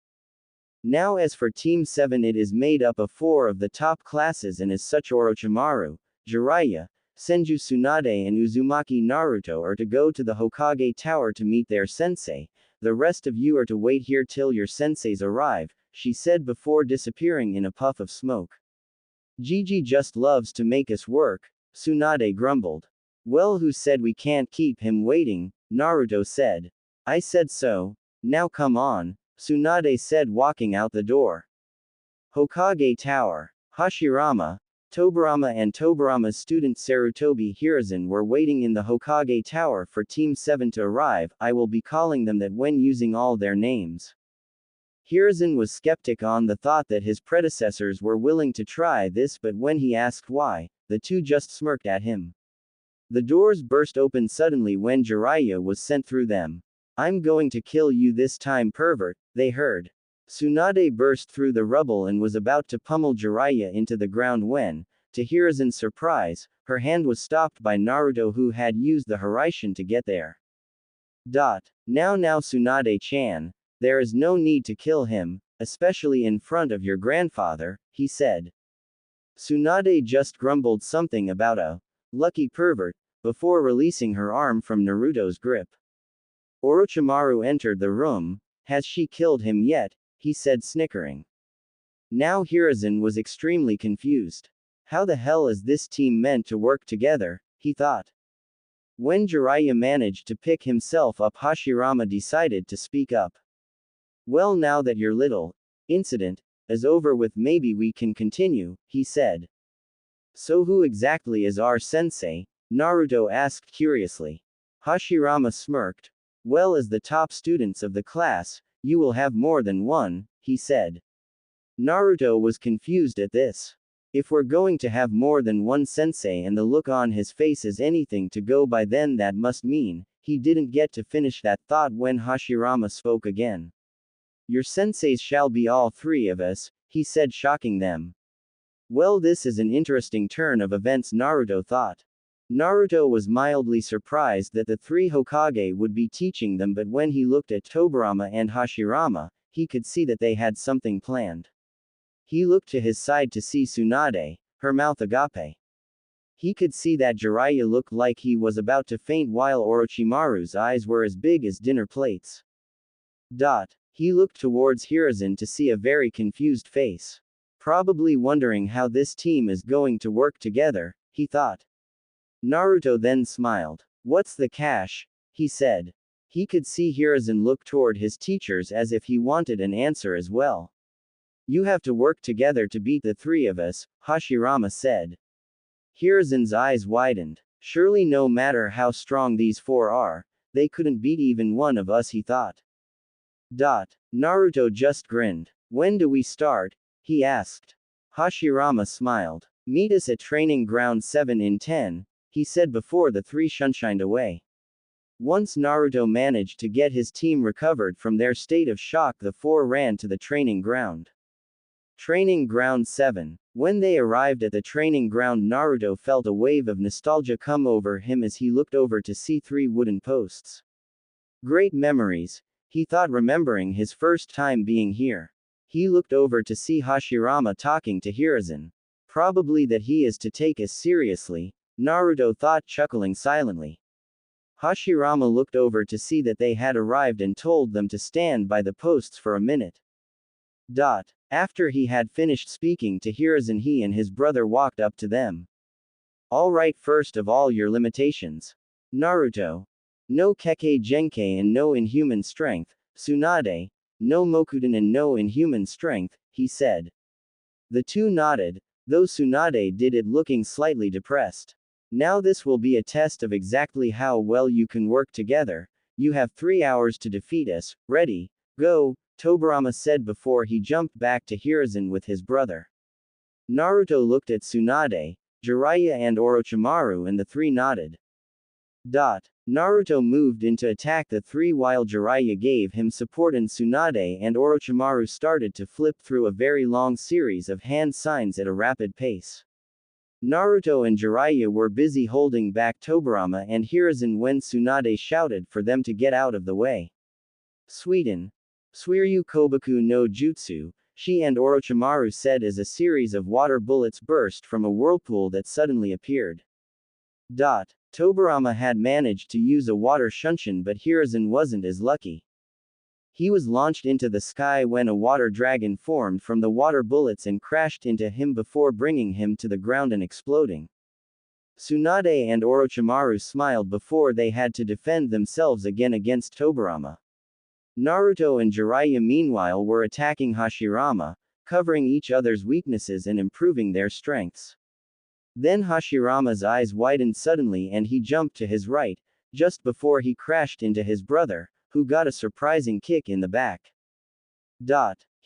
Now as for Team 7, it is made up of 4 of the top classes and as such Orochimaru, Jiraiya, Senju Tsunade and Uzumaki Naruto are to go to the Hokage Tower to meet their sensei. The rest of you are to wait here till your senseis arrive, she said before disappearing in a puff of smoke. Gigi just loves to make us work, Tsunade grumbled. Well, who said we can't keep him waiting? Naruto said. I said so. Now come on, Tsunade said, walking out the door. Hokage Tower. Hashirama, Tobirama and Tobirama's student Sarutobi Hiruzen were waiting in the Hokage Tower for Team 7 to arrive. I will be calling them that when using all their names. Hiruzen was skeptic on the thought that his predecessors were willing to try this, but when he asked why, the two just smirked at him. The doors burst open suddenly when Jiraiya was sent through them. I'm going to kill you this time, pervert, they heard. Tsunade burst through the rubble and was about to pummel Jiraiya into the ground when, to Hiruzen's surprise, her hand was stopped by Naruto, who had used the Hiraishin to get there. Now Tsunade-chan, there is no need to kill him, especially in front of your grandfather, he said. Tsunade just grumbled something about a lucky pervert, before releasing her arm from Naruto's grip. Orochimaru entered the room. Has she killed him yet? He said, snickering. Now Hiruzen was extremely confused. How the hell is this team meant to work together, he thought. When Jiraiya managed to pick himself up, Hashirama decided to speak up. Well, now that your little incident is over with, maybe we can continue, he said. So who exactly is our sensei? Naruto asked curiously. Hashirama smirked. Well, as the top students of the class, you will have more than one, he said. Naruto was confused at this. If we're going to have more than one sensei and the look on his face is anything to go by, then that must mean, he didn't get to finish that thought when Hashirama spoke again. Your senseis shall be all 3 of us, he said, shocking them. Well, this is an interesting turn of events, Naruto thought. Naruto was mildly surprised that the 3 Hokage would be teaching them, but when he looked at Tobirama and Hashirama, he could see that they had something planned. He looked to his side to see Tsunade, her mouth agape. He could see that Jiraiya looked like he was about to faint, while Orochimaru's eyes were as big as dinner plates. He looked towards Hiruzen to see a very confused face. Probably wondering how this team is going to work together, he thought. Naruto then smiled. What's the cash? He said. He could see Hiruzen look toward his teachers as if he wanted an answer as well. You have to work together to beat the 3 of us, Hashirama said. Hiruzen's eyes widened. Surely no matter how strong these 4 are, they couldn't beat even one of us, he thought. Naruto just grinned. When do we start? He asked. Hashirama smiled. Meet us at training ground 7 in 10, he said before the 3 sunshined away. Once Naruto managed to get his team recovered from their state of shock, the 4 ran to the training ground. Training ground 7. When they arrived at the training ground, Naruto felt a wave of nostalgia come over him as he looked over to see 3 wooden posts. Great memories, he thought, remembering his first time being here. He looked over to see Hashirama talking to Hiruzen. Probably that he is to take us seriously, Naruto thought, chuckling silently. Hashirama looked over to see that they had arrived and told them to stand by the posts for a minute. After he had finished speaking to Hiruzen, he and his brother walked up to them. All right, first of all, your limitations. Naruto. No Kekkei Genkai and no inhuman strength, Tsunade, no Mokuten and no inhuman strength, he said. The two nodded, though Tsunade did it looking slightly depressed. Now this will be a test of exactly how well you can work together. You have 3 hours to defeat us. Ready, go, Tobirama said before he jumped back to Hiruzen with his brother. Naruto looked at Tsunade, Jiraiya and Orochimaru and the three nodded. Naruto moved in to attack the three while Jiraiya gave him support and Tsunade and Orochimaru started to flip through a very long series of hand signs at a rapid pace. Naruto and Jiraiya were busy holding back Tobirama and Hiruzen when Tsunade shouted for them to get out of the way. Sweden. Suiryu Kobaku no Jutsu, she and Orochimaru said as a series of water bullets burst from a whirlpool that suddenly appeared. Tobirama had managed to use a water shunshin but Hiruzen wasn't as lucky. He was launched into the sky when a water dragon formed from the water bullets and crashed into him before bringing him to the ground and exploding. Tsunade and Orochimaru smiled before they had to defend themselves again against Tobirama. Naruto and Jiraiya meanwhile were attacking Hashirama, covering each other's weaknesses and improving their strengths. Then Hashirama's eyes widened suddenly and he jumped to his right, just before he crashed into his brother, who got a surprising kick in the back.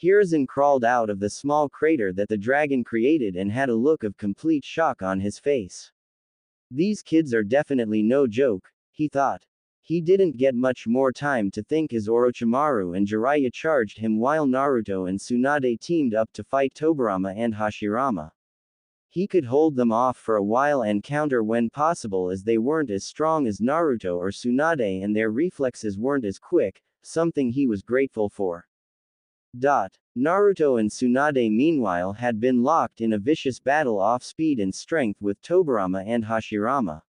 Hiruzen crawled out of the small crater that the dragon created and had a look of complete shock on his face. These kids are definitely no joke, he thought. He didn't get much more time to think as Orochimaru and Jiraiya charged him while Naruto and Tsunade teamed up to fight Tobirama and Hashirama. He could hold them off for a while and counter when possible as they weren't as strong as Naruto or Tsunade and their reflexes weren't as quick, something he was grateful for. Naruto and Tsunade meanwhile had been locked in a vicious battle off speed and strength with Tobirama and Hashirama.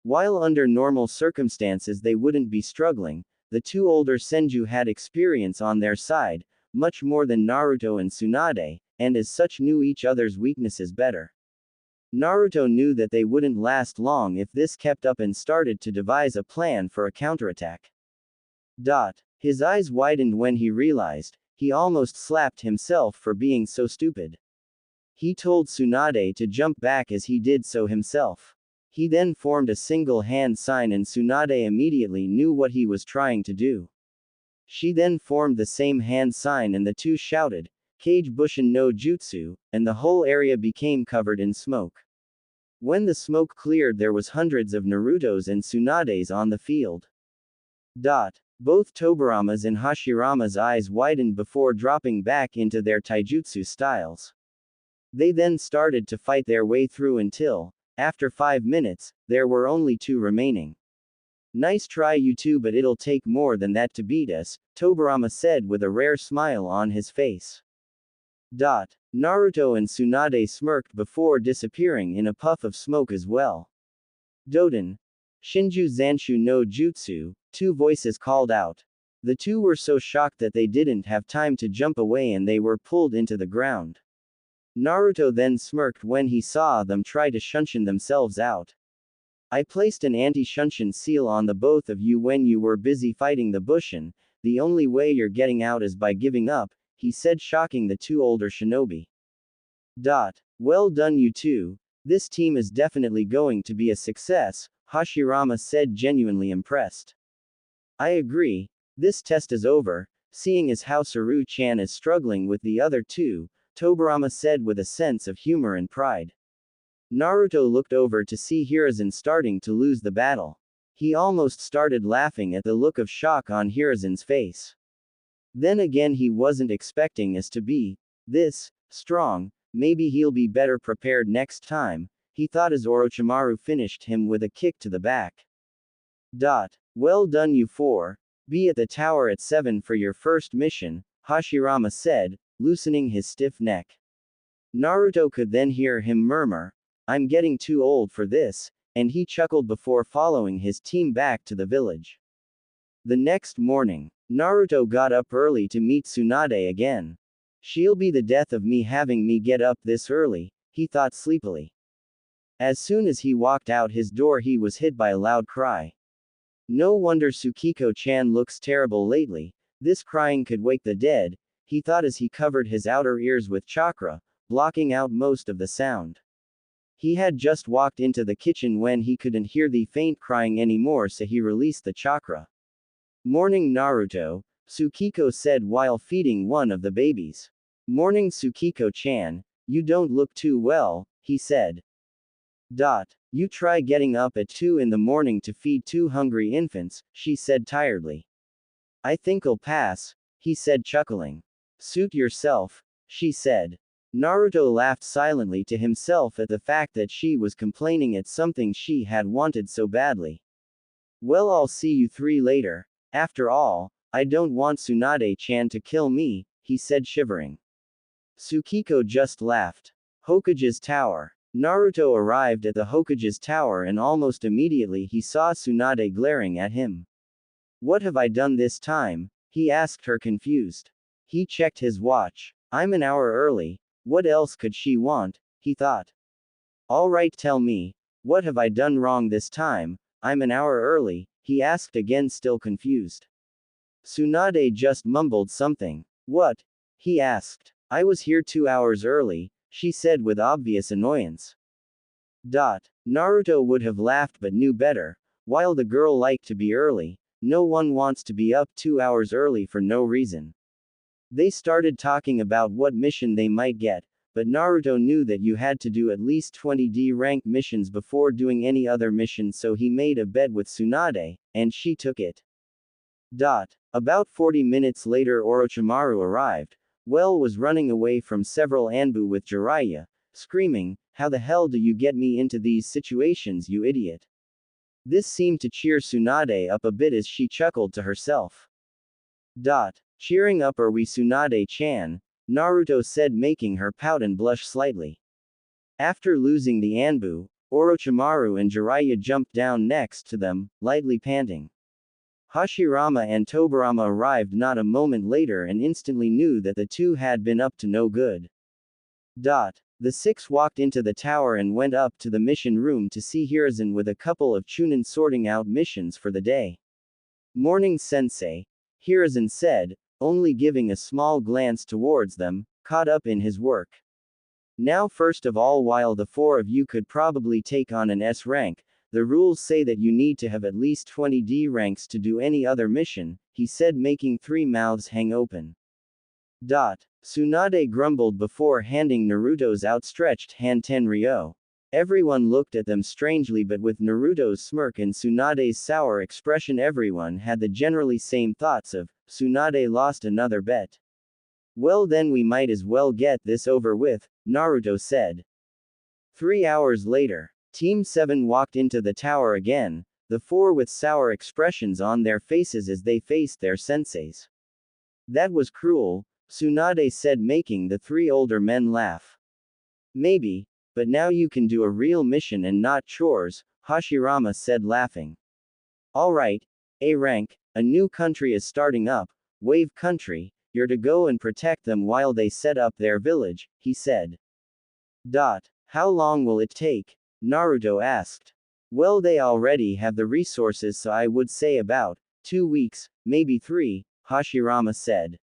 While under normal circumstances they wouldn't be struggling, the two older Senju had experience on their side, much more than Naruto and Tsunade, and as such knew each other's weaknesses better. Naruto knew that they wouldn't last long if this kept up and started to devise a plan for a counterattack. His eyes widened when he realized, he almost slapped himself for being so stupid. He told Tsunade to jump back as he did so himself. He then formed a single hand sign and Tsunade immediately knew what he was trying to do. She then formed the same hand sign and the two shouted, Kage Bushin no Jutsu, and the whole area became covered in smoke. When the smoke cleared there was hundreds of Narutos and Tsunades on the field. Both Tobirama's and Hashirama's eyes widened before dropping back into their taijutsu styles. They then started to fight their way through until, after 5 minutes, there were only 2 remaining. Nice try you two, but it'll take more than that to beat us, Tobirama said with a rare smile on his face. Naruto and Tsunade smirked before disappearing in a puff of smoke as well. Doden. Shinju Zanshu no Jutsu, 2 voices called out. The two were so shocked that they didn't have time to jump away and they were pulled into the ground. Naruto then smirked when he saw them try to shunshin themselves out. I placed an anti-shunshin seal on the both of you when you were busy fighting the Bushin, the only way you're getting out is by giving up, he said, shocking the 2 older shinobi. Well done you two, this team is definitely going to be a success, Hashirama said, genuinely impressed. I agree, this test is over, seeing as how Saru-chan is struggling with the other 2, Tobirama said with a sense of humor and pride. Naruto looked over to see Hiruzen starting to lose the battle. He almost started laughing at the look of shock on Hiruzen's face. Then again, he wasn't expecting us to be this strong, maybe he'll be better prepared next time, he thought as Orochimaru finished him with a kick to the back. Well done you 4, be at the tower at 7 for your first mission, Hashirama said, loosening his stiff neck. Naruto could then hear him murmur, I'm getting too old for this, and he chuckled before following his team back to the village. The next morning, Naruto got up early to meet Tsunade again. She'll be the death of me having me get up this early, he thought sleepily. As soon as he walked out his door he was hit by a loud cry. No wonder Tsukiko-chan looks terrible lately, This crying could wake the dead, he thought as he covered his outer ears with chakra, blocking out most of the sound. He had just walked into the kitchen when he couldn't hear the faint crying anymore, so he released the chakra. Morning, Naruto, Tsukiko said while feeding one of the babies. Morning, Tsukiko-chan, you don't look too well, he said. You try getting up at 2 in the morning to feed two hungry infants, she said tiredly. I think I'll pass, he said chuckling. Suit yourself, she said. Naruto laughed silently to himself at the fact that she was complaining at something she had wanted so badly. Well, I'll see you three later. After all, I don't want Tsunade-chan to kill me, he said shivering. Tsukiko just laughed. Hokage's tower. Naruto arrived at the Hokage's tower and almost immediately he saw Tsunade glaring at him. What have I done this time? He asked her confused. He checked his watch. I'm an hour early. What else could she want? He thought. Alright, tell me, what have I done wrong this time? I'm an hour early, he asked again, still confused. Tsunade just mumbled something. What? He asked. I was here 2 hours early, she said with obvious annoyance. Naruto would have laughed but knew better. While the girl liked to be early, no one wants to be up 2 hours early for no reason. They started talking about what mission they might get, but Naruto knew that you had to do at least 20 D rank missions before doing any other mission, so he made a bet with Tsunade, and she took it. About 40 minutes later Orochimaru arrived. Well was running away from several Anbu with Jiraiya, screaming, how the hell do you get me into these situations, you idiot? This seemed to cheer Tsunade up a bit as she chuckled to herself. Cheering up are we, Tsunade-chan, Naruto said, making her pout and blush slightly. After losing the Anbu, Orochimaru and Jiraiya jumped down next to them, lightly panting. Hashirama and Tobirama arrived not a moment later and instantly knew that the two had been up to no good. The six walked into the tower and went up to the mission room to see Hiruzen with a couple of Chunin sorting out missions for the day. Morning, Sensei, Hiruzen said, only giving a small glance towards them, caught up in his work. Now, first of all, while the four of you could probably take on an S rank, the rules say that you need to have at least 20 D ranks to do any other mission, he said, making three mouths hang open. Tsunade grumbled before handing Naruto's outstretched hand Tenryo. Everyone looked at them strangely, but with Naruto's smirk and Tsunade's sour expression everyone had the generally same thoughts of, Tsunade lost another bet. Well then we might as well get this over with, Naruto said. 3 hours later, Team 7 walked into the tower again, the four with sour expressions on their faces as they faced their senseis. That was cruel, Tsunade said, making the three older men laugh. Maybe, but now you can do a real mission and not chores, Hashirama said, laughing. Alright, A rank, a new country is starting up, Wave Country, you're to go and protect them while they set up their village, he said. How long will it take? Naruto asked. Well, they already have the resources, so I would say about 2 weeks, maybe 3, Hashirama said.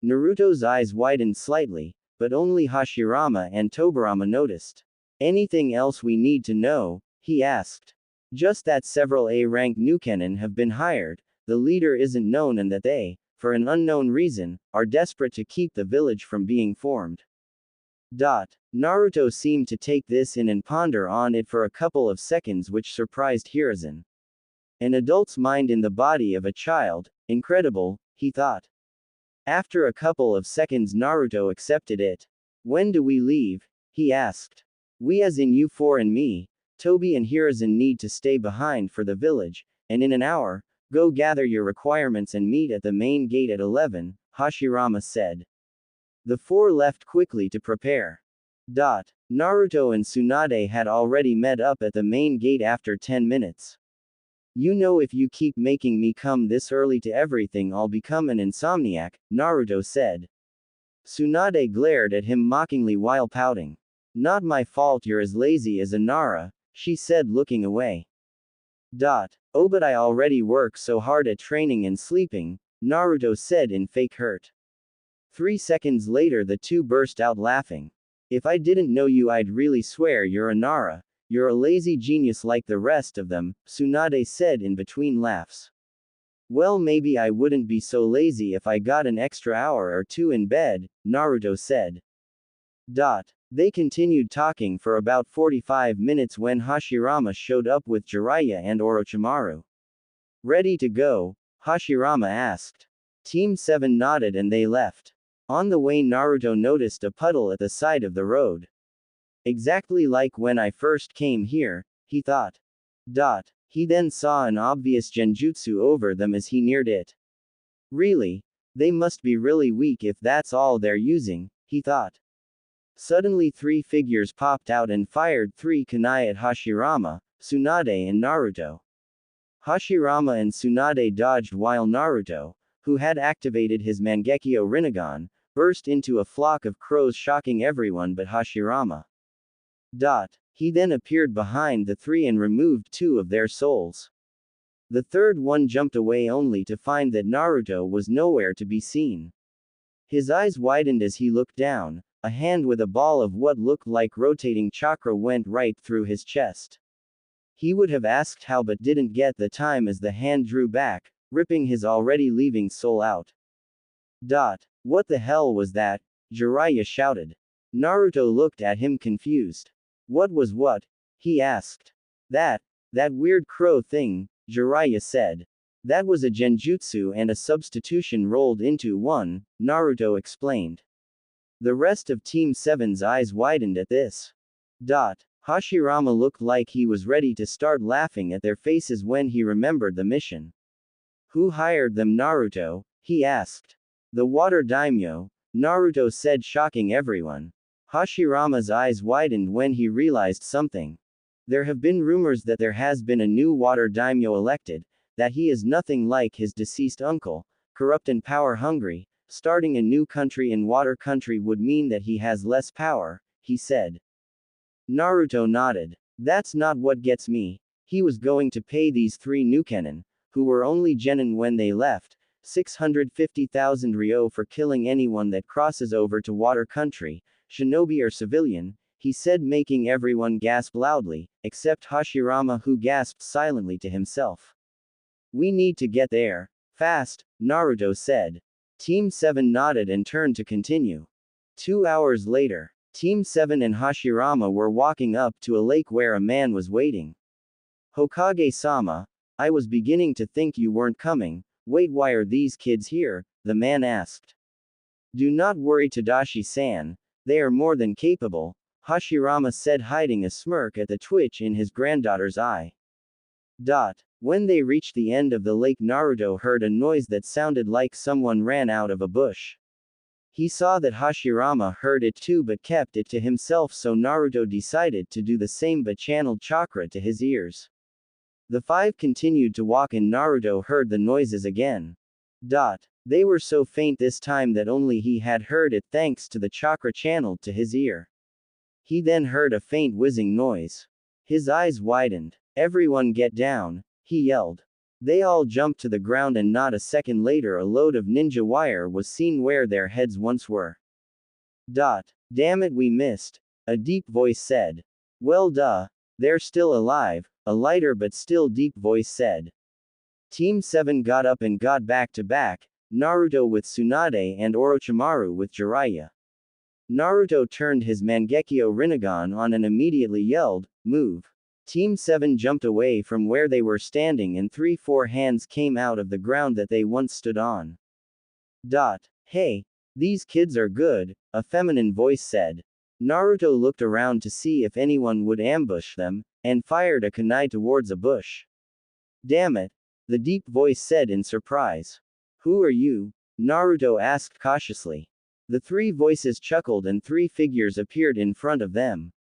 Naruto's eyes widened slightly, but only Hashirama and Tobirama noticed. Anything else we need to know? He asked. Just that several A-rank Nukenin have been hired, the leader isn't known, and that they, for an unknown reason, are desperate to keep the village from being formed. Naruto seemed to take this in and ponder on it for a couple of seconds, which surprised Hiruzen. An adult's mind in the body of a child, incredible, he thought. After a couple of seconds Naruto accepted it. When do we leave? He asked. We as in you four and me, Tobi and Hiruzen need to stay behind for the village, and in an hour, go gather your requirements and meet at the main gate at 11, Hashirama said. The four left quickly to prepare. Naruto and Tsunade had already met up at the main gate after 10 minutes. You know, if you keep making me come this early to everything, I'll become an insomniac, Naruto said. Tsunade glared at him mockingly while pouting. Not my fault you're as lazy as a Nara, she said, looking away. Oh, but I already work so hard at training and sleeping, Naruto said in fake hurt. 3 seconds later the two burst out laughing. If I didn't know you I'd really swear you're a Nara. You're a lazy genius like the rest of them, Tsunade said in between laughs. Well maybe I wouldn't be so lazy if I got an extra hour or two in bed, Naruto said. They continued talking for about 45 minutes when Hashirama showed up with Jiraiya and Orochimaru. Ready to go? Hashirama asked. Team 7 nodded and they left. On the way Naruto noticed a puddle at the side of the road. Exactly like when I first came here, he thought. He then saw an obvious genjutsu over them as he neared it. Really? They must be really weak if that's all they're using, he thought. Suddenly 3 figures popped out and fired 3 kunai at Hashirama, Tsunade and Naruto. Hashirama and Tsunade dodged while Naruto, who had activated his Mangekyo Rinnegan, burst into a flock of crows shocking everyone but Hashirama. He then appeared behind the 3 and removed 2 of their souls. The third one jumped away only to find that Naruto was nowhere to be seen. His eyes widened as he looked down. A hand with a ball of what looked like rotating chakra went right through his chest. He would have asked how but didn't get the time as the hand drew back, ripping his already leaving soul out. What the hell was that? Jiraiya shouted. Naruto looked at him confused. What was what? He asked. That weird crow thing, Jiraiya said. That was a genjutsu and a substitution rolled into one, Naruto explained. The rest of Team 7's eyes widened at this. Hashirama looked like he was ready to start laughing at their faces when he remembered the mission. Who hired them, Naruto? He asked. The water daimyo, Naruto said, shocking everyone. Hashirama's eyes widened when he realized something. There have been rumors that there has been a new water daimyo elected, that he is nothing like his deceased uncle, corrupt and power-hungry. Starting a new country in water country would mean that he has less power, he said. Naruto nodded. That's not what gets me. He was going to pay these 3 Nukenin, who were only genin when they left, 650,000 ryo for killing anyone that crosses over to water country, shinobi or civilian, he said, making everyone gasp loudly, except Hashirama, who gasped silently to himself. We need to get there. Fast, Naruto said. Team 7 nodded and turned to continue. 2 hours later, Team 7 and Hashirama were walking up to a lake where a man was waiting. Hokage-sama, I was beginning to think you weren't coming. Wait, why are these kids here? The man asked. Do not worry, Tadashi-san. They are more than capable, Hashirama said, hiding a smirk at the twitch in his granddaughter's eye. When they reached the end of the lake, Naruto heard a noise that sounded like someone ran out of a bush. He saw that Hashirama heard it too but kept it to himself, so Naruto decided to do the same but channeled chakra to his ears. The 5 continued to walk and Naruto heard the noises again. They were so faint this time that only he had heard it thanks to the chakra channeled to his ear. He then heard a faint whizzing noise. His eyes widened. Everyone get down, he yelled. They all jumped to the ground and not a second later a load of ninja wire was seen where their heads once were. Damn it, we missed, a deep voice said. Well duh, they're still alive, a lighter but still deep voice said. Team 7 got up and got back to back, Naruto with Tsunade and Orochimaru with Jiraiya. Naruto turned his Mangekyo Rinnegan on and immediately yelled, move. Team 7 jumped away from where they were standing and 3-4 hands came out of the ground that they once stood on. Hey, these kids are good, a feminine voice said. Naruto looked around to see if anyone would ambush them, and fired a kunai towards a bush. Damn it, the deep voice said in surprise. Who are you? Naruto asked cautiously. The 3 voices chuckled and 3 figures appeared in front of them.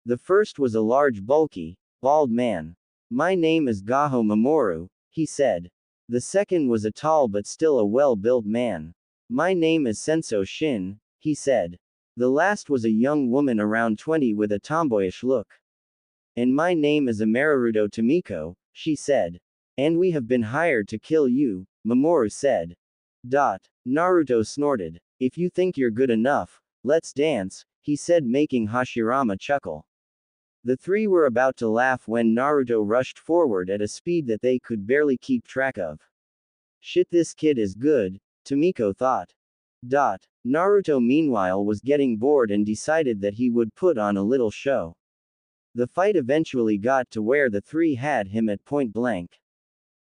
The first was a large, bulky, bald man. My name is Gaho Mamoru, he said. The second was a tall but still a well-built man. My name is Senso Shin, he said. The last was a young woman around 20 with a tomboyish look. And my name is Amararudo Tomiko, she said. And we have been hired to kill you, Mamoru said. Naruto snorted. If you think you're good enough, let's dance, he said, making Hashirama chuckle. The three were about to laugh when Naruto rushed forward at a speed that they could barely keep track of. Shit, this kid is good, Tomiko thought. Naruto meanwhile was getting bored and decided that he would put on a little show. The fight eventually got to where the three had him at point blank.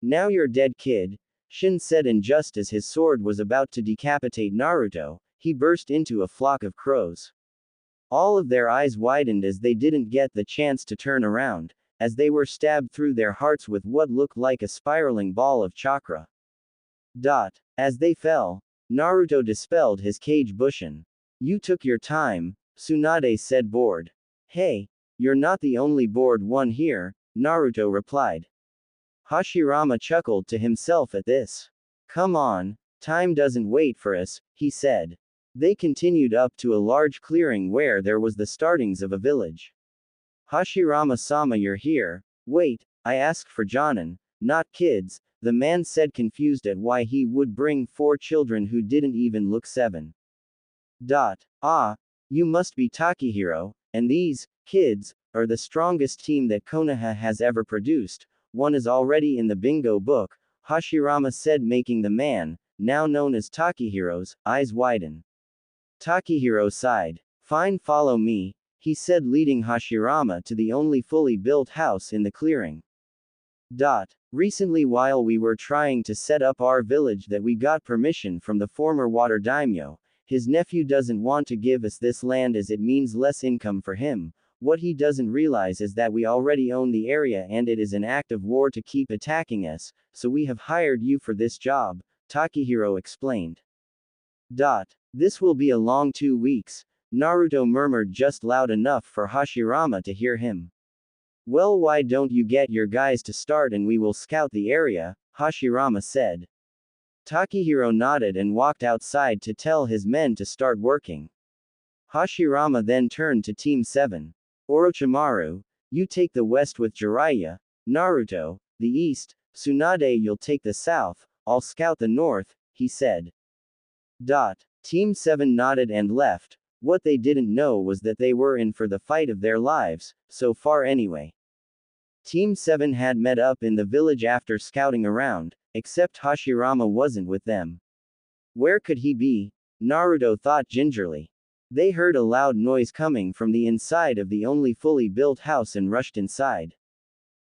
Now you're dead, kid, Shin said, and just as his sword was about to decapitate Naruto, he burst into a flock of crows. All of their eyes widened as they didn't get the chance to turn around, as they were stabbed through their hearts with what looked like a spiraling ball of chakra. As they fell, Naruto dispelled his cage bushin. You took your time, Tsunade said, bored. Hey, you're not the only bored one here, Naruto replied. Hashirama chuckled to himself at this. Come on, time doesn't wait for us, he said. They continued up to a large clearing where there was the startings of a village. Hashirama-sama, you're here. Wait, I asked for Jonin, not kids, the man said, confused at why he would bring 4 children who didn't even look 7. Ah, you must be Takahiro, and these kids are the strongest team that Konoha has ever produced. One is already in the bingo book, Hashirama said, making the man, now known as Takehiro's, eyes widen. Takahiro sighed. Fine, follow me, he said, leading Hashirama to the only fully built house in the clearing. Recently, while we were trying to set up our village, that we got permission from the former water daimyo. His nephew doesn't want to give us this land as it means less income for him. What he doesn't realize is that we already own the area and it is an act of war to keep attacking us, so we have hired you for this job, Takahiro explained. This will be a long 2 weeks, Naruto murmured, just loud enough for Hashirama to hear him. Well, why don't you get your guys to start and we will scout the area, Hashirama said. Takahiro nodded and walked outside to tell his men to start working. Hashirama then turned to Team 7. Orochimaru, you take the west with Jiraiya, Naruto, the east, Tsunade, you'll take the south, I'll scout the north, he said. Team 7 nodded and left. What they didn't know was that they were in for the fight of their lives, so far anyway. Team 7 had met up in the village after scouting around, except Hashirama wasn't with them. Where could he be? Naruto thought gingerly. They heard a loud noise coming from the inside of the only fully built house and rushed inside.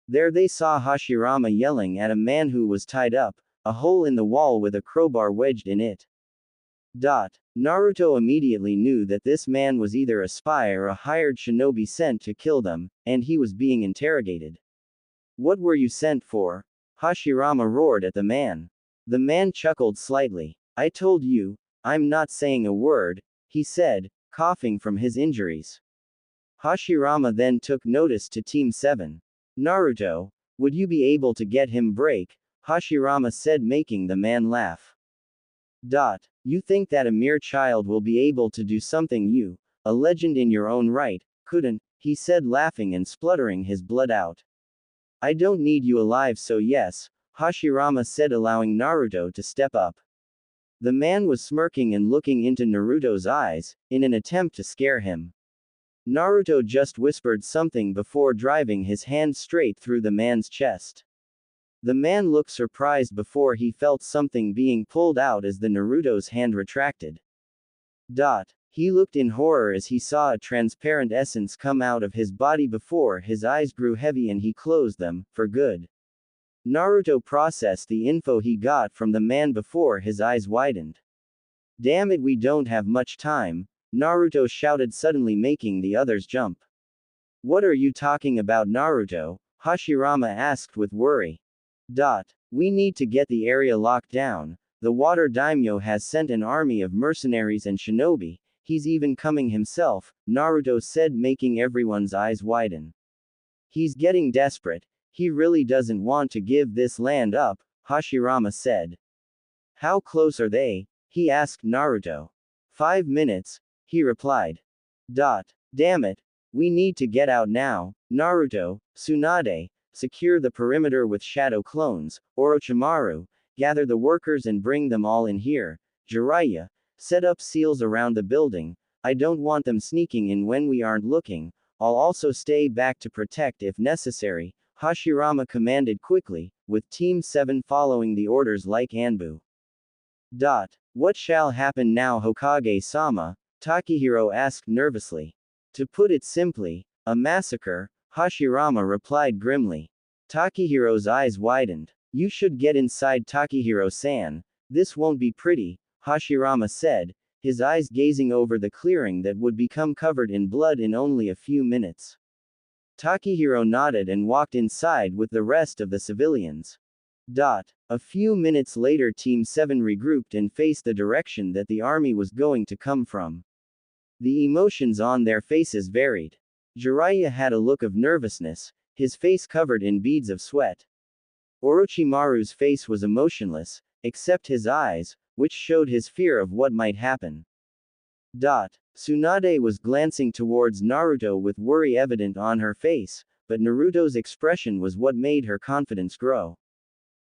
There they saw Hashirama yelling at a man who was tied up, a hole in the wall with a crowbar wedged in it. Naruto immediately knew that this man was either a spy or a hired shinobi sent to kill them, and he was being interrogated. What were you sent for? Hashirama roared at the man. The man chuckled slightly. I told you, I'm not saying a word, he said, coughing from his injuries. Hashirama then took notice to Team 7. Naruto, would you be able to get him break? Hashirama said, making the man laugh. You think that a mere child will be able to do something you, a legend in your own right, couldn't, he said, laughing and spluttering his blood out. I don't need you alive, so yes, Hashirama said, allowing Naruto to step up. The man was smirking and looking into Naruto's eyes, in an attempt to scare him. Naruto just whispered something before driving his hand straight through the man's chest. The man looked surprised before he felt something being pulled out as the Naruto's hand retracted. He looked in horror as he saw a transparent essence come out of his body before his eyes grew heavy and he closed them, for good. Naruto processed the info he got from the man before his eyes widened. Damn it, we don't have much time, Naruto shouted, suddenly making the others jump. What are you talking about, Naruto? Hashirama asked with worry. We need to get the area locked down. The water daimyo has sent an army of mercenaries and shinobi. He's even coming himself, Naruto said, making everyone's eyes widen. He's getting desperate. He really doesn't want to give this land up, Hashirama said. How close are they? He asked Naruto. 5 minutes, he replied. Damn it. We need to get out now, Naruto, Tsunade, secure the perimeter with shadow clones, Orochimaru, gather the workers and bring them all in here. Jiraiya, set up seals around the building. I don't want them sneaking in when we aren't looking. I'll also stay back to protect if necessary, Hashirama commanded quickly, with Team 7 following the orders like Anbu. What shall happen now, Hokage-sama? Takahiro asked nervously. To put it simply, a massacre, Hashirama replied grimly. Takehiro's eyes widened. You should get inside, Takahiro-san. This won't be pretty, Hashirama said, his eyes gazing over the clearing that would become covered in blood in only a few minutes. Takahiro nodded and walked inside with the rest of the civilians. A few minutes later, Team 7 regrouped and faced the direction that the army was going to come from. The emotions on their faces varied. Jiraiya had a look of nervousness, his face covered in beads of sweat. Orochimaru's face was emotionless, except his eyes, which showed his fear of what might happen. Tsunade was glancing towards Naruto with worry evident on her face, but Naruto's expression was what made her confidence grow.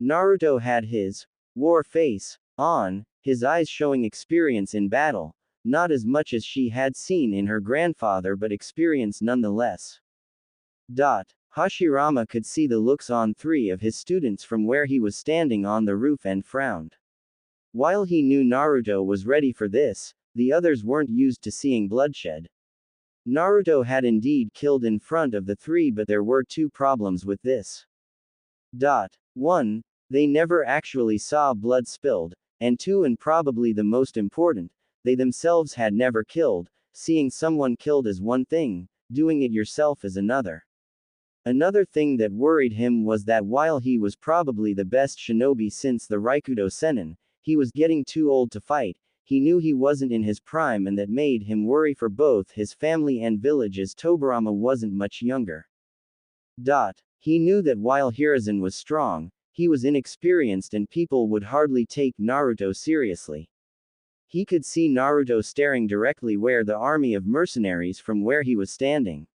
Naruto had his war face on, his eyes showing experience in battle, not as much as she had seen in her grandfather but experience nonetheless. Hashirama could see the looks on 3 of his students from where he was standing on the roof and frowned. While he knew Naruto was ready for this, the others weren't used to seeing bloodshed. Naruto had indeed killed in front of the 3, but there were 2 problems with this. 1. They never actually saw blood spilled, and 2, and probably the most important, they themselves had never killed. Seeing someone killed is one thing, doing it yourself is another. Another thing that worried him was that while he was probably the best shinobi since the Raikudo Sennin, he was getting too old to fight. He knew he wasn't in his prime, and that made him worry for both his family and village, as Tobirama wasn't much younger. He knew that while Hiruzen was strong, he was inexperienced and people would hardly take Naruto seriously. He could see Naruto staring directly where the army of mercenaries from where he was standing.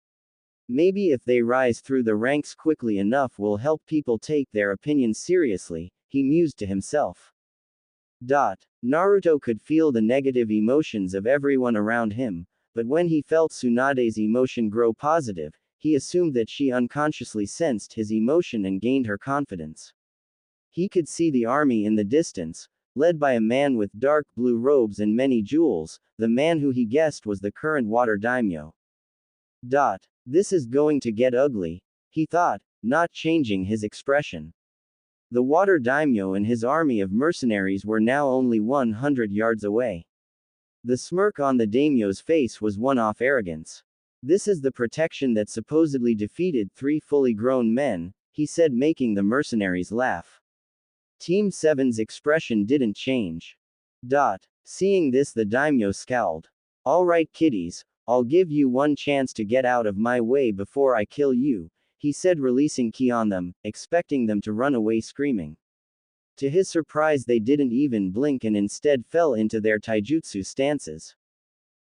Maybe if they rise through the ranks quickly enough will help people take their opinions seriously, he mused to himself. Naruto could feel the negative emotions of everyone around him, but when he felt Tsunade's emotion grow positive, he assumed that she unconsciously sensed his emotion and gained her confidence. He could see the army in the distance, led by a man with dark blue robes and many jewels, the man who he guessed was the current water daimyo. This is going to get ugly, he thought, not changing his expression. The water daimyo and his army of mercenaries were now only 100 yards away. The smirk on the daimyo's face was one-off arrogance. This is the protection that supposedly defeated 3 fully grown men, he said, making the mercenaries laugh. Team 7's expression didn't change. Seeing this, the daimyo scowled. All right, kiddies, I'll give you one chance to get out of my way before I kill you, he said, releasing ki on them, expecting them to run away screaming. To his surprise, they didn't even blink and instead fell into their taijutsu stances.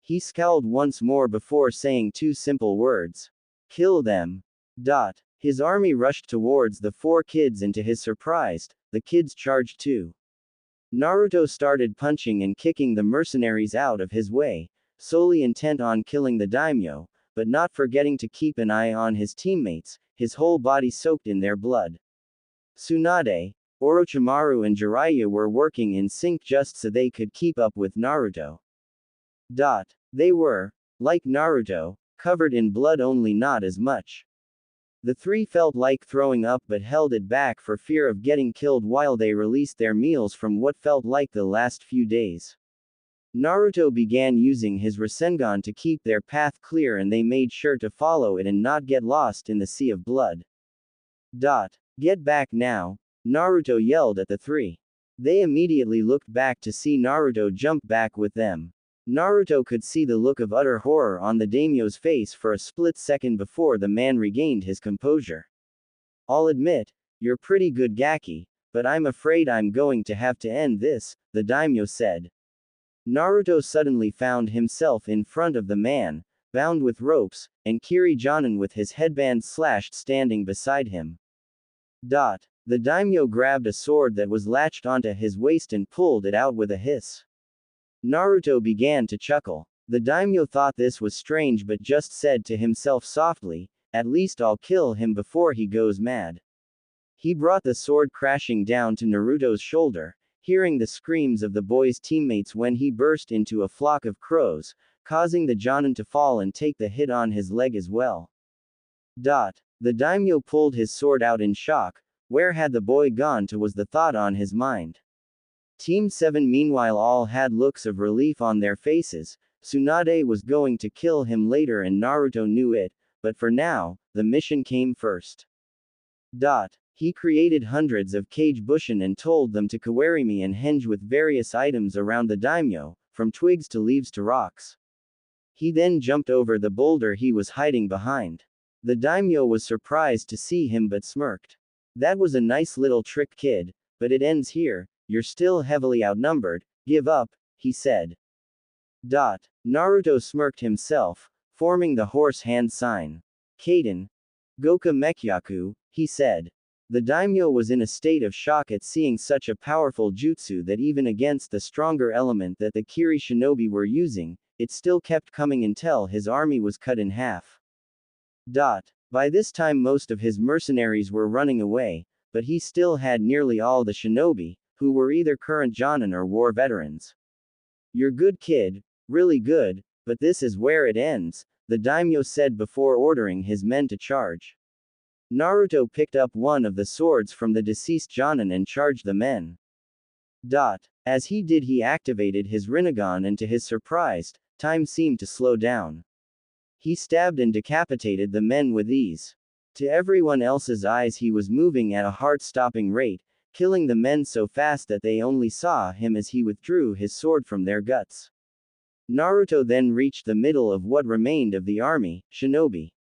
He scowled once more before saying 2 simple words. Kill them. His army rushed towards the 4 kids, and to his surprise, the kids charged too. Naruto started punching and kicking the mercenaries out of his way, solely intent on killing the daimyo, but not forgetting to keep an eye on his teammates, his whole body soaked in their blood. Tsunade, Orochimaru and Jiraiya were working in sync just so they could keep up with Naruto. They were, like Naruto, covered in blood, only not as much. The 3 felt like throwing up but held it back for fear of getting killed while they released their meals from what felt like the last few days. Naruto began using his Rasengan to keep their path clear, and they made sure to follow it and not get lost in the sea of blood. Get back now, Naruto yelled at the 3. They immediately looked back to see Naruto jump back with them. Naruto could see the look of utter horror on the daimyo's face for a split second before the man regained his composure. I'll admit, you're pretty good, Gaki, but I'm afraid I'm going to have to end this, the daimyo said. Naruto suddenly found himself in front of the man, bound with ropes, and Kiri Jonin with his headband slashed standing beside him. The daimyo grabbed a sword that was latched onto his waist and pulled it out with a hiss. Naruto began to chuckle. The daimyo thought this was strange but just said to himself softly, "At least I'll kill him before he goes mad." He brought the sword crashing down to Naruto's shoulder, hearing the screams of the boy's teammates when he burst into a flock of crows, causing the Jonin to fall and take the hit on his leg as well. The daimyo pulled his sword out in shock. Where had the boy gone to was the thought on his mind. Team 7 meanwhile all had looks of relief on their faces. Tsunade was going to kill him later and Naruto knew it, but for now, the mission came first. He created hundreds of kage bushin and told them to kawarimi and henge with various items around the daimyo, from twigs to leaves to rocks. He then jumped over the boulder he was hiding behind. The daimyo was surprised to see him but smirked. "That was a nice little trick, kid, but it ends here. You're still heavily outnumbered. Give up," he said. Naruto smirked himself, forming the horse hand sign. "Kaden. Goka Mekyaku," he said. The daimyo was in a state of shock at seeing such a powerful jutsu that even against the stronger element that the Kiri shinobi were using, it still kept coming until his army was cut in half. By this time most of his mercenaries were running away, but he still had nearly all the shinobi, who were either current Jonin or war veterans. "You're good, kid, really good, but this is where it ends," the daimyo said before ordering his men to charge. Naruto picked up one of the swords from the deceased Jonin and charged the men. As he did he activated his Rinnegan and to his surprise, time seemed to slow down. He stabbed and decapitated the men with ease. To everyone else's eyes he was moving at a heart-stopping rate, killing the men so fast that they only saw him as he withdrew his sword from their guts. Naruto then reached the middle of what remained of the army, shinobi.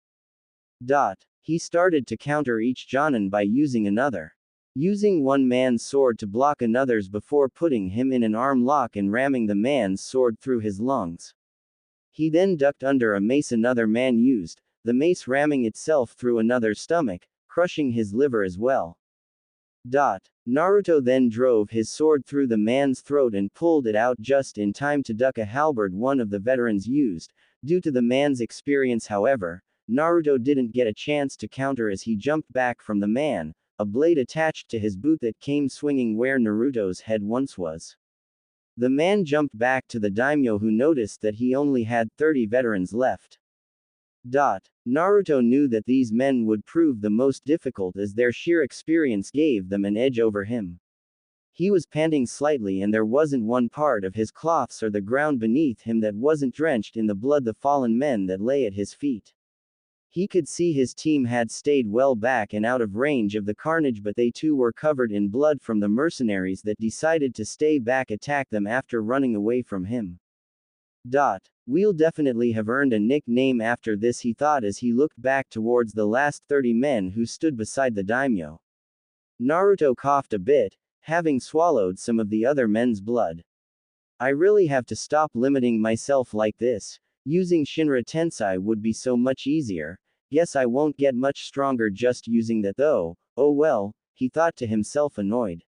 He started to counter each Jonin by using another. Using one man's sword to block another's before putting him in an arm lock and ramming the man's sword through his lungs. He then ducked under a mace another man used, the mace ramming itself through another's stomach, crushing his liver as well. Naruto then drove his sword through the man's throat and pulled it out just in time to duck a halberd one of the veterans used. Due to the man's experience, however, Naruto didn't get a chance to counter as he jumped back from the man, a blade attached to his boot that came swinging where Naruto's head once was. The man jumped back to the daimyo who noticed that he only had 30 veterans left. Naruto knew that these men would prove the most difficult as their sheer experience gave them an edge over him. He was panting slightly and there wasn't one part of his cloths or the ground beneath him that wasn't drenched in the blood of the fallen men that lay at his feet. He could see his team had stayed well back and out of range of the carnage, but they too were covered in blood from the mercenaries that decided to stay back attack them after running away from him. We'll definitely have earned a nickname after this, he thought as he looked back towards the last 30 men who stood beside the daimyo. Naruto coughed a bit, having swallowed some of the other men's blood. "I really have to stop limiting myself like this. Using Shinra Tensei would be so much easier. Guess I won't get much stronger just using that though. Oh well," he thought to himself, annoyed.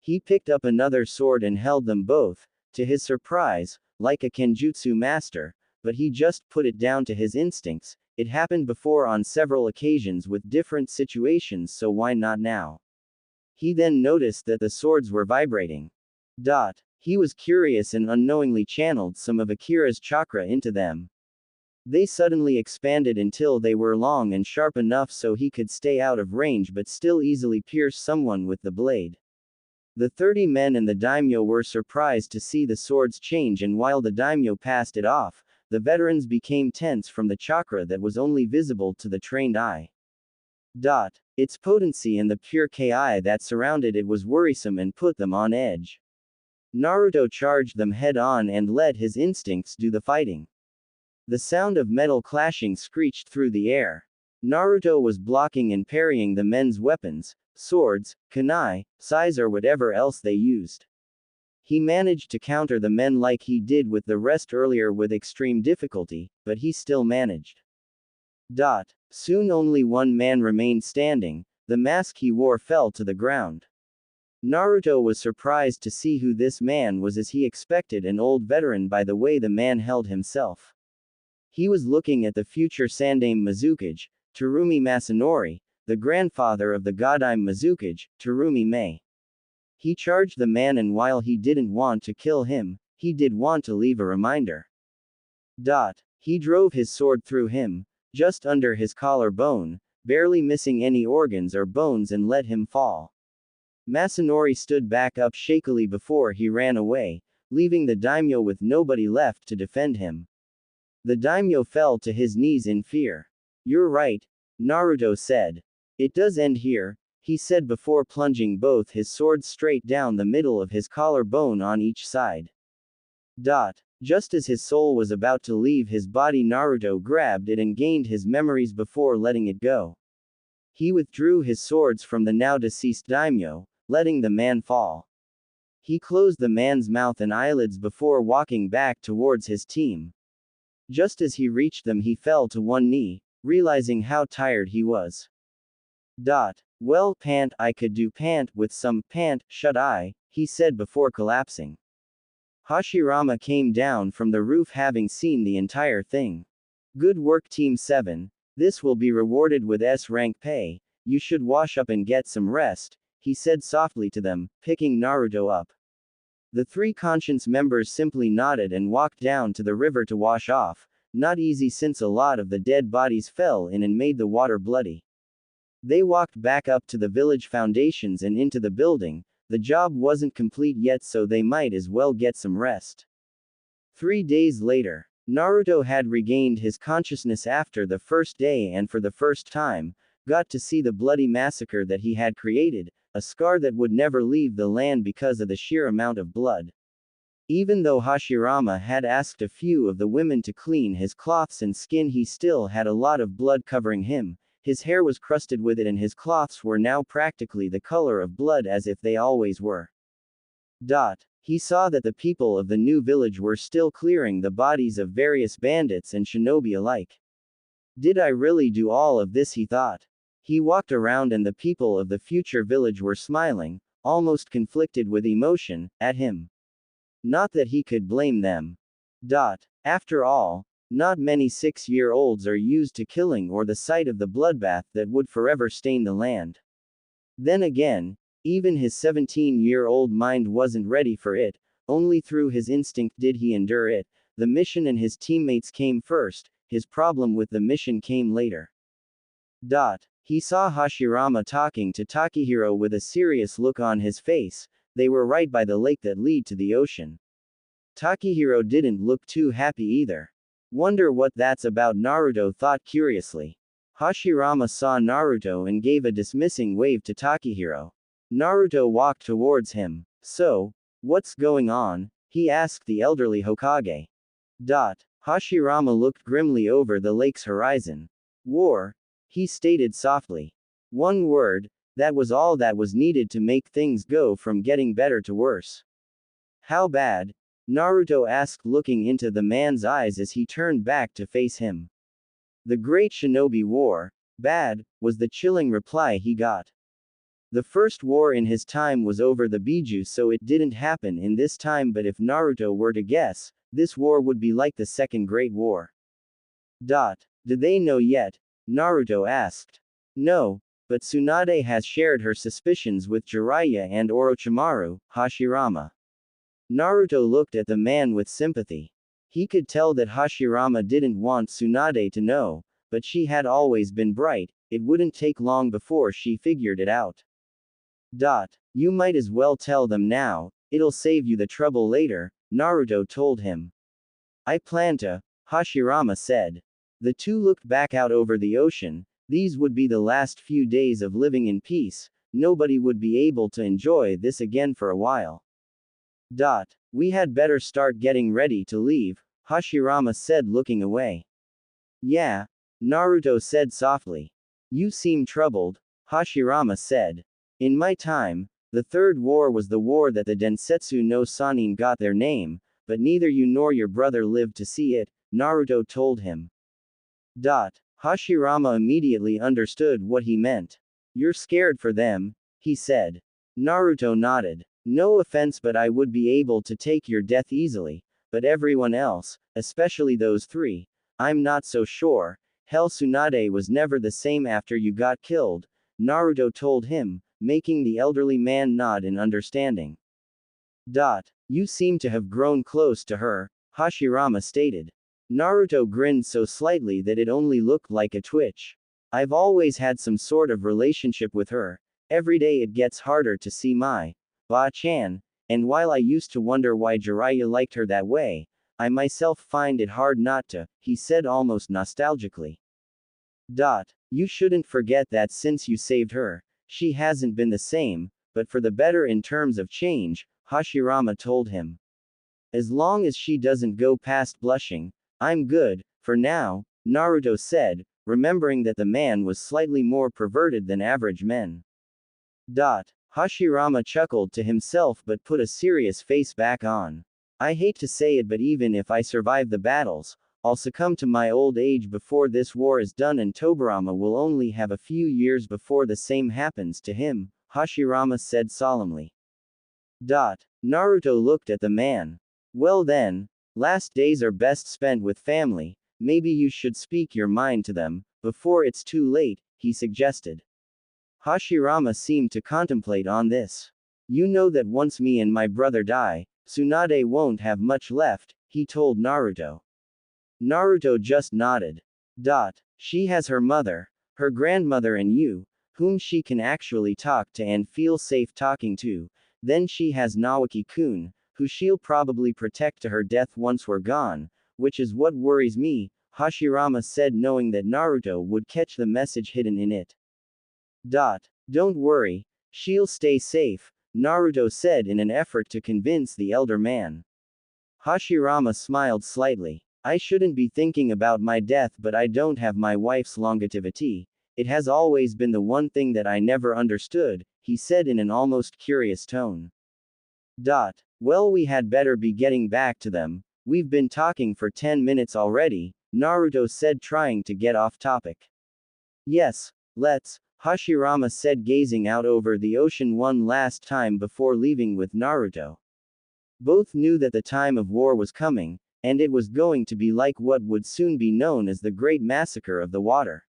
He picked up another sword and held them both, to his surprise, like a kenjutsu master, but he just put it down to his instincts. It happened before on several occasions with different situations, so why not now? He then noticed that the swords were vibrating. He was curious and unknowingly channeled some of Akira's chakra into them. They suddenly expanded until they were long and sharp enough so he could stay out of range but still easily pierce someone with the blade. The 30 men and the daimyo were surprised to see the swords change, and while the daimyo passed it off, the veterans became tense from the chakra that was only visible to the trained eye. Its potency and the pure ki that surrounded it was worrisome and put them on edge. Naruto charged them head-on and let his instincts do the fighting. The sound of metal clashing screeched through the air. Naruto was blocking and parrying the men's weapons, swords, kunai, sais or whatever else they used. He managed to counter the men like he did with the rest earlier with extreme difficulty, but he still managed. Soon only one man remained standing, The mask he wore fell to the ground. Naruto was surprised to see who this man was, as he expected an old veteran by the way the man held himself. He was looking at the future Sandaime Mizukage, Terumi Masanori, the grandfather of the Godime Mizukage, Terumi Mei. He charged the man, and while he didn't want to kill him, he did want to leave a reminder. He drove his sword through him, just under his collarbone, barely missing any organs or bones, and let him fall. Masanori stood back up shakily before he ran away, leaving the daimyo with nobody left to defend him. The daimyo fell to his knees in fear. "You're right," Naruto said. "It does end here," he said before plunging both his swords straight down the middle of his collarbone on each side. Just as his soul was about to leave his body, Naruto grabbed it and gained his memories before letting it go. He withdrew his swords from the now deceased daimyo, letting the man fall. He closed the man's mouth and eyelids before walking back towards his team. Just as he reached them, he fell to one knee, realizing how tired he was. "Well, pant, I could do pant with some pant, shut eye," he said before collapsing. Hashirama came down from the roof, having seen the entire thing. "Good work, Team 7. This will be rewarded with S-rank pay. You should wash up and get some rest," he said softly to them, picking Naruto up. The three conscience members simply nodded and walked down to the river to wash off, not easy since a lot of the dead bodies fell in and made the water bloody. They walked back up to the village foundations and into the building. The job wasn't complete yet, so they might as well get some rest. 3 days later, Naruto had regained his consciousness after the first day and for the first time, got to see the bloody massacre that he had created, a scar that would never leave the land because of the sheer amount of blood. Even though Hashirama had asked a few of the women to clean his cloths and skin, he still had a lot of blood covering him. His hair was crusted with it and his cloths were now practically the color of blood, as if they always were. He saw that the people of the new village were still clearing the bodies of various bandits and shinobi alike. "Did I really do all of this?" he thought. He walked around and the people of the future village were smiling, almost conflicted with emotion, at him. Not that he could blame them. After all, not many 6-year-olds are used to killing or the sight of the bloodbath that would forever stain the land. Then again, even his 17-year-old mind wasn't ready for it. Only through his instinct did he endure it. The mission and his teammates came first, his problem with the mission came later. He saw Hashirama talking to Takahiro with a serious look on his face. They were right by the lake that lead to the ocean. Takahiro didn't look too happy either. "Wonder what that's about," Naruto thought curiously. Hashirama saw Naruto and gave a dismissing wave to Takahiro. Naruto walked towards him. "So, what's going on?" he asked the elderly Hokage. Hashirama looked grimly over the lake's horizon. "War," he stated softly. One word, that was all that was needed to make things go from getting better to worse. "How bad?" Naruto asked, looking into the man's eyes as he turned back to face him. "The Great Shinobi War, bad," was the chilling reply he got. The first war in his time was over the Biju, so it didn't happen in this time, but if Naruto were to guess, this war would be like the Second Great War. "Do they know yet?" Naruto asked. "No, but Tsunade has shared her suspicions with Jiraiya and Orochimaru," Hashirama. Naruto looked at the man with sympathy. He could tell that Hashirama didn't want Tsunade to know, but she had always been bright. It wouldn't take long before she figured it out. "You might as well tell them now, it'll save you the trouble later," Naruto told him. "I plan to," Hashirama said. The two looked back out over the ocean. These would be the last few days of living in peace. Nobody would be able to enjoy this again for a while. "We had better start getting ready to leave," Hashirama said, looking away. "Yeah," Naruto said softly. "You seem troubled," Hashirama said. "In my time, the Third War was the war that the Densetsu no Sannin got their name, but neither you nor your brother lived to see it," Naruto told him. Hashirama immediately understood what he meant. You're scared for them, he said. Naruto nodded. No offense, but I would be able to take your death easily, but everyone else, especially those three, I'm not so sure. Hell, Tsunade was never the same after you got killed, Naruto told him, making the elderly man nod in understanding. You seem to have grown close to her, Hashirama stated. Naruto grinned so slightly that it only looked like a twitch. I've always had some sort of relationship with her. Every day it gets harder to see my Ba-chan, and while I used to wonder why Jiraiya liked her that way, I myself find it hard not to, he said almost nostalgically. You shouldn't forget that since you saved her, she hasn't been the same, but for the better in terms of change, Hashirama told him. As long as she doesn't go past blushing, I'm good, for now, Naruto said, remembering that the man was slightly more perverted than average men. Hashirama chuckled to himself but put a serious face back on. I hate to say it, but even if I survive the battles, I'll succumb to my old age before this war is done, and Tobirama will only have a few years before the same happens to him, Hashirama said solemnly. Naruto looked at the man. Well then, last days are best spent with family, maybe you should speak your mind to them, before it's too late, he suggested. Hashirama seemed to contemplate on this. You know that once me and my brother die, Tsunade won't have much left, he told Naruto. Naruto just nodded. She has her mother, her grandmother, and you, whom she can actually talk to and feel safe talking to. Then she has Naoki-kun, who she'll probably protect to her death once we're gone, which is what worries me, Hashirama said, knowing that Naruto would catch the message hidden in it. Don't worry, she'll stay safe, Naruto said in an effort to convince the elder man. Hashirama smiled slightly. I shouldn't be thinking about my death, but I don't have my wife's longevity. It has always been the one thing that I never understood, he said in an almost curious tone. Well, we had better be getting back to them. We've been talking for 10 minutes already, Naruto said, trying to get off topic. Yes, let's, Hashirama said, gazing out over the ocean one last time before leaving with Naruto. Both knew that the time of war was coming, and it was going to be like what would soon be known as the Great Massacre of the Water.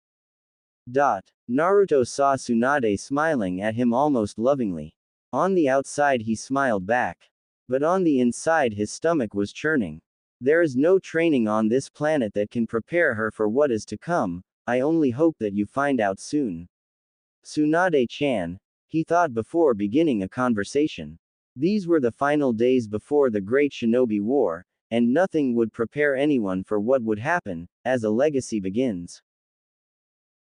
Naruto saw Tsunade smiling at him almost lovingly. On the outside he smiled back. But on the inside his stomach was churning. There is no training on this planet that can prepare her for what is to come, I only hope that you find out soon. Tsunade-chan, he thought before beginning a conversation. These were the final days before the Great Shinobi War, and nothing would prepare anyone for what would happen, as a legacy begins.